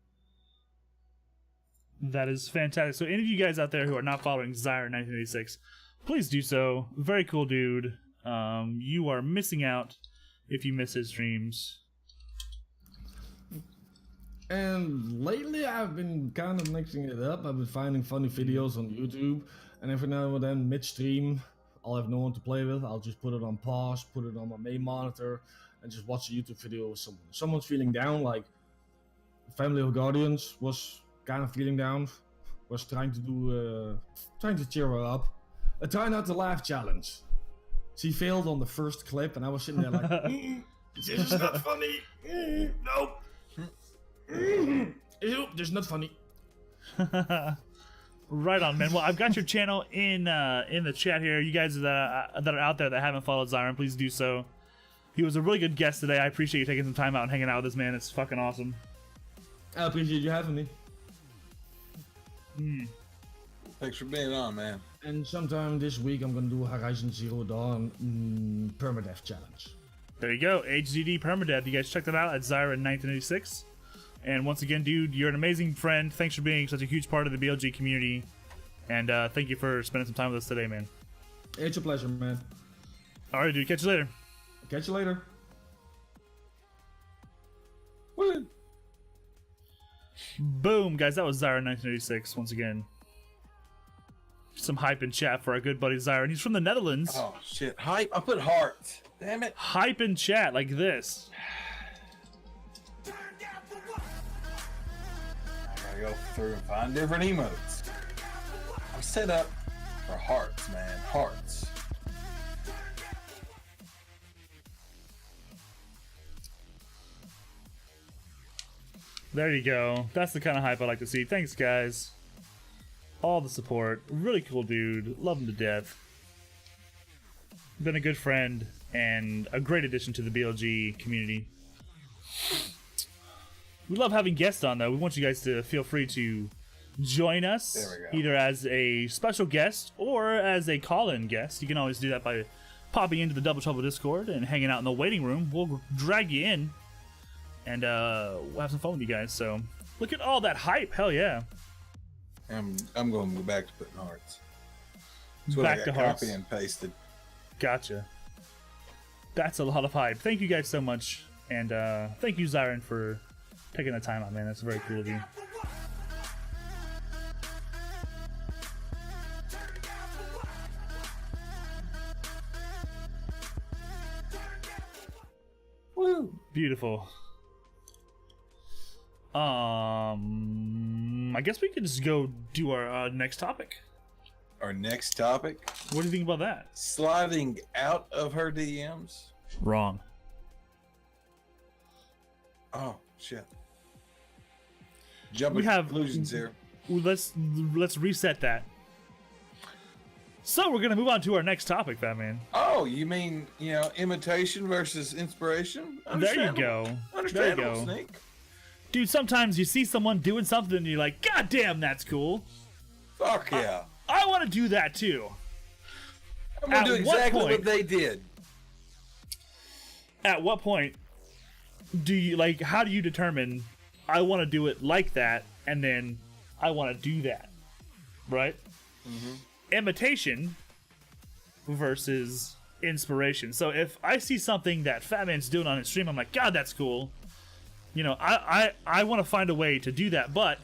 That is fantastic. So any of you guys out there who are not following Xiron1986, please do so. Very cool dude. You are missing out if you miss his streams. And lately I've been kind of mixing it up. I've been finding funny videos on YouTube, and every now and then mid-stream, I'll have no one to play with. I'll just put it on pause, put it on my main monitor, and just watch a YouTube video with someone. If someone's feeling down, like Family of Guardians was kind of feeling down, was trying to cheer her up. A try not to laugh challenge. She failed on the first clip, and I was sitting there like, this is not funny. Nope. Ew, this is not funny. Right on, man. Well, I've got your channel in the chat here. You guys that are out there that haven't followed Xiron, please do so. He was a really good guest today. I appreciate you taking some time out and hanging out with this man. It's fucking awesome. I appreciate you having me. Thanks for being on, man. And sometime this week I'm gonna do a Horizon Zero Dawn permadeath challenge. There you go, HZD Permadeath. You guys check that out at Xiron1986. And once again, dude, you're an amazing friend. Thanks for being such a huge part of the BLG community. And thank you for spending some time with us today, man. It's a pleasure, man. All right, dude. Catch you later. Catch you later. Woo. Boom, guys. That was Xiron1986 once again. Some hype in chat for our good buddy Xiron. He's from the Netherlands. Oh, shit. Hype. I put hearts. Damn it. Hype in chat like this. I gotta go through and find different emotes. I'm set up for hearts, man. Hearts. There you go. That's the kind of hype I like to see. Thanks, guys. All the support. Really cool dude. Love him to death. Been a good friend and a great addition to the BLG community. We love having guests on, though. We want you guys to feel free to join us, There we go. either as a special guest or as a call-in guest. You can always do that by popping into the Double Trouble Discord and hanging out in the waiting room. We'll drag you in, and we'll have some fun with you guys. So look at all that hype. Hell yeah. I'm going to go back to putting hearts. That's what Back I to got hearts. copy and pasted. Gotcha. That's a lot of hype. Thank you guys so much. And thank you, Xiron, for taking the time out, man. That's very cool of you. Woo. Beautiful. I guess we could just go do our next topic. Our next topic, What do you think about that? sliding out of her DMs. Wrong. Oh, shit. Jumping We have- conclusions here. Well, let's reset that. So we're gonna move on to our next topic, Batman. Oh, you mean, imitation versus inspiration? There you Understandable. go. There you Understandable, go. Snake. Dude, sometimes you see someone doing something and you're like, God damn, that's cool. Fuck yeah. I want to do that too. I'm gonna do At what exactly point- what they did. At what point do you like? How do you determine I want to do it like that, and then I want to do that, right? Imitation versus inspiration. So if I see something that Fat Man's doing on his stream, I'm like, God, that's cool. You know, I want to find a way to do that, but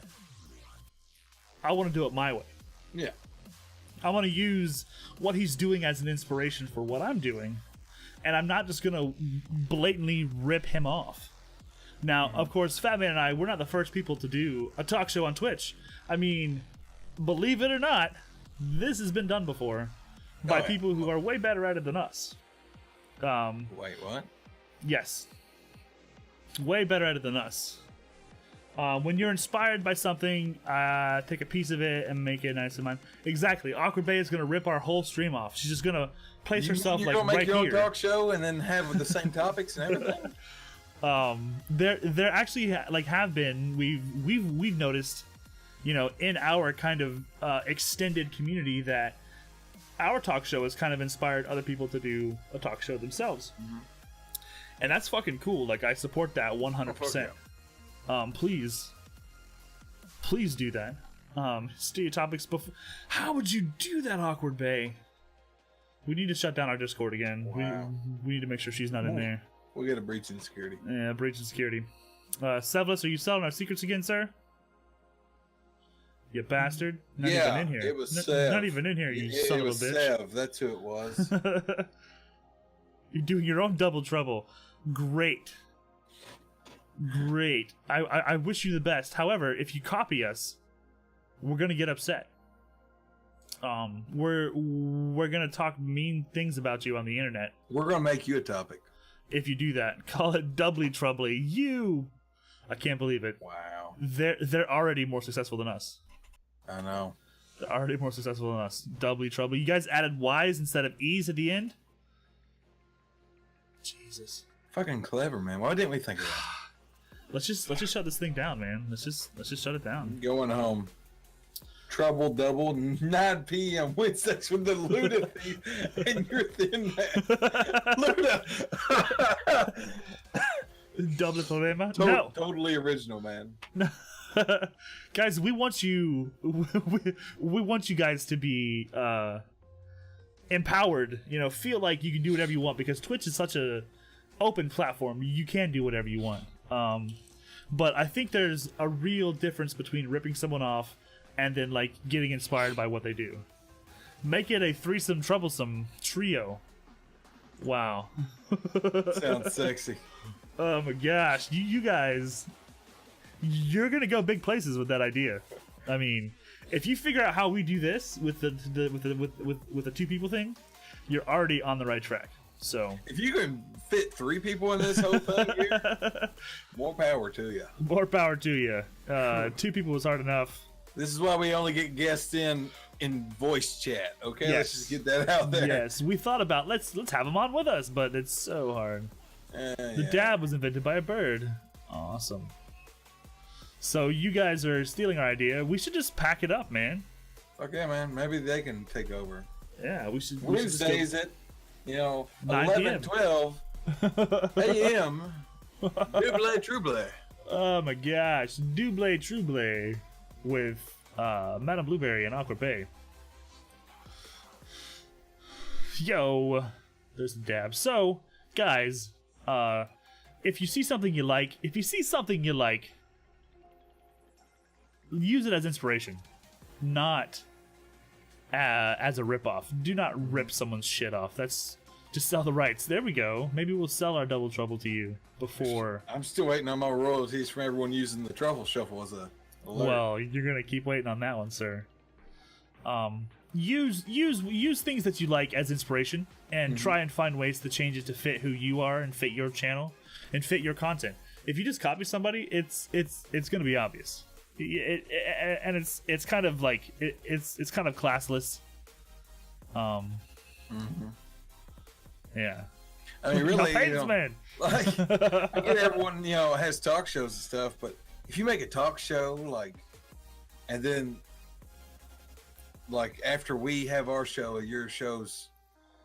I want to do it my way. Yeah. I want to use what he's doing as an inspiration for what I'm doing, and I'm not just gonna blatantly rip him off. Now, of course, Fat Man and I, we're not the first people to do a talk show on Twitch. I mean, believe it or not, this has been done before by yeah. people who are way better at it than us. Wait, what? Yes. Way better at it than us. When you're inspired by something, take a piece of it and make it nice and mine. Exactly. Awkward Bay is going to rip our whole stream off. She's just going to place herself You're like gonna make right your own here. talk show and then have the same topics and everything. There actually have been we've noticed, you know, in our kind of extended community that our talk show has kind of inspired other people to do a talk show themselves, and that's fucking cool. Like, I support that 100%. Please do that. Steer topics before. How would you do that, Awkward Bay? We need to shut down our Discord again. Wow. We need to make sure she's not in there. We'll get a breach in security. Yeah, breach of security. Sevlus, are you selling our secrets again, sir? You bastard. Not Yeah, even in here. it was Not Sev. even in here, you It son of a was bitch. Sev. That's who it was. You're doing your own double trouble. Great. Great. I wish you the best. However, if you copy us, we're gonna get upset. We're gonna talk mean things about you on the internet. We're gonna make you a topic. If you do that, call it doubly troubly. I can't believe it. Wow. They're already more successful than us. I know. They're already more successful than us. Doubly trouble. You guys added Y's instead of E's at the end? Jesus. Fucking clever, man. Why didn't we think of that? Let's just shut this thing down, man. Let's just shut it down. Going home. Trouble double 9 p.m. Wednesdays with the Luda thief and your thin man. Luda. Double problema? No. Totally original, man. Guys, we want you we want you guys to be empowered, you know, feel like you can do whatever you want, because Twitch is such a open platform. You can do whatever you want. But I think there's a real difference between ripping someone off and then like getting inspired by what they do. Make it a threesome troublesome trio. Wow. Sounds sexy. Oh my gosh, you guys, you're gonna go big places with that idea. I mean, if you figure out how we do this with the two people thing, you're already on the right track. So If you can fit 3 people in this whole thing here, more power to you. more power to you. 2 people was hard enough. This is why we only get guests in voice chat. Okay, Yes. let's just get that out there. Yes, we thought about let's have them on with us, but it's so hard. The Yeah. dab was invented by a bird. Awesome. So you guys are stealing our idea. We should just pack it up, man. Okay, man. Maybe they can take over. Yeah, we should. Wednesdays at 9 11, p.m. 12 a.m. Double trouble. Oh my gosh, Double Trouble with MadamBlueberry and Awkward Bay. Yo, there's the dab. So, guys, if you see something you like, use it as inspiration, not as a ripoff. Do not rip someone's shit off. That's just sell the rights. There we go. Maybe we'll sell our double trouble to you before. I'm still waiting on my royalties from everyone using the truffle shuffle as a alert. Well, you're gonna keep waiting on that one, sir. Use things that you like as inspiration, and try and find ways to change it to fit who you are and fit your channel and fit your content. If you just copy somebody, it's gonna be obvious. And it's kind of like it's kind of classless. Yeah. I mean, really, man. like, I get everyone, has talk shows and stuff, but if you make a talk show, and then, after we have our show, your show's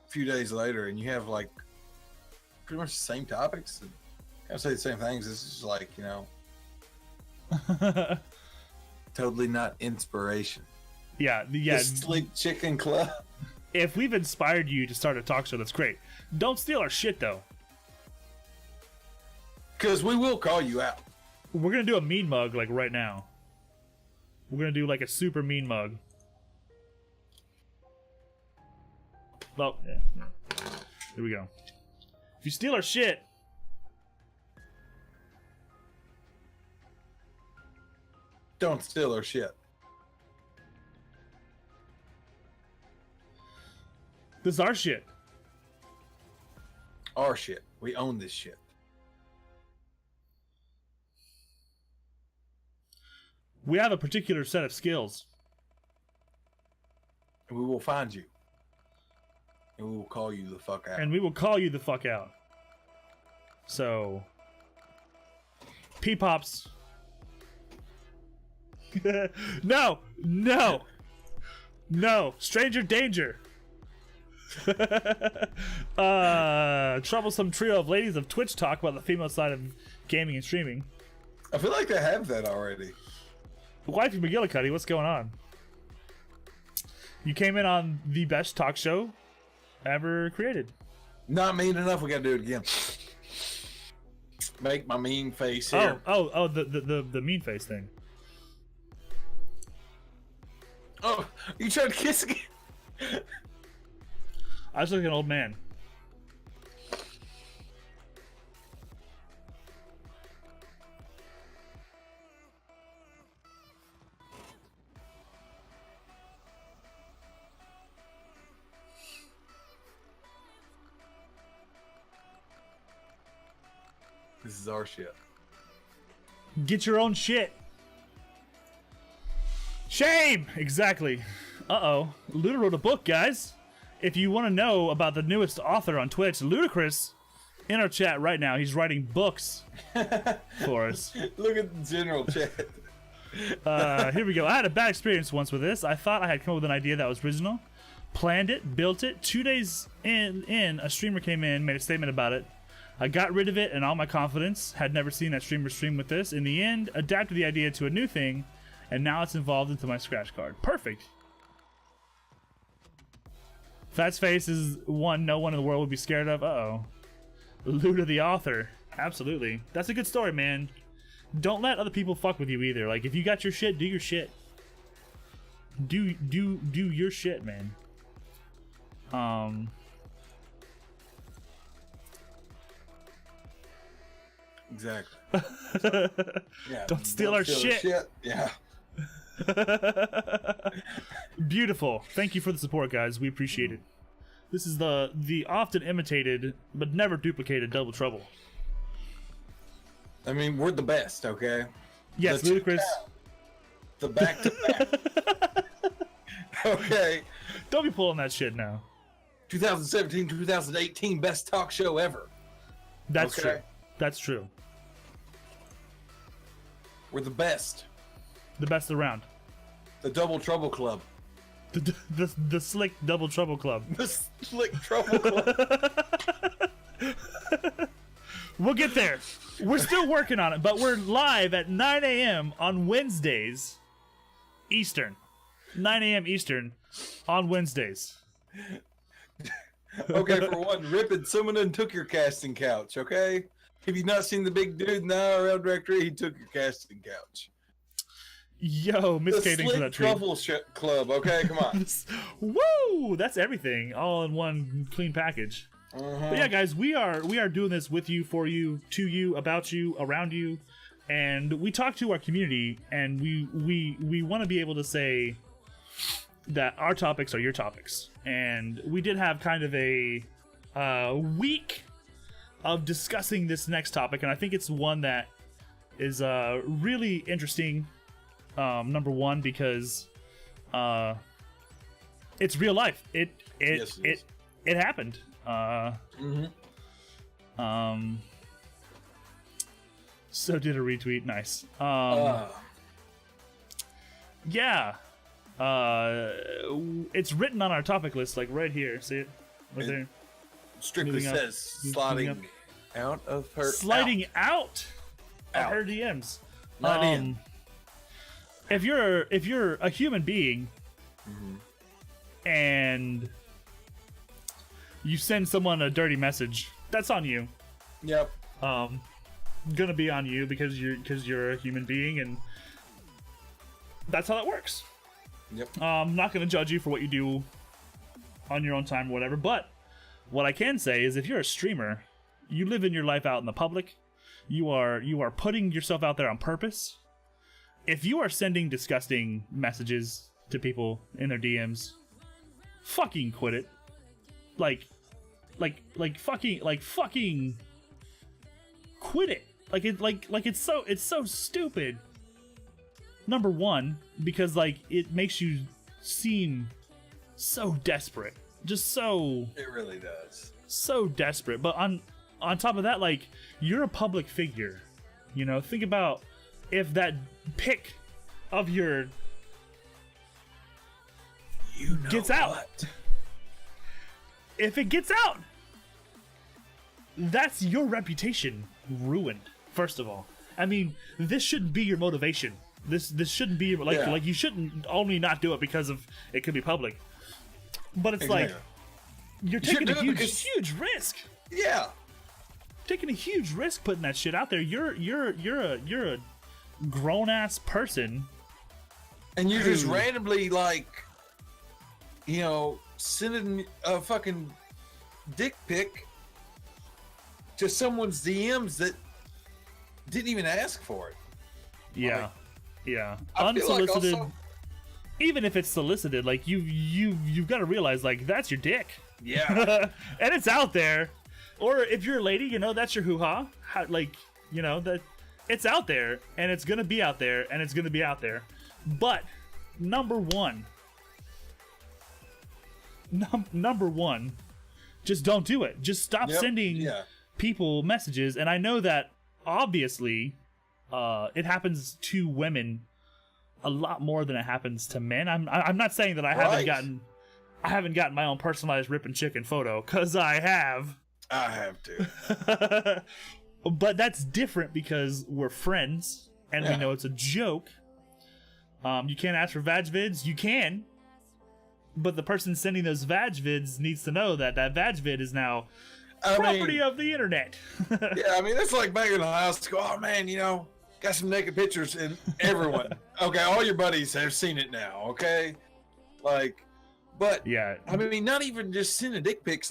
few days later and you have like pretty much the same topics and I say the same things. This is like, you know, totally not inspiration. Yeah. The Sleep Chicken Club. If we've inspired you to start a talk show, that's great. Don't steal our shit, though. Because we will call you out. We're going to do a mean mug, like, right now. We're going to do, like, a super mean mug. Oh, yeah. Here we go. If you steal our shit... Don't steal our shit. This is our shit. Our shit. We own this shit. We have a particular set of skills. And we will find you. And we will call you the fuck out. And we will call you the fuck out. So... P-Pops. No! No! No! Stranger danger! Troublesome trio of ladies of Twitch talk about the female side of gaming and streaming. I feel like they have that already. Wifey McGillicuddy, what's going on? You came in on the best talk show ever created. Not mean enough, we gotta do it again. Make my mean face here. Oh, the mean face thing. Oh, you trying to kiss again? I was like an old man. This is our shit. Get your own shit. Shame! Exactly. Uh-oh. Luda wrote a book, guys. If you want to know about the newest author on Twitch, Ludacris, in our chat right now, he's writing books for us. Look at the general chat. Here we go. I had a bad experience once with this. I thought I had come up with an idea that was original. Planned it, built it. 2 days in, a streamer came in, made a statement about it. I got rid of it and all my confidence. Had never seen that streamer stream with this. In the end, adapted the idea to a new thing, and now it's involved into my scratch card. Perfect. Fat's face is one no one in the world would be scared of. Uh-oh. Luda the author. Absolutely. That's a good story, man. Don't let other people fuck with you either. Like, if you got your shit, do your shit. Do your shit, man. Exactly. Yeah, Don't steal our shit. Yeah. Beautiful. Thank you for the support, guys. We appreciate it. This is the often imitated but never duplicated Double Trouble. I mean, we're the best, okay? Yes, Ludacris. The back to back. Okay. Don't be pulling that shit now. 2017, 2018 best talk show ever. That's okay? true. That's true. We're the best. The best around. The Double Trouble Club. The Slick Double Trouble Club. The Slick Trouble Club. We'll get there. We're still working on it, but we're live at 9 a.m. on Wednesdays Eastern. 9 a.m. Eastern on Wednesdays. Okay, for one, Rippin', someone done took your casting couch, okay? Have you not seen the big dude in the IRL directory? He took your casting couch. Yo, Miss K, thanks for that tweet. Trouble Club, okay? Come on. Woo! That's everything, all in one clean package. But yeah, guys, we are doing this with you, for you, to you, about you, around you, and we talk to our community, and we want to be able to say that our topics are your topics. And we did have kind of a week of discussing this next topic, and I think it's one that is really interesting. Number one, because it's real life. It happened. So did a retweet. Nice. Yeah. It's written on our topic list, like right here. See it? right there. Strictly Moving up. says sliding out of her. Sliding out of Out. her DMs. Not in. If you're a human being and you send someone a dirty message, that's on you. Yep. Gonna be on you because you're a human being, and that's how that works. Yep. I'm not gonna judge you for what you do on your own time or whatever, but what I can say is if you're a streamer, you live in your life out in the public, you are putting yourself out there on purpose. If you are sending disgusting messages to people in their DMs, fucking quit it. Like fucking quit it. It's so stupid. Number one, because it makes you seem so desperate. Just so It really does. so desperate. But on top of that, you're a public figure. Think about if that pic of your gets out. What? If it gets out, that's your reputation ruined. First of all, I mean, this shouldn't be your motivation. This shouldn't be like you shouldn't only not do it because of it could be public. But it's Exactly. You're You should taking a do it because- huge risk. Yeah. Taking a huge risk putting that shit out there. You're a grown ass person. And you're just Who- randomly sending a fucking dick pic to someone's DMs that didn't even ask for it. Yeah. Yeah. I feel like Unsolicited. also- Even if it's solicited, you've got to realize that's your dick. Yeah. And it's out there. Or if you're a lady, that's your hoo-ha. That it's out there, and it's gonna be out there, and it's gonna be out there. But number one, just don't do it. Just stop Yep, sending yeah. people messages. And I know that obviously, it happens to women a lot more than it happens to men. I'm not saying that I haven't gotten my own personalized rip and chicken photo, because I have. I have to. But that's different because we're friends and we Yeah. know it's a joke. You can't ask for vag vids. You can, but the person sending those vag vids needs to know that vag vid is now property of the internet. Yeah, I mean, it's like back in the high school. Oh man, got some naked pictures, and everyone. Okay, all your buddies have seen it now. Okay, but Yeah. I mean, not even just sending dick pics.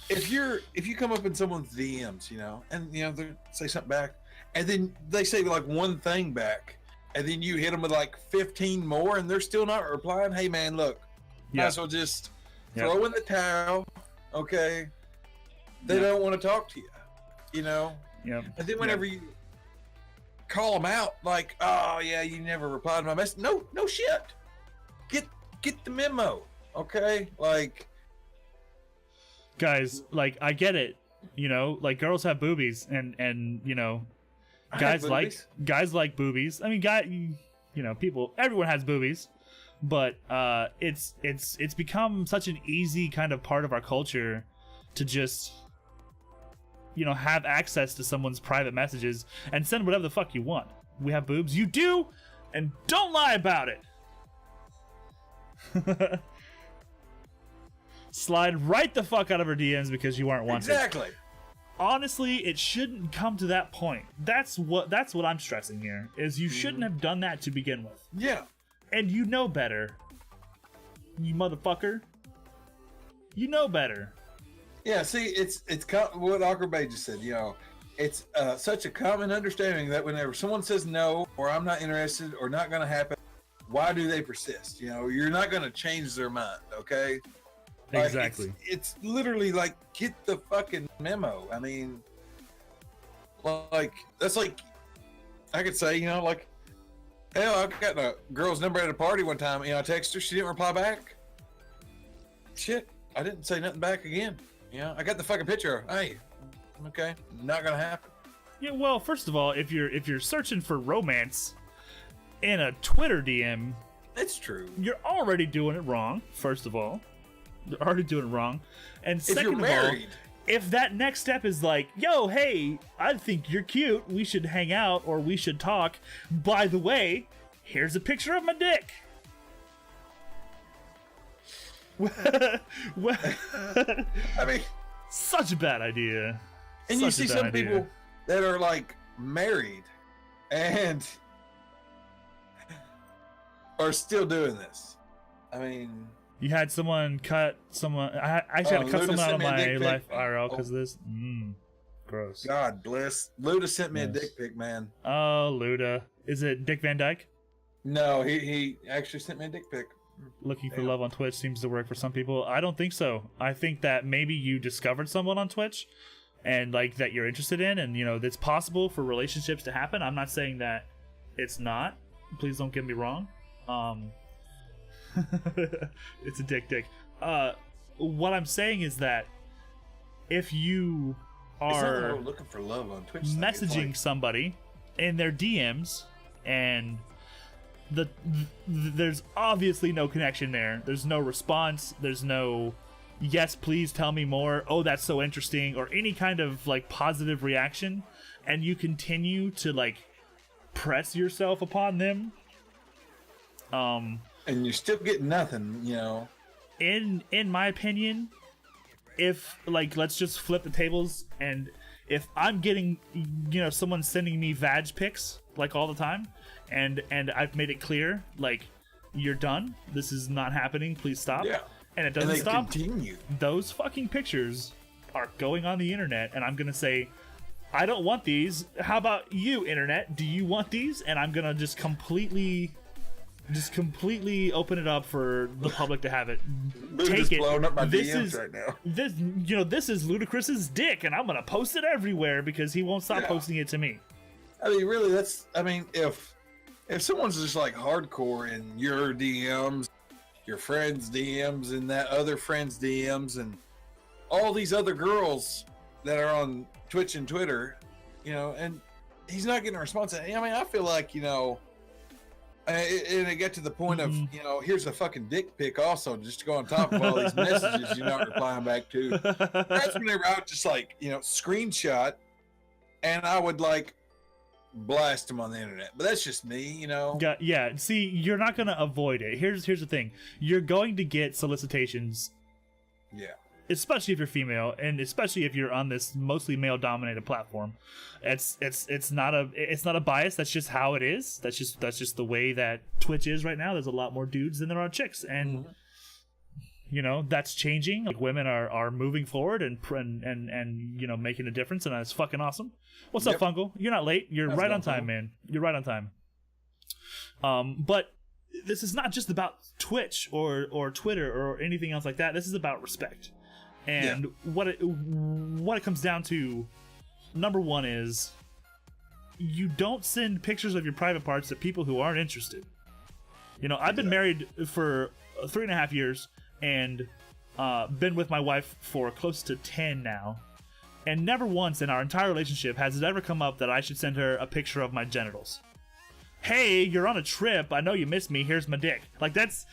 If you come up in someone's DMs, and they say something back, and then they say one thing back, and then you hit them with 15 more, and they're still not replying. Hey man, look, might as well just throw in the towel. Okay, they don't want to talk to you. Yep. And then whenever you call them out, oh yeah, you never replied to my message. No shit. Get the memo, okay? Guys, I get it. Girls have boobies, and guys like boobies. I mean, people, everyone has boobies, but it's become such an easy kind of part of our culture to just have access to someone's private messages and send whatever the fuck you want. We have boobs. You do, and don't lie about it. Slide right the fuck out of her DMs because you aren't wanted. Exactly. Honestly, it shouldn't come to that point. That's what I'm stressing here. Is you shouldn't have done that to begin with. Yeah. And you know better. You motherfucker. You know better. Yeah, see, it's what Awkward Bay just said. It's such a common understanding that whenever someone says no, or I'm not interested, or not going to happen, why do they persist? You're not going to change their mind, okay? Exactly. It's literally get the fucking memo. I mean, that's I could say, hell, I got a girl's number at a party one time. I texted her, she didn't reply back. Shit, I didn't say nothing back again. I got the fucking picture. Hey, okay, not gonna happen. Yeah, well, first of all, if you're searching for romance in a Twitter DM, It's true. you're already doing it wrong, first of all. They're already doing it wrong. And If you're second of all, married, if that next step is like, yo, hey, I think you're cute, we should hang out or we should talk. By the way, here's a picture of my dick. Well, I mean, such a bad idea. and you Such a see bad some idea. people that are like married and are still doing this. I mean, You had someone cut someone. I actually had to cut Luda someone out sent of me a my dick pic. life IRL because of this. Gross. God bless. Luda sent me a Yes. dick pic, man. Oh, Luda. Is it Dick Van Dyke? No, he actually sent me a dick pic. Looking for Yeah. love on Twitch seems to work for some people. I don't think so. I think that maybe you discovered someone on Twitch and like that you're interested in, and you know it's possible for relationships to happen. I'm not saying that it's not. Please don't get me wrong. It's a dick. What I'm saying is that if you It's not that are we're looking for love on Twitch. thing. It's messaging like, somebody in their DMs and there's obviously no connection there. There's no response. There's no yes, please tell me more. Oh, that's so interesting, or any kind of like positive reaction, and you continue to like press yourself upon them. and you're still getting nothing, you know. In my opinion, if like let's just flip the tables, and if I'm getting, you know, someone sending me vag pics like all the time, and I've made it clear like you're done, this is not happening, please stop. Yeah. And it And doesn't they stop. continue. Those fucking pictures are going on the internet, and I'm gonna say, I don't want these. How about you, internet? Do you want these? And I'm gonna just completely open it up for the public to have it. Luda's blowing up my This DMs is right now. this, you know, this is Ludacris's dick, and I'm gonna post it everywhere because he won't stop Yeah. posting it to me. I mean, really, that's. I mean, if someone's just like hardcore in your DMs, your friend's DMs, and that other friend's DMs, and all these other girls that are on Twitch and Twitter, you know, and he's not getting a response. I mean, I feel like, you know, and it got to the point of, you know, here's a fucking dick pic also, just to go on top of all these messages you're not replying back to. That's whenever I would just like, you know, screenshot, and I would like blast them on the internet. But that's just me, you know. Yeah, see, you're not gonna avoid it. Here's the thing: you're going to get solicitations, Yeah. especially if you're female, and especially if you're on this mostly male-dominated platform. It's not a bias. That's just how it is. That's just the way that Twitch is right now. There's a lot more dudes than there are chicks, and you know that's changing. Like women are moving forward and you know making a difference, and that's fucking awesome. What's up, Fungal? You're not late. You're How's it right going, on time, Fungal? man. You're right on time. But this is not just about Twitch or Twitter or anything else like that. This is about respect. And what it comes down to, number one, is you don't send pictures of your private parts to people who aren't interested. You know, I've been married for 3.5 years and been with my wife for close to 10 now. And never once in our entire relationship has it ever come up that I should send her a picture of my genitals. Hey, you're on a trip. I know you missed me. Here's my dick. That's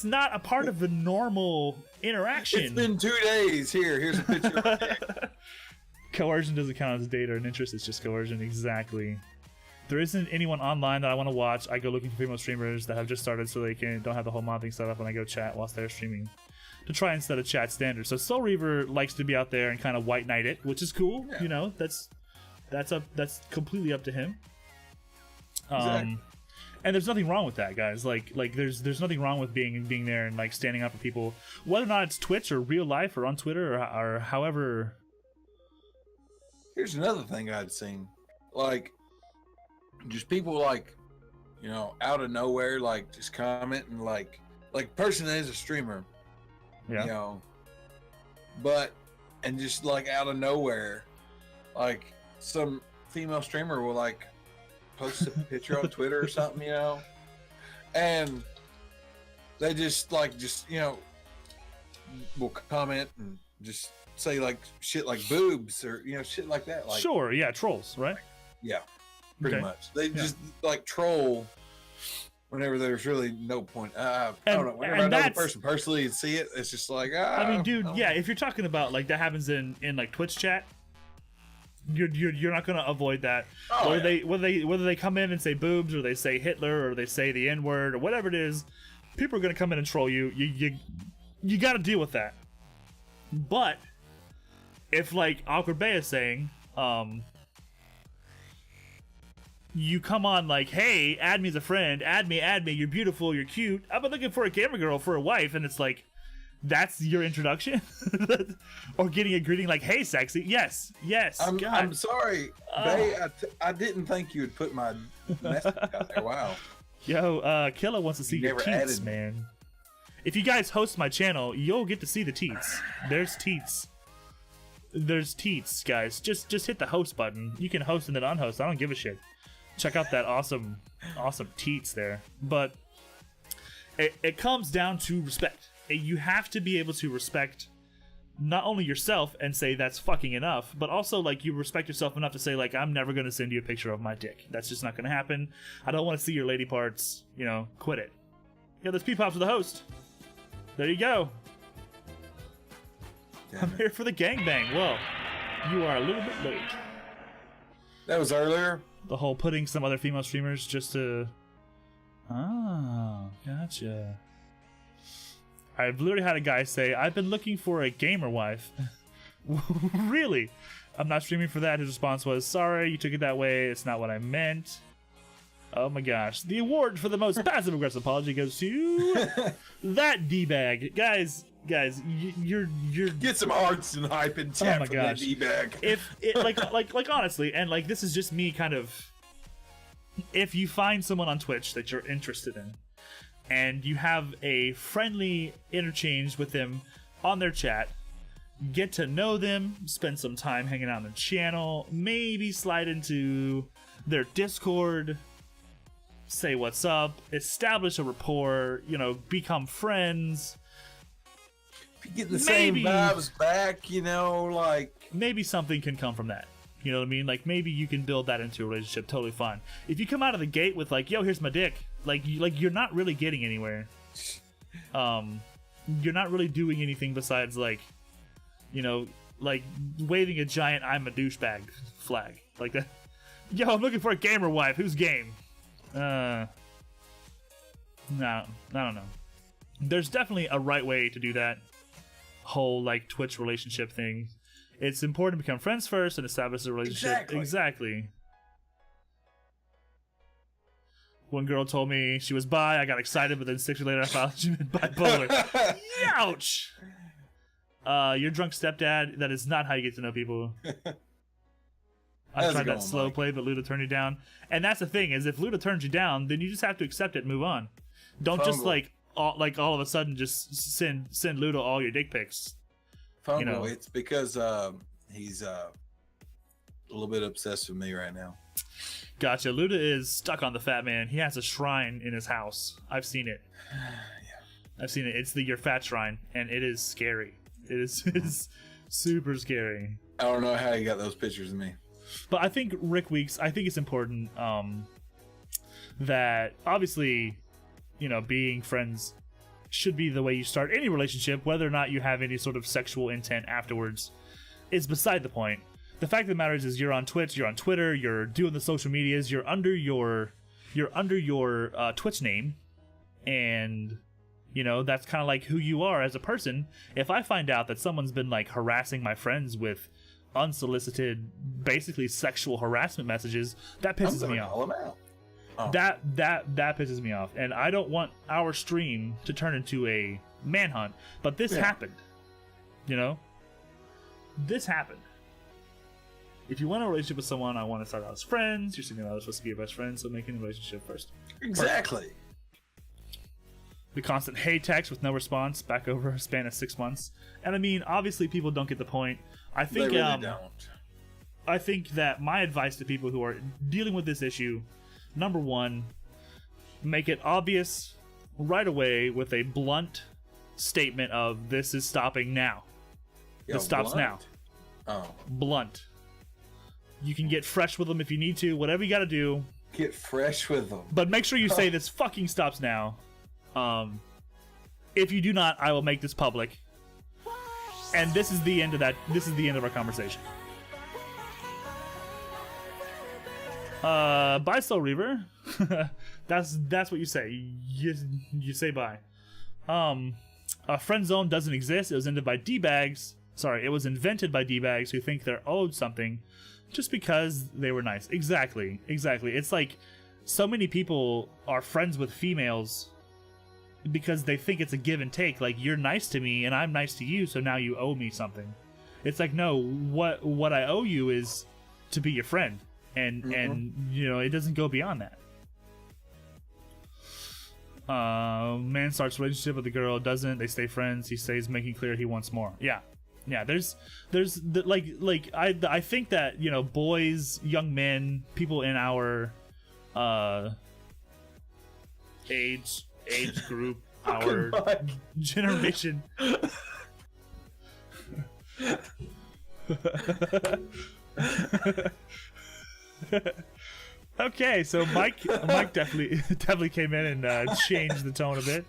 not a part of the normal interaction. It's been 2 days. Here's a picture of my dick. Coercion doesn't count as date or an interest. It's just coercion. Exactly. There isn't anyone online that I want to watch. I go looking for female streamers that have just started so they don't have the whole mod thing set up, and I go chat whilst they're streaming to try and set a chat standard. So Soul Reaver likes to be out there and kind of white knight it, which is cool. Yeah. You know, that's completely up to him. Exactly. And there's nothing wrong with that, guys. Like there's nothing wrong with being there and like standing up for people, whether or not it's Twitch or real life or on Twitter or however. Here's another thing I'd seen, like just people like, you know, out of nowhere, like just commenting, like person that is a streamer, Yeah. you know, but and just like out of nowhere, like some female streamer will like post a picture on Twitter or something, you know, and they just you know will comment and just say like shit like boobs or you know shit like that, like Sure, yeah, trolls, right? yeah, pretty Okay. much they just like troll whenever there's really no point. I And- don't know. Whenever and I know the that's- person personally and see it, it's just like, I mean, dude, yeah, if you're talking about like that happens in like Twitch chat, you're not gonna avoid that. Oh, whether they come in and say boobs or they say Hitler or they say the N-word or whatever it is, people are gonna come in and troll you. You got to deal with that. But if like Awkward Bay is saying, you come on like, hey, add me as a friend, add me, you're beautiful, you're cute. I've been looking for a gamer girl for a wife, and it's like, that's your introduction? Or getting a greeting like, hey, sexy. Yes. I'm sorry, Bay. I didn't think you would put my message out there. Wow. Yo, Killa wants to see your never teats, added- man. If you guys host my channel, you'll get to see the teats. There's teats. There's teats, guys. Just hit the host button. You can host and then unhost. I don't give a shit. Check out that awesome teats there. But it comes down to respect. You have to be able to respect not only yourself and say that's fucking enough, but also like you respect yourself enough to say like, I'm never going to send you a picture of my dick. That's just not going to happen. I don't want to see your lady parts. Quit it. Yeah, there's P-Pop for the host. There you go. I'm here for the gangbang. Well, you are a little bit late. That was earlier. The whole putting some other female streamers just to... Oh, gotcha. I've literally had a guy say, I've been looking for a gamer wife. Really? I'm not streaming for that. His response was, sorry, you took it that way. It's not what I meant. Oh my gosh. The award for the most passive-aggressive apology goes to that D-bag. Guys, you're Get some hearts and hype and chat Oh my from gosh. that D-bag. if it like honestly, and like this is just me kind of, if you find someone on Twitch that you're interested in and you have a friendly interchange with them on their chat, get to know them, spend some time hanging out on the channel, maybe slide into their Discord, say what's up, establish a rapport, become friends. If you get the same maybe- vibes back, like Maybe something can come from that. You know what I mean? Like maybe you can build that into a relationship totally fine. If you come out of the gate with like, yo, here's my dick, like you're not really getting anywhere. You're not really doing anything besides like, like waving a giant "I'm a douchebag" flag like that. Yo, I'm looking for a gamer wife. Who's game? No, I don't know. There's definitely a right way to do that whole like Twitch relationship thing. It's important to become friends first and establish a relationship. Exactly. One girl told me she was bi. I got excited, but then 6 years later I found she meant bipolar. Ouch! Your drunk stepdad. That is not how you get to know people. I How's it tried that going, slow Mike? play, but Luda turned you down. And that's the thing is, if Luda turns you down, then you just have to accept it and move on. Don't just Fungal. all of a sudden just send Luda all your dick pics. Fungal. It's because he's a little bit obsessed with me right now. Gotcha. Luda is stuck on the fat man. He has a shrine in his house. I've seen it. I've seen it. It's the Your Fat Shrine, and it is scary. It's super scary. I don't know how you got those pictures of me. But I think Rick Weeks, I think it's important that obviously, being friends should be the way you start any relationship. Whether or not you have any sort of sexual intent afterwards is beside the point. The fact of the matter is you're on Twitch, you're on Twitter, you're doing the social medias, you're under your Twitch name, and that's kind of like who you are as a person. If I find out that someone's been like harassing my friends with unsolicited, basically sexual harassment messages, that pisses me off. Call him out. Oh. That pisses me off, and I don't want our stream to turn into a manhunt. But this happened, This happened. If you want a relationship with someone, I want to start out as friends. You're significant other supposed to be your best friend, so making a relationship first. Exactly. The constant hey text with no response back over a span of 6 months, and I mean, obviously, people don't get the point. I think They really don't. I think that my advice to people who are dealing with this issue, number one, make it obvious right away with a blunt statement of this is stopping now. This stops now. Oh. Blunt. You can get fresh with them if you need to. Whatever you got to do. Get fresh with them. But make sure you say this fucking stops now. If you do not, I will make this public. And this is the end of that. This is the end of our conversation. Bye, Soul Reaver. that's what you say. You say bye. A friend zone doesn't exist. It was invented by D-bags. Sorry, it was invented by D-bags who think they're owed something just because they were nice. Exactly. It's like so many people are friends with females because they think it's a give and take. Like, you're nice to me and I'm nice to you, so now you owe me something. It's like, no, what I owe you is to be your friend. And you know, it doesn't go beyond that. Man starts a relationship with the girl, doesn't. They stay friends. He stays making clear he wants more. Yeah. There's I think that, you know, boys, young men, people in our age group, our generation. Okay, so Mike definitely came in and changed the tone a bit.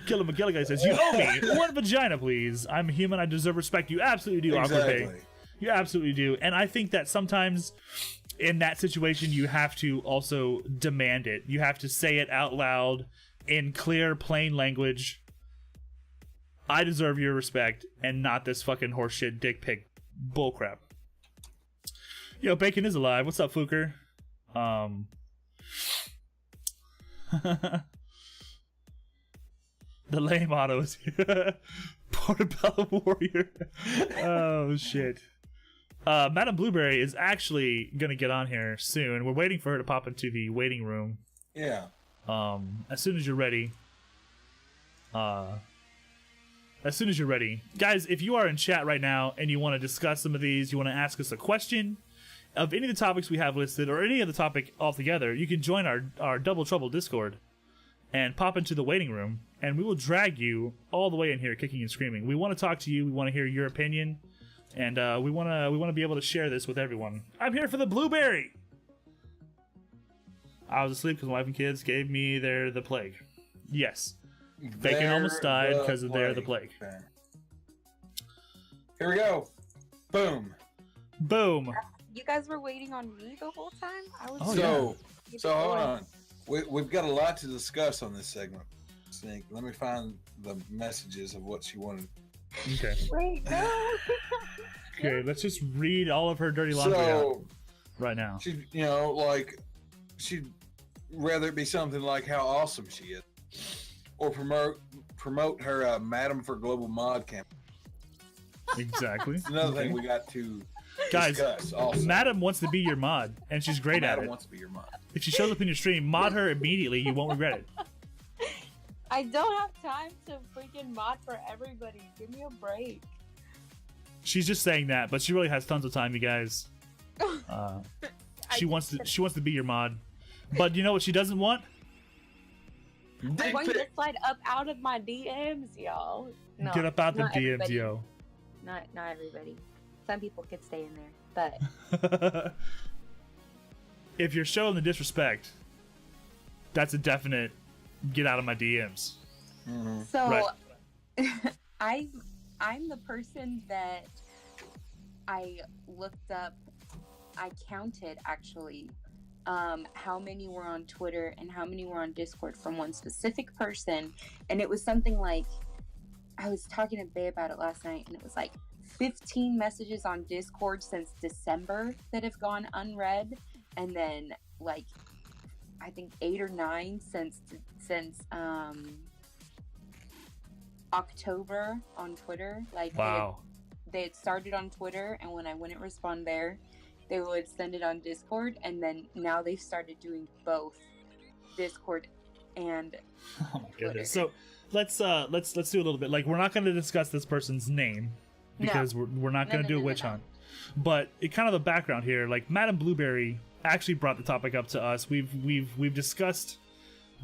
Killer McGilligan says, "You owe me one vagina, please. I'm a human. I deserve respect." You absolutely do, Exactly. Aqua Pig. You absolutely do. And I think that sometimes in that situation, you have to also demand it. You have to say it out loud in clear, plain language. I deserve your respect, and not this fucking horseshit dick pic bullcrap. Yo, Bacon is alive. What's up, Fluker? The lame auto is here. Portobello Warrior. Oh, shit. Madam Blueberry is actually gonna get on here soon. We're waiting for her to pop into the waiting room. Yeah. As soon as you're ready. Guys, if you are in chat right now and you want to discuss some of these, you want to ask us a question of any of the topics we have listed or any other topic altogether, you can join our Double Trouble Discord and pop into the waiting room, and we will drag you all the way in here kicking and screaming. We want to talk to you. We want to hear your opinion, and we want to be able to share this with everyone. I'm here for the blueberry. I was asleep because my wife and kids gave me the plague. Yes. Bacon almost died because of the plague. Okay. Here we go. Boom. Boom. You guys were waiting on me the whole time? I was So hold on. We've got a lot to discuss on this segment. Snake, let me find the messages of what she wanted. Okay. Wait, no. Okay, let's just read all of her dirty laundry out right now. She, you know, like, she'd rather it be something like how awesome she is, or promote her Madam for Global Mod campaign. Exactly. It's another thing we got to Guys, discuss also. Madam wants to be your mod, and she's great at Madam it. wants to be your mod. If she shows up in your stream, mod her immediately. You won't regret it. I don't have time to freaking mod for everybody. Give me a break. She's just saying that, but she really has tons of time, you guys. She wants to be your mod, but you know what she doesn't want? I want you to slide up out of my DMs, y'all. No, Get up out the not DMs, everybody. yo. Not everybody. Some people could stay in there, but If you're showing the disrespect, that's a definite get out of my DMs. Mm-hmm. so Right. I'm the person that I looked up. I counted actually how many were on Twitter and how many were on Discord from one specific person, and it was something like, I was talking to Bay about it last night, and it was like 15 messages on Discord since December that have gone unread, and then like I think 8 or 9 since October on Twitter. Like, Wow. they had started on Twitter, and when I wouldn't respond there, they would send it on Discord, and then now they've started doing both Discord and Oh my Twitter. goodness. So let's do a little bit. Like, we're not going to discuss this person's name because we're not going to do a witch hunt. But it kind of the background here. Like, Madam Blueberry actually brought the topic up to us. We've discussed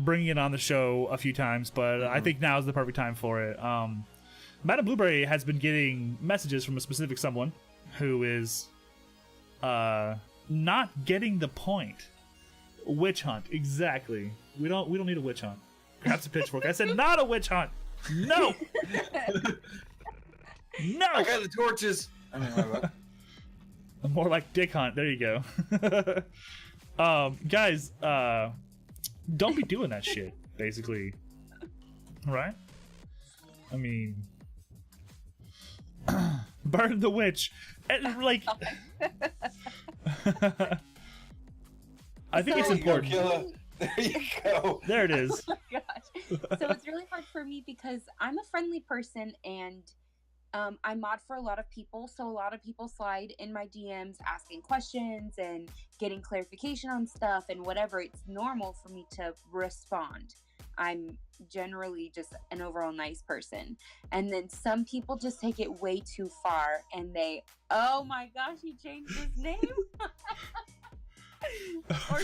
bringing it on the show a few times, but I think now is the perfect time for it. Madam Blueberry has been getting messages from a specific someone who is not getting the point Witch hunt, exactly. We don't need a witch hunt. Grabs a pitchfork. I said not a witch hunt. No. No. I got the torches. I mean, what? More like dick hunt. There you go. Guys, don't be doing that shit. Basically, right? I mean, burn the witch. And, like, I think it's important. There you go. There it is. Oh my gosh. So it's really hard for me because I'm a friendly person and I mod for a lot of people. So a lot of people slide in my DMs asking questions and getting clarification on stuff and whatever. It's normal for me to respond. I'm generally just an overall nice person. And then some people just take it way too far and they, oh my gosh, he changed his name. Or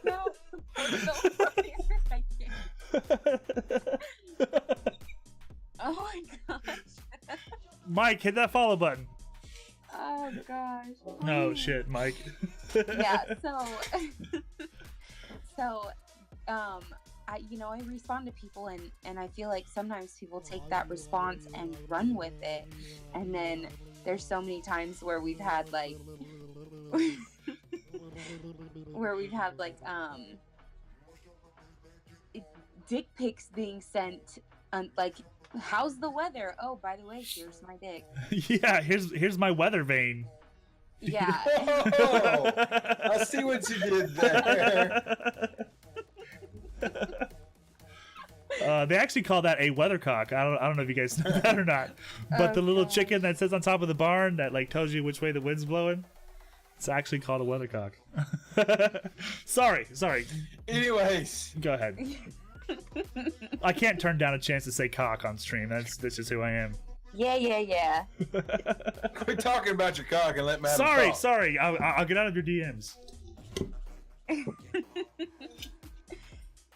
no, I can't. Oh my gosh. Mike, hit that follow button. Oh gosh. No shit, Mike. Yeah, so I respond to people and I feel like sometimes people take that response and run with it. And then there's so many times where we've had like dick pics being sent, like, how's the weather? Oh, by the way, here's my dick. Yeah, here's my weather vane. Yeah. Oh, I see what you did there. They actually call that a weathercock. I don't know if you guys know that or not. But the little chicken that sits on top of the barn that like tells you which way the wind's blowing, it's actually called a weathercock. Sorry. Anyways, Go ahead. I can't turn down a chance to say cock on stream. That's just who I am. Yeah. quit talking about your cock and let Madam talk. Sorry. I'll get out of your DMs.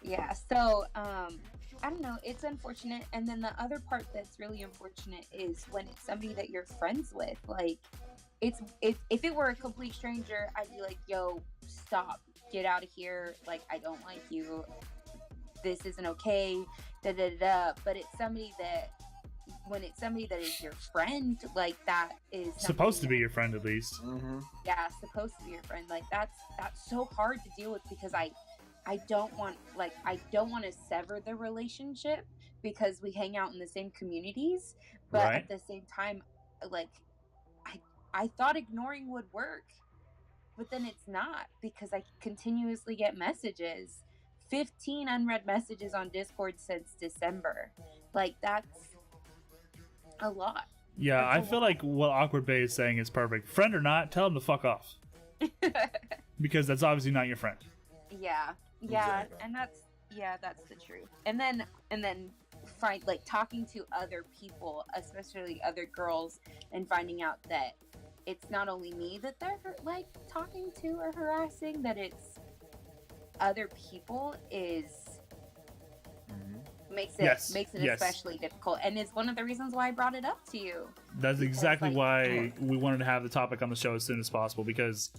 Yeah, so I don't know, it's unfortunate. And then the other part that's really unfortunate is when it's somebody that you're friends with. Like, if it were a complete stranger, I'd be like, yo, stop, get out of here, like, I don't like you, this isn't okay, But it's somebody that, when it's somebody that is your friend, like, that is Supposed to be your friend, at least. Mm-hmm. Yeah, supposed to be your friend. Like, that's so hard to deal with because I don't want to sever the relationship because we hang out in the same communities, but Right. at the same time, like, I thought ignoring would work, but then it's not because I continuously get messages, 15 unread messages on Discord since December. Like, that's a lot. Yeah, That's I a feel lot. like what Awkward Bay is saying is perfect. Friend or not, tell him to fuck off. Because that's obviously not your friend. Yeah, Exactly. and that's the truth. And then find, like, talking to other people, especially other girls, and finding out that it's not only me that they're like talking to or harassing, that it's other people is makes it Yes, yes. especially difficult, and it's one of the reasons why I brought it up to you. That's Because, exactly like, why we wanted to have the topic on the show as soon as possible, because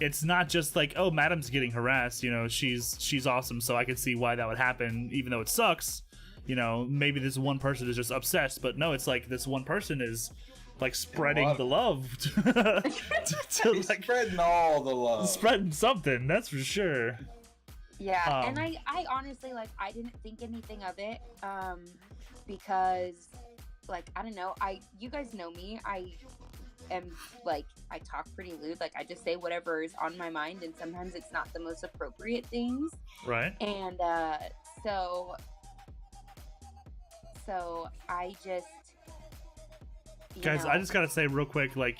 it's not just like, oh, Madam's getting harassed, you know, she's awesome, so I can see why that would happen, even though it sucks. You know, maybe this one person is just obsessed, but no, it's like this one person is like spreading the love to He's like spreading all the love. spreading something, that's for sure. Yeah, and I honestly, like, I didn't think anything of it, because, like, I don't know, you guys know me, I am, like, I talk pretty lewd, like, I just say whatever is on my mind, and sometimes it's not the most appropriate things, Right. and, so I just, Guys, I just gotta say real quick, like,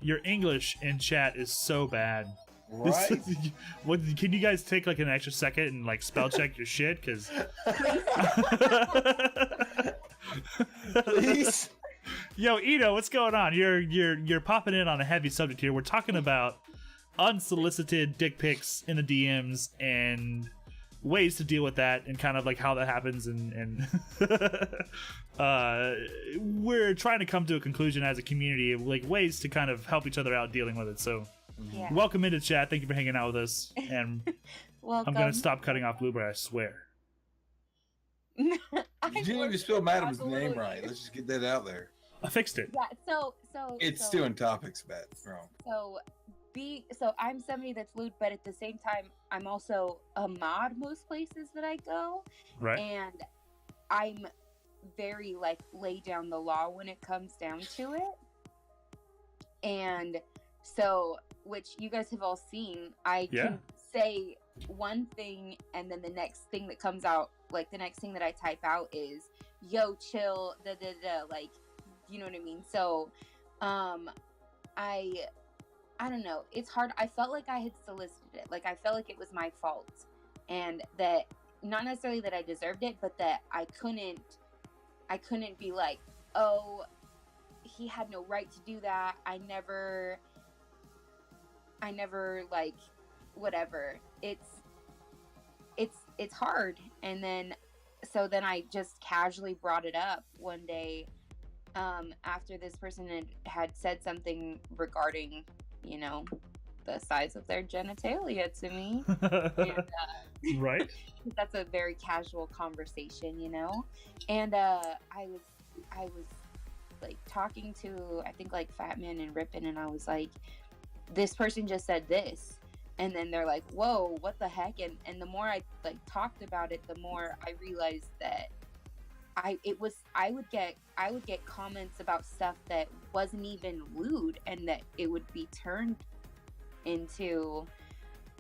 your English in chat is so bad. Right? What, can you guys take like an extra second and like spell check your shit? Because Please? yo, Ito, what's going on? You're popping in on a heavy subject here. We're talking about unsolicited dick pics in the DMs and ways to deal with that, and kind of like how that happens, and we're trying to come to a conclusion as a community of like ways to kind of help each other out dealing with it. So Yeah. Welcome into chat. Thank you for hanging out with us. And Welcome. I'm gonna stop cutting off Blueberry, I swear. You didn't even spell Madam's name right. Let's just get that out there. I fixed it. Yeah. So. It's doing topics bad wrong. So I'm somebody that's lewd, but at the same time, I'm also a mod most places that I go. Right. And I'm very like lay down the law when it comes down to it. And so, which you guys have all seen, I can say one thing and then the next thing that comes out, like the next thing that I type out is, yo, chill, da da da, like, you know what I mean? So, I don't know. It's hard. I felt like I had solicited it. Like I felt like it was my fault, and that not necessarily that I deserved it, but that I couldn't be like, oh, he had no right to do that. I never like, whatever. It's hard. And then, so then I just casually brought it up one day, after this person had said something regarding, you know, the size of their genitalia to me. And, right. That's a very casual conversation, you know. And I was like talking to, I think, like Fatman and Rippin', and I was like, this person just said this, and then they're like, whoa, what the heck? And the more I like talked about it, the more I realized that I would get comments about stuff that wasn't even lewd, and that it would be turned into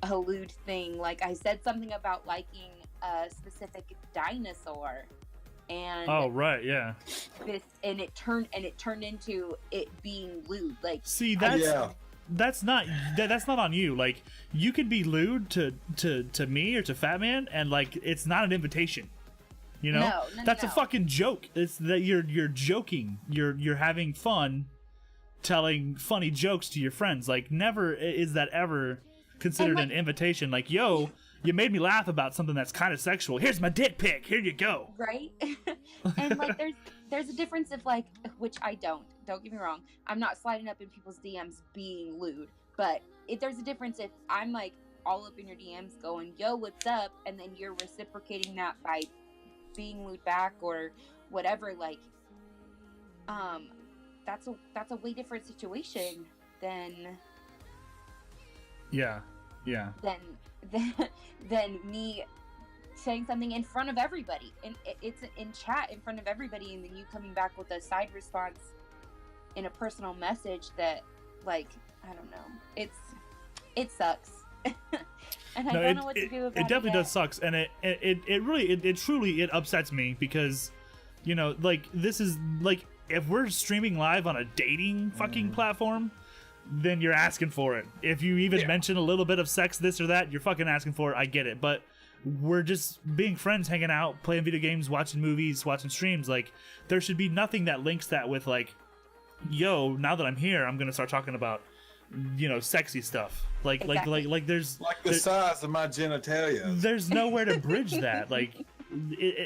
a lewd thing. Like I said something about liking a specific dinosaur, and it turned into it being lewd. Like, see, that's not on you. Like, you could be lewd to me or to Fatman, and like it's not an invitation. You know, that's a fucking joke. It's that you're joking. You're having fun, telling funny jokes to your friends. Like, never is that ever considered an invitation. Like, yo, you made me laugh about something that's kind of sexual. Here's my dick pic. Here you go. Right. And like, there's a difference if like, which I don't get me wrong. I'm not sliding up in people's DMs being lewd, but if there's a difference if I'm like all up in your DMs going, yo, what's up? And then you're reciprocating that by being lewd back or whatever, like that's a way different situation than than me saying something in front of everybody, and it's in chat in front of everybody, and then you coming back with a side response in a personal message that, like, I don't know, it sucks. And I don't know what to do about it. It definitely does sucks, and it truly upsets me, because, you know, like, this is like, if we're streaming live on a dating fucking platform, then you're asking for it. If you even mention a little bit of sex, this or that, you're fucking asking for it. I get it, but we're just being friends, hanging out, playing video games, watching movies, watching streams. Like, there should be nothing that links that with, like, yo, now that I'm here, I'm gonna start talking about, you know, sexy stuff. Like, exactly. like there's the size of my genitalia. There's nowhere to bridge that. Like,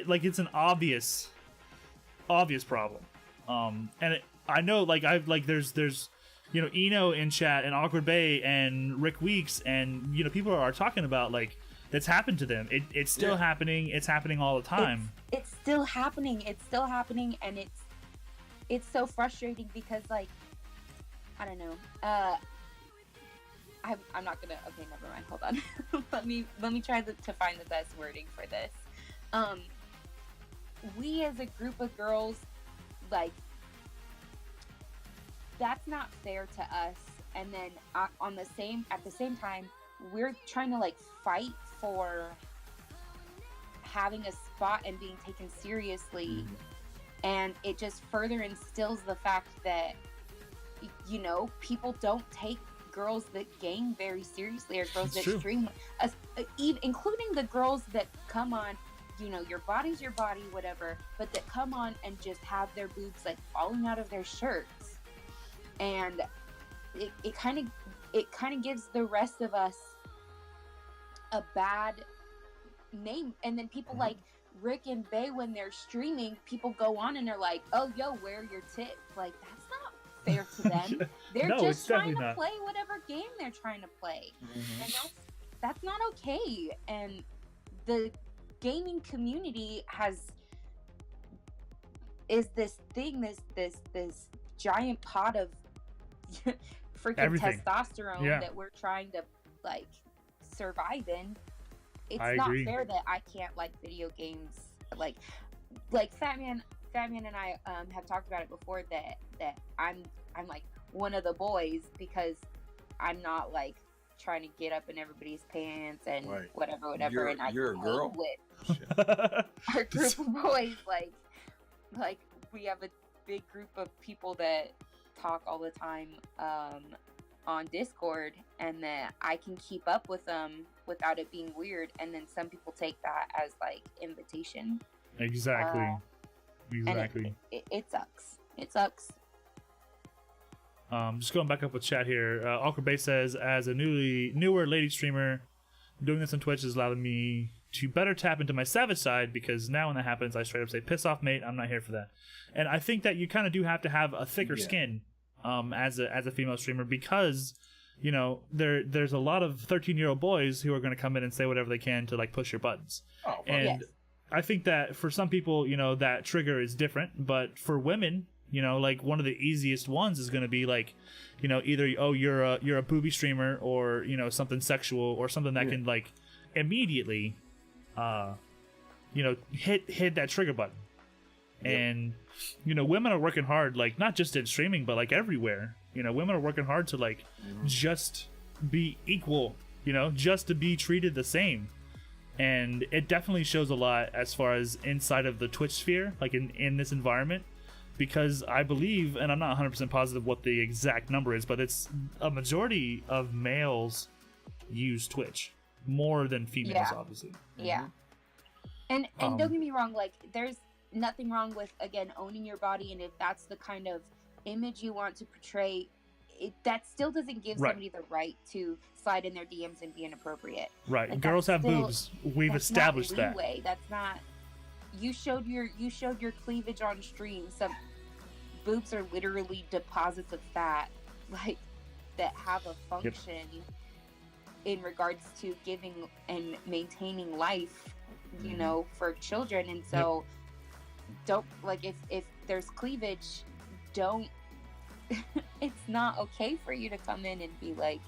like it's an obvious problem. And I know, like, there's you know, Eno in chat and Awkward Bay and Rick Weeks, and, you know, people are talking about, like, that's happened to them. It's still happening. It's happening all the time. It's still happening. And it's so frustrating because, like, I don't know. I'm not gonna. Okay, never mind. Hold on. let me try to find the best wording for this. We as a group of girls, like, that's not fair to us. And then at the same time, we're trying to, like, fight for having a spot and being taken seriously, and it just further instills the fact that, you know, people don't take girls that game very seriously, or girls that stream, including the girls that come on, you know, your body's your body, whatever, but that come on and just have their boobs, like, falling out of their shirts, and it kind of gives the rest of us a bad name. And then people like Rick and Bay, when they're streaming, people go on and they're like, oh, yo, where are your tits? Like, that's not fair to them. They're No, it's just trying definitely to not. play whatever game they're trying to play, and that's not okay. And the gaming community is this thing, this giant pot of freaking Everything. testosterone Yeah. that we're trying to like survive in. It's I not agree. fair that I can't like video games. Like Fatman and I have talked about it before that I'm like one of the boys because I'm not like trying to get up in everybody's pants and Right. whatever, and I You're a can girl? with our group of boys. Like we have a big group of people that talk all the time on Discord, and that I can keep up with them without it being weird. And then some people take that as like invitation. Exactly. And it sucks. It sucks. Just going back up with chat here. Awkward Base says, as a newer lady streamer, doing this on Twitch has allowed me to better tap into my savage side, because now when that happens, I straight up say, piss off, mate, I'm not here for that. And I think that you kind of do have to have a thicker skin as a female streamer, because, you know, there's a lot of 13-year-old boys who are going to come in and say whatever they can to, like, push your buttons. Oh, well, And Yes. I think that for some people, you know, that trigger is different, but for women, you know, like one of the easiest ones is going to be like, you know, either you're a booby streamer, or, you know, something sexual, or something that can like immediately you know, hit that trigger button. And you know, women are working hard, like not just in streaming but like everywhere. You know, women are working hard to like just be equal, you know, just to be treated the same. And it definitely shows a lot as far as inside of the Twitch sphere, like in this environment, because I believe, and I'm not 100% positive what the exact number is, but it's a majority of males use Twitch more than females, obviously. Yeah. And don't get me wrong, like there's nothing wrong with, again, owning your body, and if that's the kind of image you want to portray, that still doesn't give somebody the right to slide in their DMs and be inappropriate. Right. Like, Girls have that's still- boobs. We've that's established not that. leeway. That's not. You showed your cleavage on stream. Some boobs are literally deposits of fat, like that have a function in regards to giving and maintaining life, you know, for children. And so, don't, like, if there's cleavage, don't. It's not okay for you to come in and be like,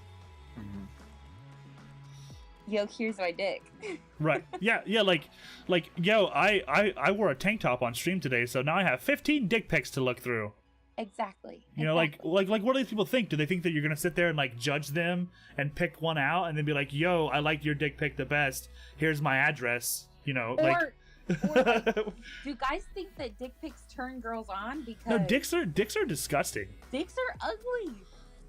yo, here's my dick. Right. Yeah, like yo, I wore a tank top on stream today, so now I have 15 dick pics to look through. Exactly. You know, like what do these people think? Do they think that you're gonna sit there and like judge them and pick one out and then be like, yo, I like your dick pic the best, here's my address, you know, Or like do guys think that dick pics turn girls on? Because no, dicks are disgusting. dicks are ugly.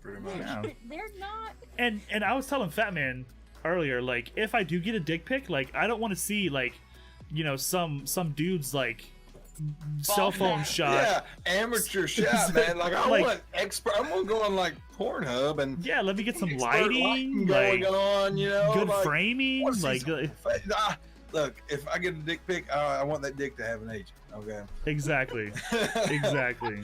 Pretty much. Yeah. They're not. And I was telling Fat Man earlier, like, if I do get a dick pic, like, I don't want to see, like, you know, some dude's like cell phone shot. Yeah, amateur shot, man. Like I Like- want expert. I'm gonna go on like Pornhub and Yeah, let me get some expert lighting, going like on, you know, good like, framing, wanna see like some look, if I get a dick pic, I want that dick to have an agent. Okay. exactly. Exactly.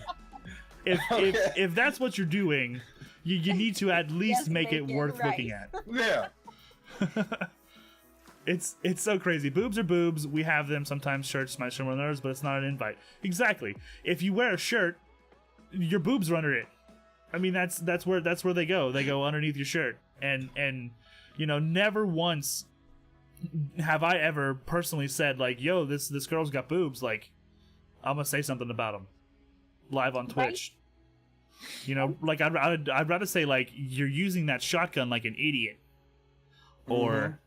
If Okay. if that's what you're doing, you need to at least Just make it make it worth right. looking at. Yeah. It's so crazy. Boobs are boobs. We have them sometimes. Shirts might show more than others, but it's not an invite. Exactly. If you wear a shirt, your boobs are under it. I mean, that's where they go. They go underneath your shirt. And you know, never once have I ever personally said like, "Yo, this girl's got boobs." Like, I'm gonna say something about them live on Twitch. You know, like I'd rather say like, you're using that shotgun like an idiot, or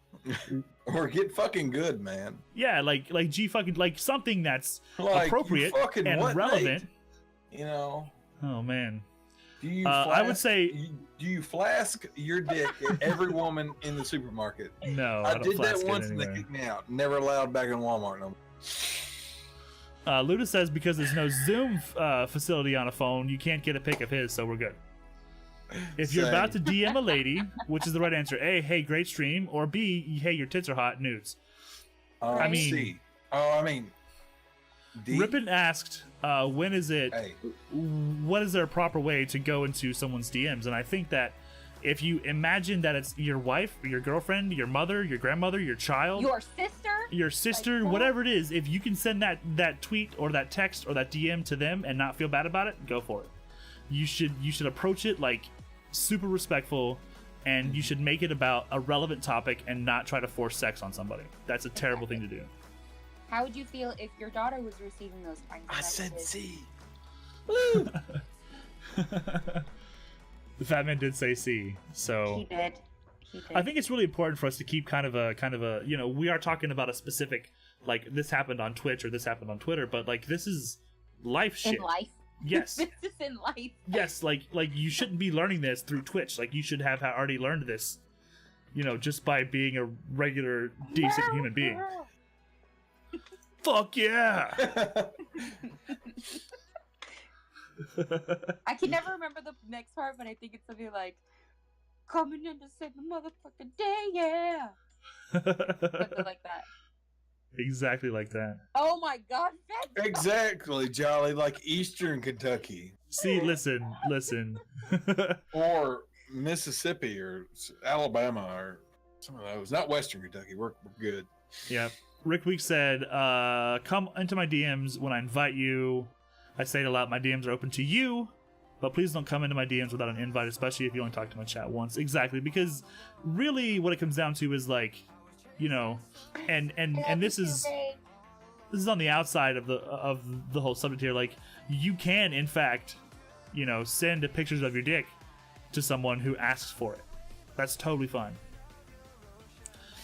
Or get fucking good, man. yeah, like G fucking, like something that's Like, appropriate you fucking and what, relevant. Nate? You know. Oh man, Do you? I would say- Do you flask your dick at every woman in the supermarket? no, I don't did that flask it once and they anywhere. kicked me out. Never allowed back in Walmart no more. Luda says because there's no Zoom facility on a phone, you can't get a pic of his, so we're good. If you're Same. about to DM a lady, which is the right answer, A, hey, great stream, or B, hey, your tits are hot, nudes. I mean- I mean, Rippin asked, when is it, Hey, what is there a proper way to go into someone's DMs? And I think that if you imagine that it's your wife, your girlfriend, your mother, your grandmother, your child, Your sister, like, whatever it is, if you can send that tweet or that text or that DM to them and not feel bad about it, go for it. You should approach it like super respectful, and you should make it about a relevant topic and not try to force sex on somebody. That's a terrible thing to do. How would you feel if your daughter was receiving those kinds of I said messages? C. Woo! The Fat Man did say C, so He did. I think it's really important for us to keep kind of a we are talking about a specific, like, this happened on Twitch or this happened on Twitter, but like, this is life shit. In life. Yes. This is in life. Yes, like you shouldn't be learning this through Twitch. Like, you should have already learned this, just by being a regular decent human being. Fuck yeah. I can never remember the next part, but I think it's something like, coming in to save the motherfucking day, yeah. Something like that. Exactly like that. Oh my god, Fed. Exactly, Jolly, like Eastern Kentucky. See, listen. Or Mississippi or Alabama or some of those. Not Western Kentucky. We're good. Yeah. Rick Week said, come into my DMs when I invite you. I say it a lot, my DMs are open to you, but please don't come into my DMs without an invite, especially if you only talk to my chat once. Exactly, because really what it comes down to is like, and this is on the outside of the whole subject here. Like, you can in fact, send pictures of your dick to someone who asks for it. That's totally fine.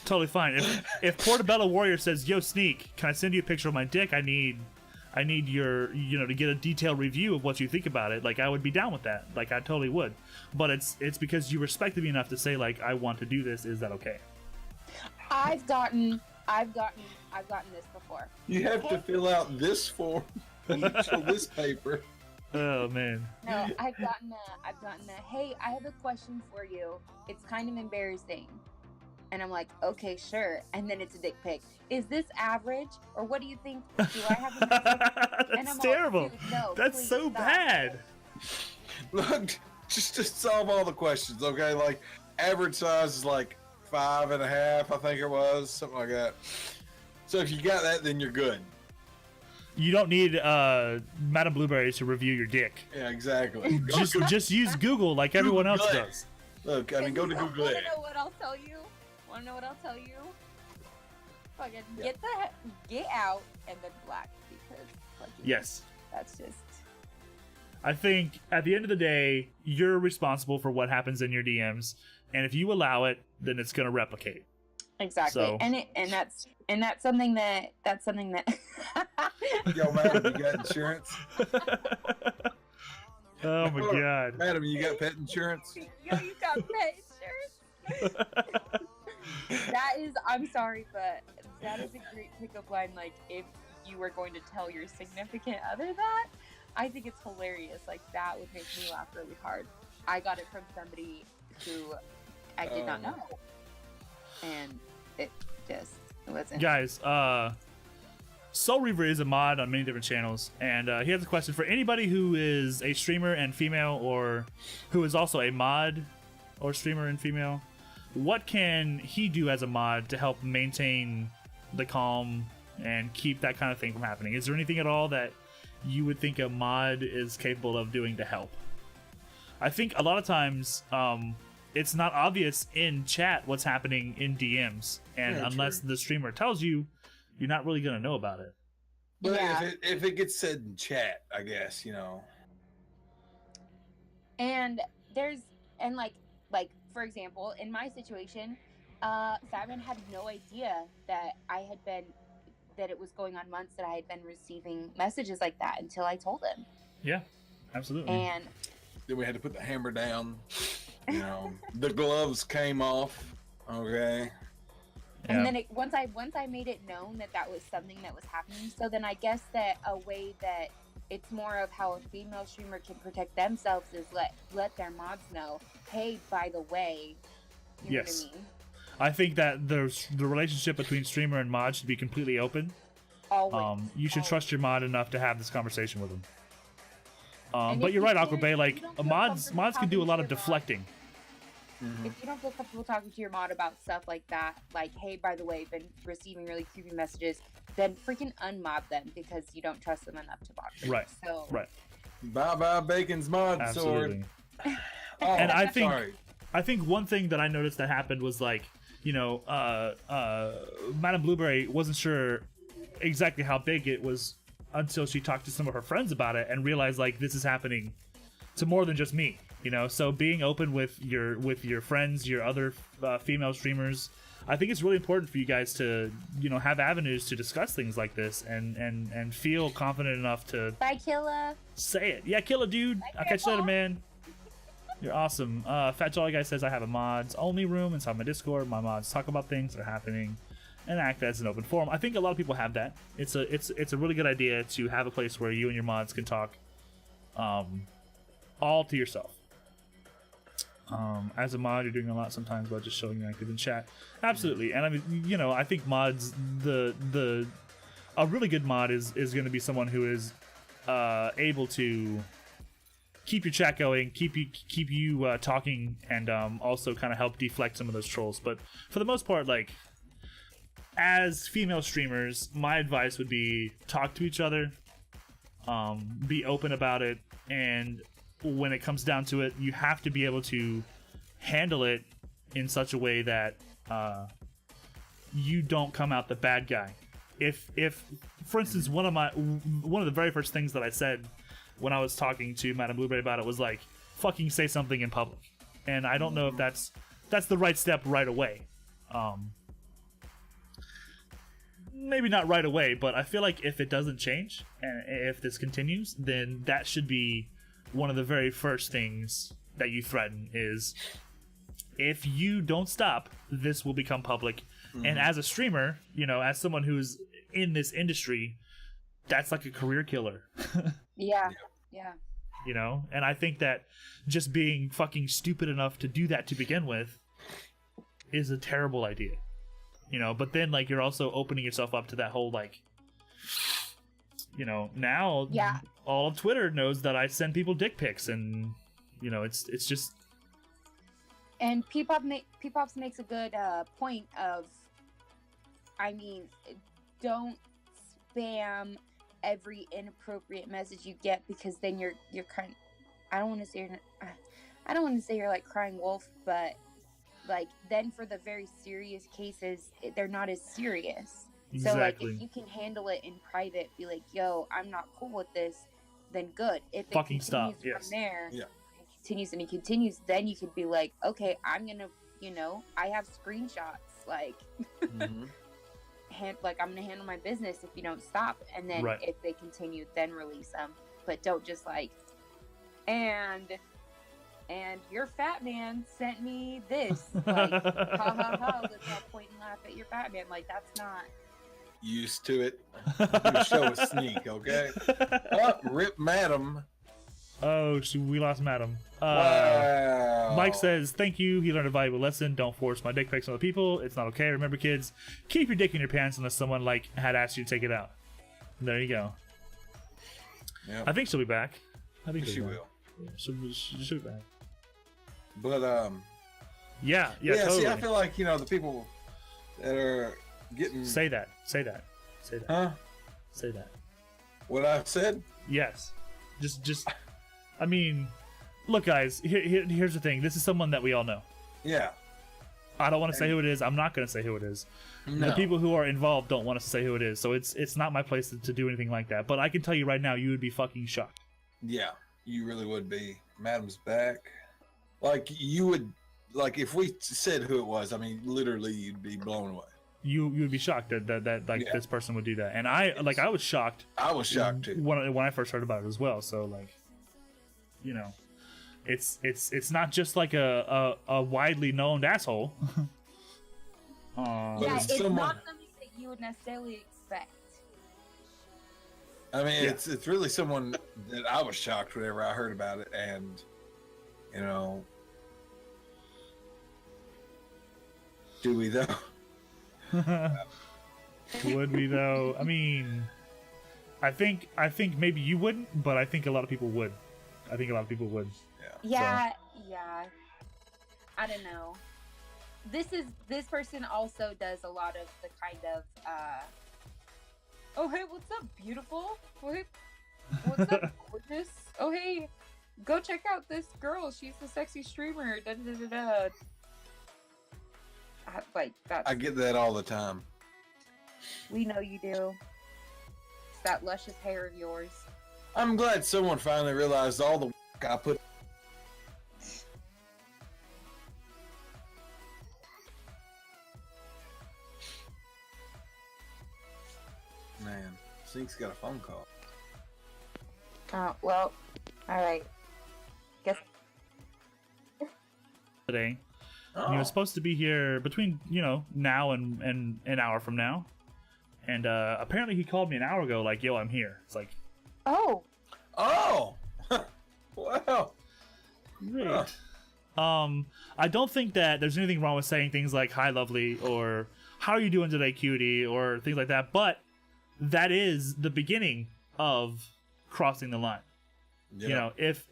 Totally fine. If Portobello Warrior says, "Yo, Sneak, can I send you a picture of my dick? I need your, to get a detailed review of what you think about it." Like, I would be down with that. Like, I totally would. But it's because you respect me enough to say, like, I want to do this. Is that okay? I've gotten this before. You have to fill out this form. Show this paper. Oh man. No, I've gotten a hey, I have a question for you. It's kind of embarrassing. And I'm like, okay, sure. And then it's a dick pic. Is this average? Or what do you think? Do I have a That's I'm terrible. Like, no, that's please so stop. bad. Look, just to solve all the questions, okay? Like, average size is like 5.5, I think it was, something like that. So if you got that, then you're good. You don't need Madam Blueberry to review your dick. Yeah, exactly. Just use Google like everyone else Google it. does. Look, I mean, go to Google it. Wanna know what I'll tell you? Fucking get out and then black, because fucking, Yes. that's just. I think at the end of the day, you're responsible for what happens in your DMs, and if you allow it, then it's gonna replicate. Exactly, So- and that's something that Yo, madam, you got insurance? Oh my god. Madam, you got pet insurance? Yo, you got pet insurance. That is, I'm sorry, but that is a great pickup line. Like, if you were going to tell your significant other that, I think it's hilarious. Like, that would make me laugh really hard. I got it from somebody who I did not know, and it wasn't. Guys, Soul Reaver is a mod on many different channels, and he has a question for anybody who is a streamer and female, or who is also a mod or streamer and female. What can he do as a mod to help maintain the calm and keep that kind of thing from happening? Is there anything at all that you would think a mod is capable of doing to help? I think a lot of times it's not obvious in chat what's happening in DMs, and Yeah, unless true. the streamer tells you, you're not really going to know about it. But Yeah. if it gets said in chat, I guess, And like for example, in my situation, Fatman had no idea that it was going on months that I had been receiving messages like that until I told him. Yeah, absolutely. And Then we had to put the hammer down. The gloves came off. Okay. Yeah. and then once I made it known that was something that was happening, so then I guess that a way that it's more of how a female streamer can protect themselves is let their mods know, hey, by the way, you Yes. know what I mean? I think that the relationship between streamer and mod should be completely open. Always. You should Always. trust your mod enough to have this conversation with them. And But if you're you right, can't- Aquabay. if Like you don't feel mods comfortable can do a talking lot to of your mod- deflecting. If you don't feel comfortable talking to your mod about stuff like that, like, hey, by the way, been receiving really creepy messages, then freaking unmod them because you don't trust them enough to bot them. Right. So Right. Bye Bacon's mod Absolutely. sword. Oh, And I think sorry. I think one thing that I noticed that happened was like, you know, Madam Blueberry wasn't sure exactly how big it was until she talked to some of her friends about it and realized like this is happening to more than just me, you know. So being open with your friends, your other female streamers, I think it's really important for you guys to, you know, have avenues to discuss things like this and feel confident enough to bye, Killa. say it. Yeah, kill a dude. Bye, I'll catch you later, Grandpa. man. You're awesome. Fat Jolly Guy says I have a mods only room inside my Discord. My mods talk about things that are happening and act as an open forum. I think a lot of people have that. It's a really good idea to have a place where you and your mods can talk all to yourself. As a mod, you're doing a lot sometimes by just showing you're active in chat. Absolutely. And I mean, you know, I think mods, a really good mod is going to be someone who is able to keep your chat going, keep you talking, and also kind of help deflect some of those trolls. But for the most part, like, as female streamers, my advice would be talk to each other, be open about it, and when it comes down to it, you have to be able to handle it in such a way that you don't come out the bad guy. If for instance, one of the very first things that I said when I was talking to Madam Blueberry about it was like, fucking say something in public. And I don't know if that's the right step right away. Maybe not right away, but I feel like if it doesn't change and if this continues, then that should be one of the very first things that you threaten is, if you don't stop, this will become public. And as a streamer, you know, as someone who's in this industry, that's like a career killer. Yeah. You know, and I think that just being fucking stupid enough to do that to begin with is a terrible idea. You know, but then like you're also opening yourself up to that whole like, you know, now all of Twitter knows that I send people dick pics, and you know, it's just. And Peepops makes a good point of, I mean, don't spam every inappropriate message you get, because then you're kind of, I don't want to say you're like crying wolf, but like then for the very serious cases, they're not as serious. Exactly. So like if you can handle it in private, be like, yo, I'm not cool with this, then good. If it fucking continues stop. Yes. from there, Yeah. it continues, then you could be like, okay, I'm gonna, you know, I have screenshots, like like I'm gonna handle my business if you don't stop, and then Right. if they continue, then release them. But don't just like, and your fat man sent me this, like, ha ha ha, let's all point and laugh at your fat man. Like, that's not Used to it. Do a show a sneak, okay? Oh, rip Madam. Oh, we lost Madam. Wow. Mike says, thank you. He learned a valuable lesson. Don't force my dick pics on other people. It's not okay. Remember, kids, keep your dick in your pants unless someone like had asked you to take it out. There you go. Yep. I think she'll be back. I think she she'll be will. back. Yeah, she'll be back. But Yeah, see, totally. I feel like, you know, the people that are getting Say that. huh? Say that. What I said? Yes. Just. I mean, look, guys. Here's the thing. This is someone that we all know. Yeah. I don't want to say who it is. I'm not going to say who it is. No. The people who are involved don't want us to say who it is, so it's not my place to do anything like that. But I can tell you right now, you would be fucking shocked. Yeah, you really would be. Madam's back. Like, you would, like, if we said who it was, I mean, literally, you'd be blown away. You would be shocked that like Yeah. this person would do that, and I was shocked I was shocked, too. when I first heard about it as well. So like, you know, it's not just like a widely known asshole. But yeah, it's it's someone- not something that you would necessarily expect. I mean, Yeah. it's really someone that I was shocked whenever I heard about it, and, you know, do we though? Would we though? I mean, I think maybe you wouldn't, but I think a lot of people would. I think a lot of people would. Yeah. I don't know. This person also does a lot of the kind of oh hey, what's up, beautiful? Oh, hey, what's up, gorgeous? Oh hey, go check out this girl. She's a sexy streamer. Da da da da. Like that. I get that all the time. We know you do. It's that luscious hair of yours. I'm glad someone finally realized all the work I put. Man, Sink's got a phone call. Oh well. All right. Guess. Today. Oh. He was supposed to be here between, now and an hour from now. And apparently he called me an hour ago like, yo, I'm here. It's like... Oh! Wow! Great. I don't think that there's anything wrong with saying things like, hi, lovely, or how are you doing today, cutie, or things like that, but that is the beginning of crossing the line. Yeah. If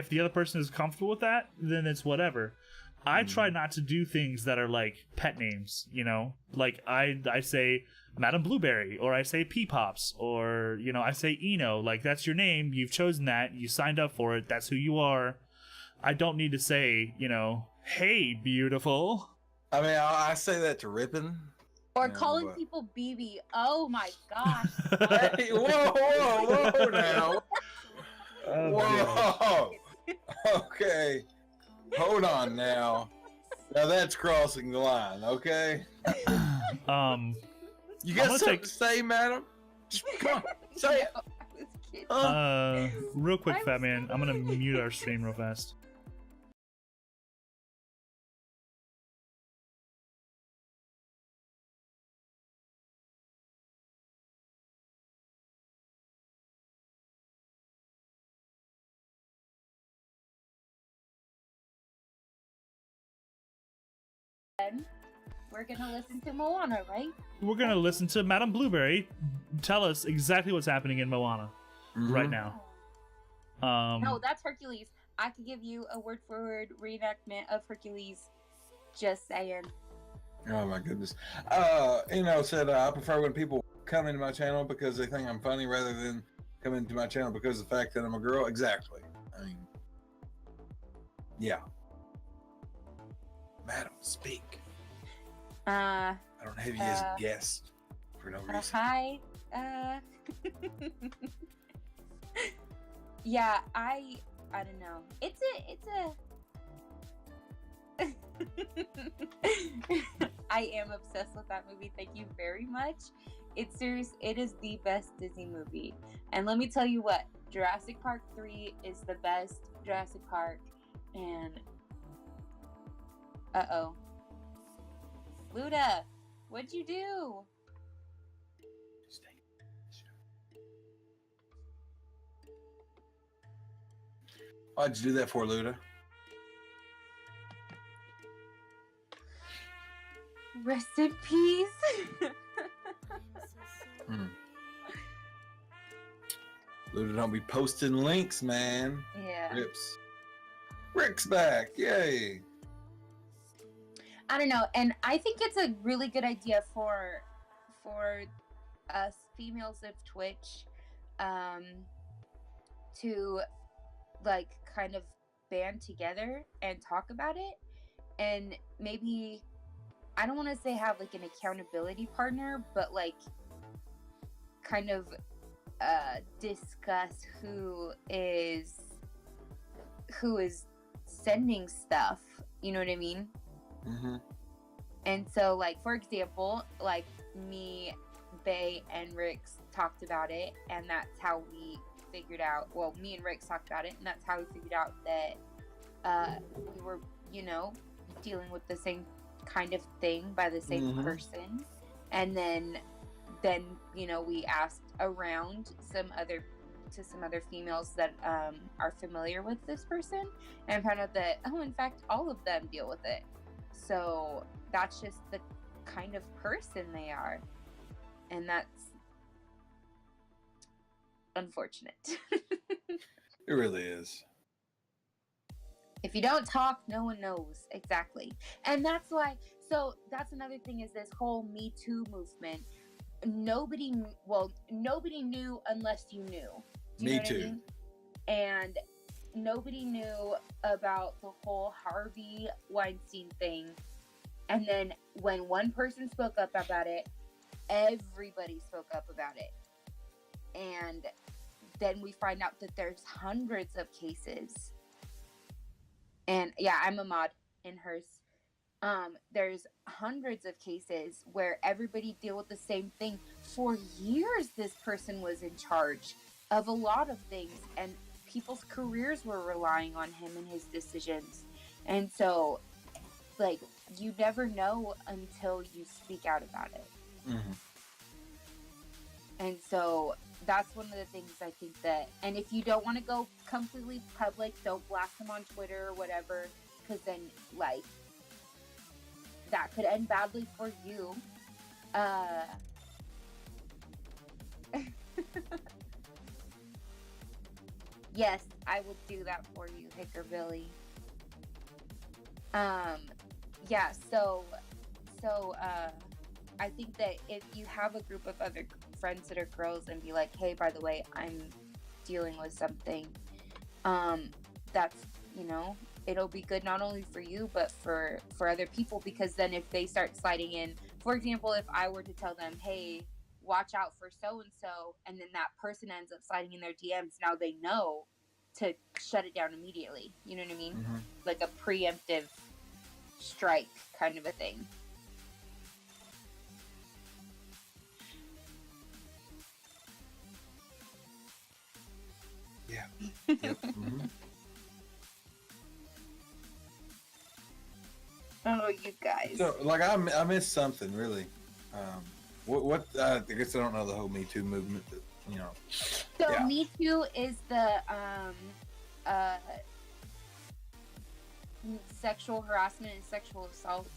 the other person is comfortable with that, then it's whatever. I try not to do things that are like pet names, like I say MadamBlueberry, or I say P-Pops, or I say Eno. Like, that's your name, you've chosen that, you signed up for it, that's who you are. I don't need to say, hey, beautiful. I mean, I say that to Rippin. Or calling people BB. Oh my gosh. Hey, whoa now. Whoa. Okay. Hold on now. Now that's crossing the line, okay? You got something to say, madam? Just come on, say it. Real quick, Fat Man, I'm gonna mute our stream real fast. We're gonna listen to Moana, right? We're gonna listen to MadamBlueberry tell us exactly what's happening in Moana right now. No, that's Hercules. I could give you a word-for-word reenactment of Hercules. Just saying. Oh my goodness. Said I prefer when people come into my channel because they think I'm funny rather than come into my channel because of the fact that I'm a girl. Exactly. I mean, yeah. Madam, speak. I don't have you as a guest for no reason. Hi. Yeah, I don't know. It's a I am obsessed with that movie. Thank you very much. It's serious. It is the best Disney movie. And let me tell you what, Jurassic Park 3 is the best Jurassic Park. And uh-oh. Luda, what'd you do? Why'd you do that for, Luda? Rest in peace. Luda, don't be posting links, man. Yeah. Rick's back. Yay. I don't know, and I think it's a really good idea for us females of Twitch to like kind of band together and talk about it, and maybe I don't want to say have like an accountability partner, but like kind of discuss who is sending stuff, you know what I mean? Mm-hmm. And so, like, for example, like me, Bay, and Rix talked about it, and that's how we figured out, well, me and Rix talked about it, and that's how we figured out that we were, dealing with the same kind of thing by the same person. And then we asked around some other females that are familiar with this person, and found out that, in fact, all of them deal with it. So that's just the kind of person they are. And that's unfortunate. It really is. If you don't talk, no one knows. Exactly. And that's why, so that's another thing is this whole Me Too movement. Nobody knew unless you knew. Do you Me know what too. I mean? And nobody knew about the whole Harvey Weinstein thing. And then when one person spoke up about it, everybody spoke up about it. And then we find out that there's hundreds of cases. And yeah, I'm a mod in hers. There's hundreds of cases where everybody deal with the same thing. For years, this person was in charge of a lot of things, and people's careers were relying on him and his decisions. And so, like, you never know until you speak out about it. Mm-hmm. And so that's one of the things I think that, and if you don't want to go completely public, don't blast them on Twitter or whatever, because then, like, that could end badly for you. Yes, I will do that for you, Hickerbilly. Yeah, so I think that if you have a group of other friends that are girls and be like, hey, by the way, I'm dealing with something, that's, you know, it'll be good not only for you, but for other people, because then if they start sliding in, for example, if I were to tell them, hey, watch out for so-and-so, and then that person ends up sliding in their DMs, now they know to shut it down immediately. You know what I mean? Mm-hmm. Like a preemptive strike kind of a thing. Yeah. Yep. Mm-hmm. Oh, you guys. So, like, I missed something really. What I guess I don't know the whole Me Too movement. That, you know. So Yeah. Me Too is the sexual harassment and sexual assault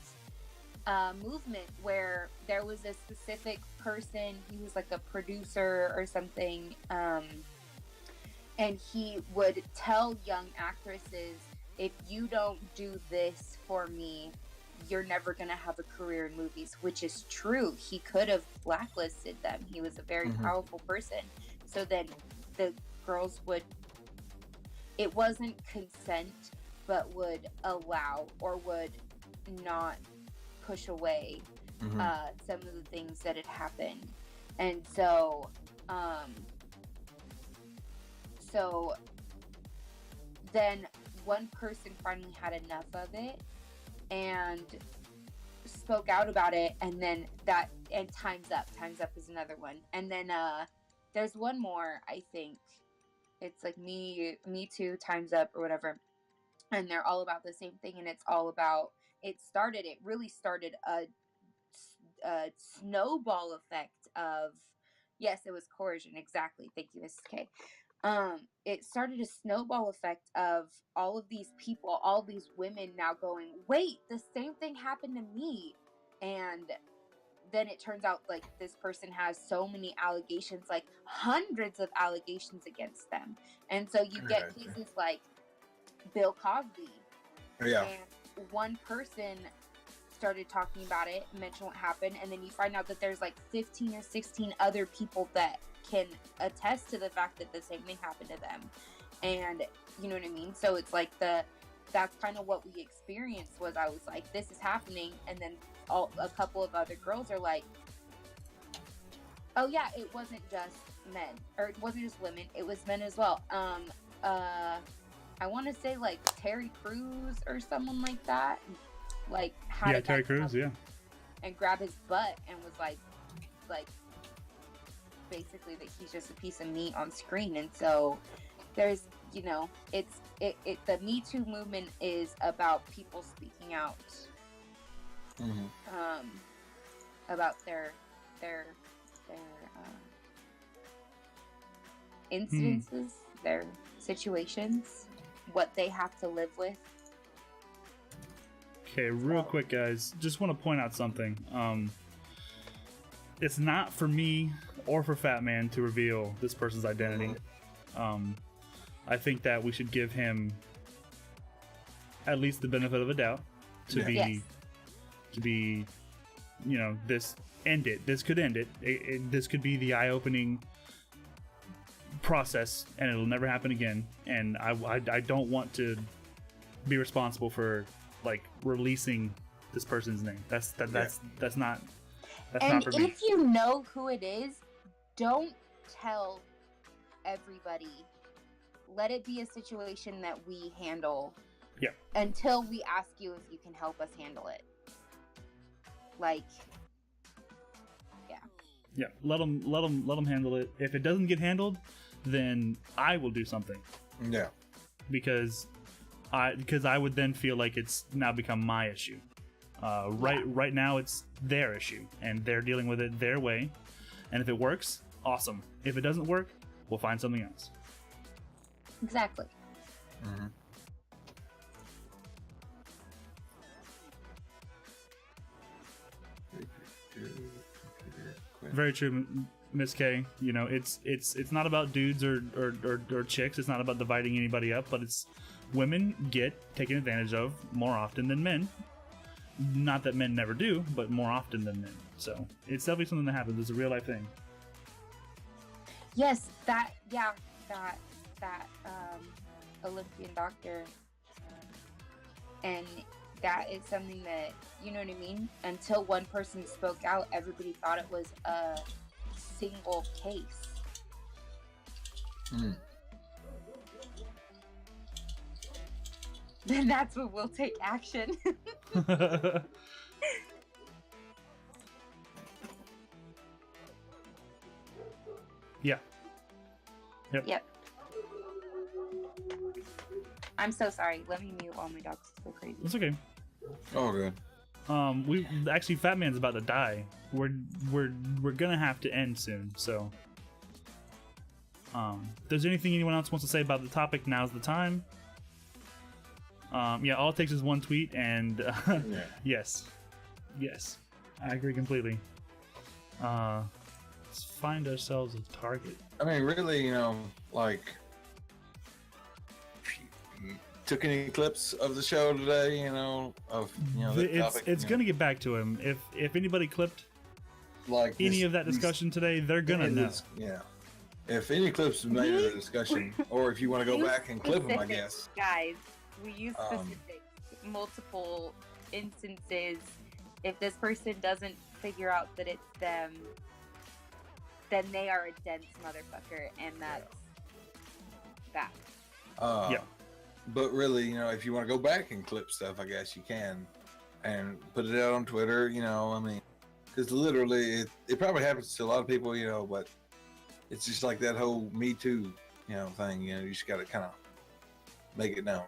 movement, where there was a specific person, he was like a producer or something, and he would tell young actresses, if you don't do this for me, you're never going to have a career in movies, which is true. He could have blacklisted them. He was a very powerful person. So then the girls would, it wasn't consent, but would allow or would not push away some of the things that had happened. And so, then one person finally had enough of it and spoke out about it, and then that, and Time's Up is another one, and then there's one more, I think it's like Me Too, Time's Up, or whatever, and they're all about the same thing, and it's all about, it really started a snowball effect of, yes, it was coercion, exactly, thank you, Mrs. K. It started a snowball effect of all of these people, all these women now going, wait, the same thing happened to me. And then it turns out like this person has so many allegations, like hundreds of allegations against them. And so you get cases like Bill Cosby. Yeah. And one person started talking about it, mentioned what happened, and then you find out that there's like 15 or 16 other people that can attest to the fact that the same thing happened to them. And you know what I mean? So it's like that's kind of what we experienced, was I was like, this is happening, and then a couple of other girls are like, oh yeah, it wasn't just men, or it wasn't just women, it was men as well. I want to say like Terry Crews or someone like that, like had Terry Crews, and grab his butt and was like basically that he's just a piece of meat on screen. And so there's, you know, it's the Me Too movement is about people speaking out about their incidences, their situations, what they have to live with. Okay, real quick, guys, just want to point out something. it's not for me or for Fat Man to reveal this person's identity. I think that we should give him at least the benefit of a doubt to be, you know, this end it. This could end it. This could be the eye-opening process, and it'll never happen again. And I don't want to be responsible for like releasing this person's name. That's not for me. If you know who it is, don't tell everybody. Let it be a situation that we handle. Yeah. Until we ask you if you can help us handle it. Like, yeah. Yeah. Let them handle it. If it doesn't get handled, then I will do something. Yeah. Because I would then feel like it's now become my issue. Right now it's their issue, and they're dealing with it their way. And if it works, awesome. If it doesn't work, we'll find something else. Exactly. Mm-hmm. Very true, Miss K. You know, it's not about dudes or chicks. It's not about dividing anybody up, but it's women get taken advantage of more often than men. Not that men never do, but more often than men. So it's definitely something that happens. It's a real life thing. Yes, that Olympian doctor, and that is something that, you know what I mean? Until one person spoke out, everybody thought it was a single case. Then that's when we'll take action. Yeah. Yep. I'm so sorry. Let me mute while my dogs go crazy. It's okay. Oh, good. We actually, Fat Man's about to die. We're gonna have to end soon. So, if there's anything anyone else wants to say about the topic, now's the time. Yeah, all it takes is one tweet, and yes, I agree completely. Let's find ourselves a target. I mean, really, you know, like, took any clips of the show today, you know, of, you know, the topic, it's gonna get back to him. If anybody clipped like any of that discussion today, they're gonna know. Yeah. If any clips was made of the discussion, or if you want to go back and clip them, I guess. Guys, we use specific, multiple instances. If this person doesn't figure out that it's them, then they are a dense motherfucker, and that's that. Yeah. But really, you know, if you want to go back and clip stuff, I guess you can, and put it out on Twitter. You know, I mean, because literally, it probably happens to a lot of people, you know, but it's just like that whole Me Too, you know, thing. You know, you just got to kind of make it known.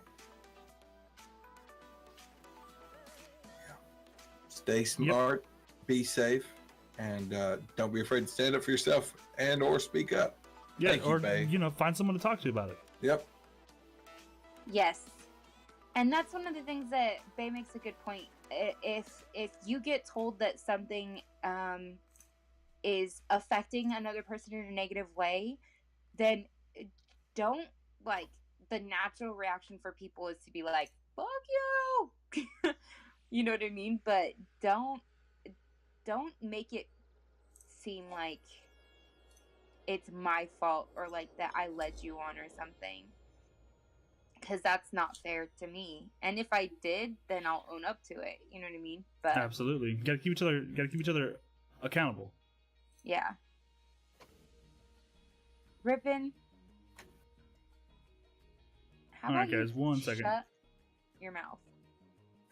Yeah. Stay smart, be safe, and don't be afraid to stand up for yourself and or speak up. Yeah, Thank you, or Bae. you know, find someone to talk to about it. Yep. Yes, and that's one of the things that Bae makes a good point. If you get told that something is affecting another person in a negative way, then don't, like, the natural reaction for people is to be like, fuck you. You know what I mean? But don't make it seem like it's my fault, or like that I led you on or something, because that's not fair to me. And if I did, then I'll own up to it. You know what I mean? But Absolutely, gotta keep each other accountable. yeah. Rippin'. How All right, about guys, you 1 second. Shut your mouth.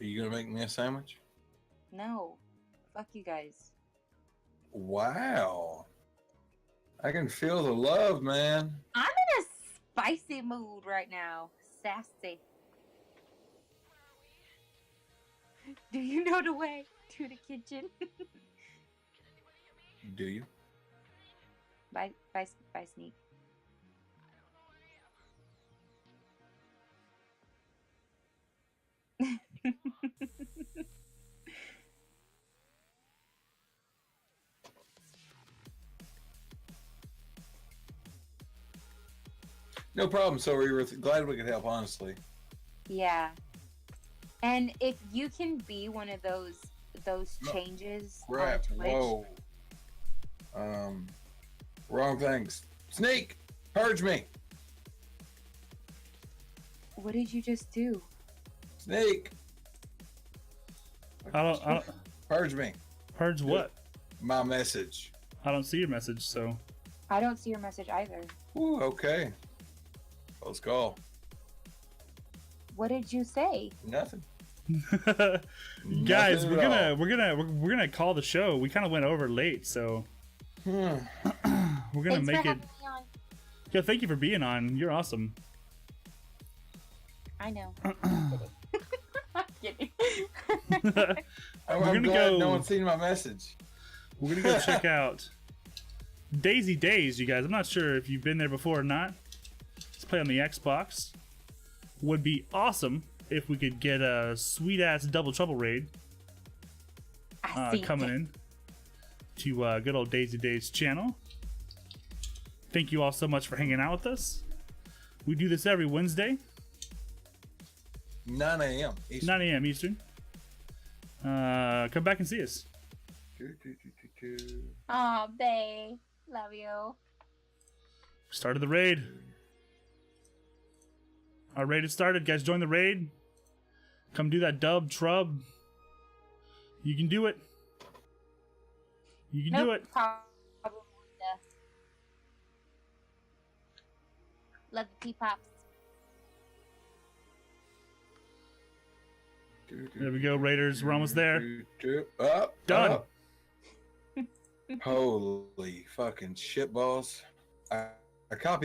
Are you gonna make me a sandwich? No. Fuck you guys. Wow. I can feel the love, man. I'm in a spicy mood right now. Sassy. Do you know the way to the kitchen? Do you? Bye, Sneak. No problem. So we were glad we could help, honestly. Yeah. And if you can be one of those changes on Crap. Twitch, Whoa. Wrong things. Sneak! Purge me! what did you just do? Sneak! I don't Purge me. Purge what? My message. I don't see your message, so. I don't see your message either. Ooh, okay. Let's go. What did you say? Nothing. Guys, Nothing at we're gonna call the show. We kind of went over late, so we're gonna Thanks make for it. having me on. Yeah, thank you for being on. You're awesome. I know. I'm kidding. I'm We're gonna glad go- no one's seen my message. We're gonna go check out Daisy Days, you guys. I'm not sure if you've been there before or not. Let's play on the Xbox. Would be awesome if we could get a sweet ass Double Trouble raid I see coming in to good old Daisy Days channel. Thank you all so much for hanging out with us. We do this every Wednesday, 9 a.m. Eastern. 9 a.m. Eastern. Come back and see us. Aw, bae. Love you. Started the raid. Our raid has started. Guys, join the raid. Come do that dub trub. You can do it. You can do it. Problem. Love the P-Pops. There we go, Raiders. We're almost there. Up, Done. up. Holy fucking shitballs. I copied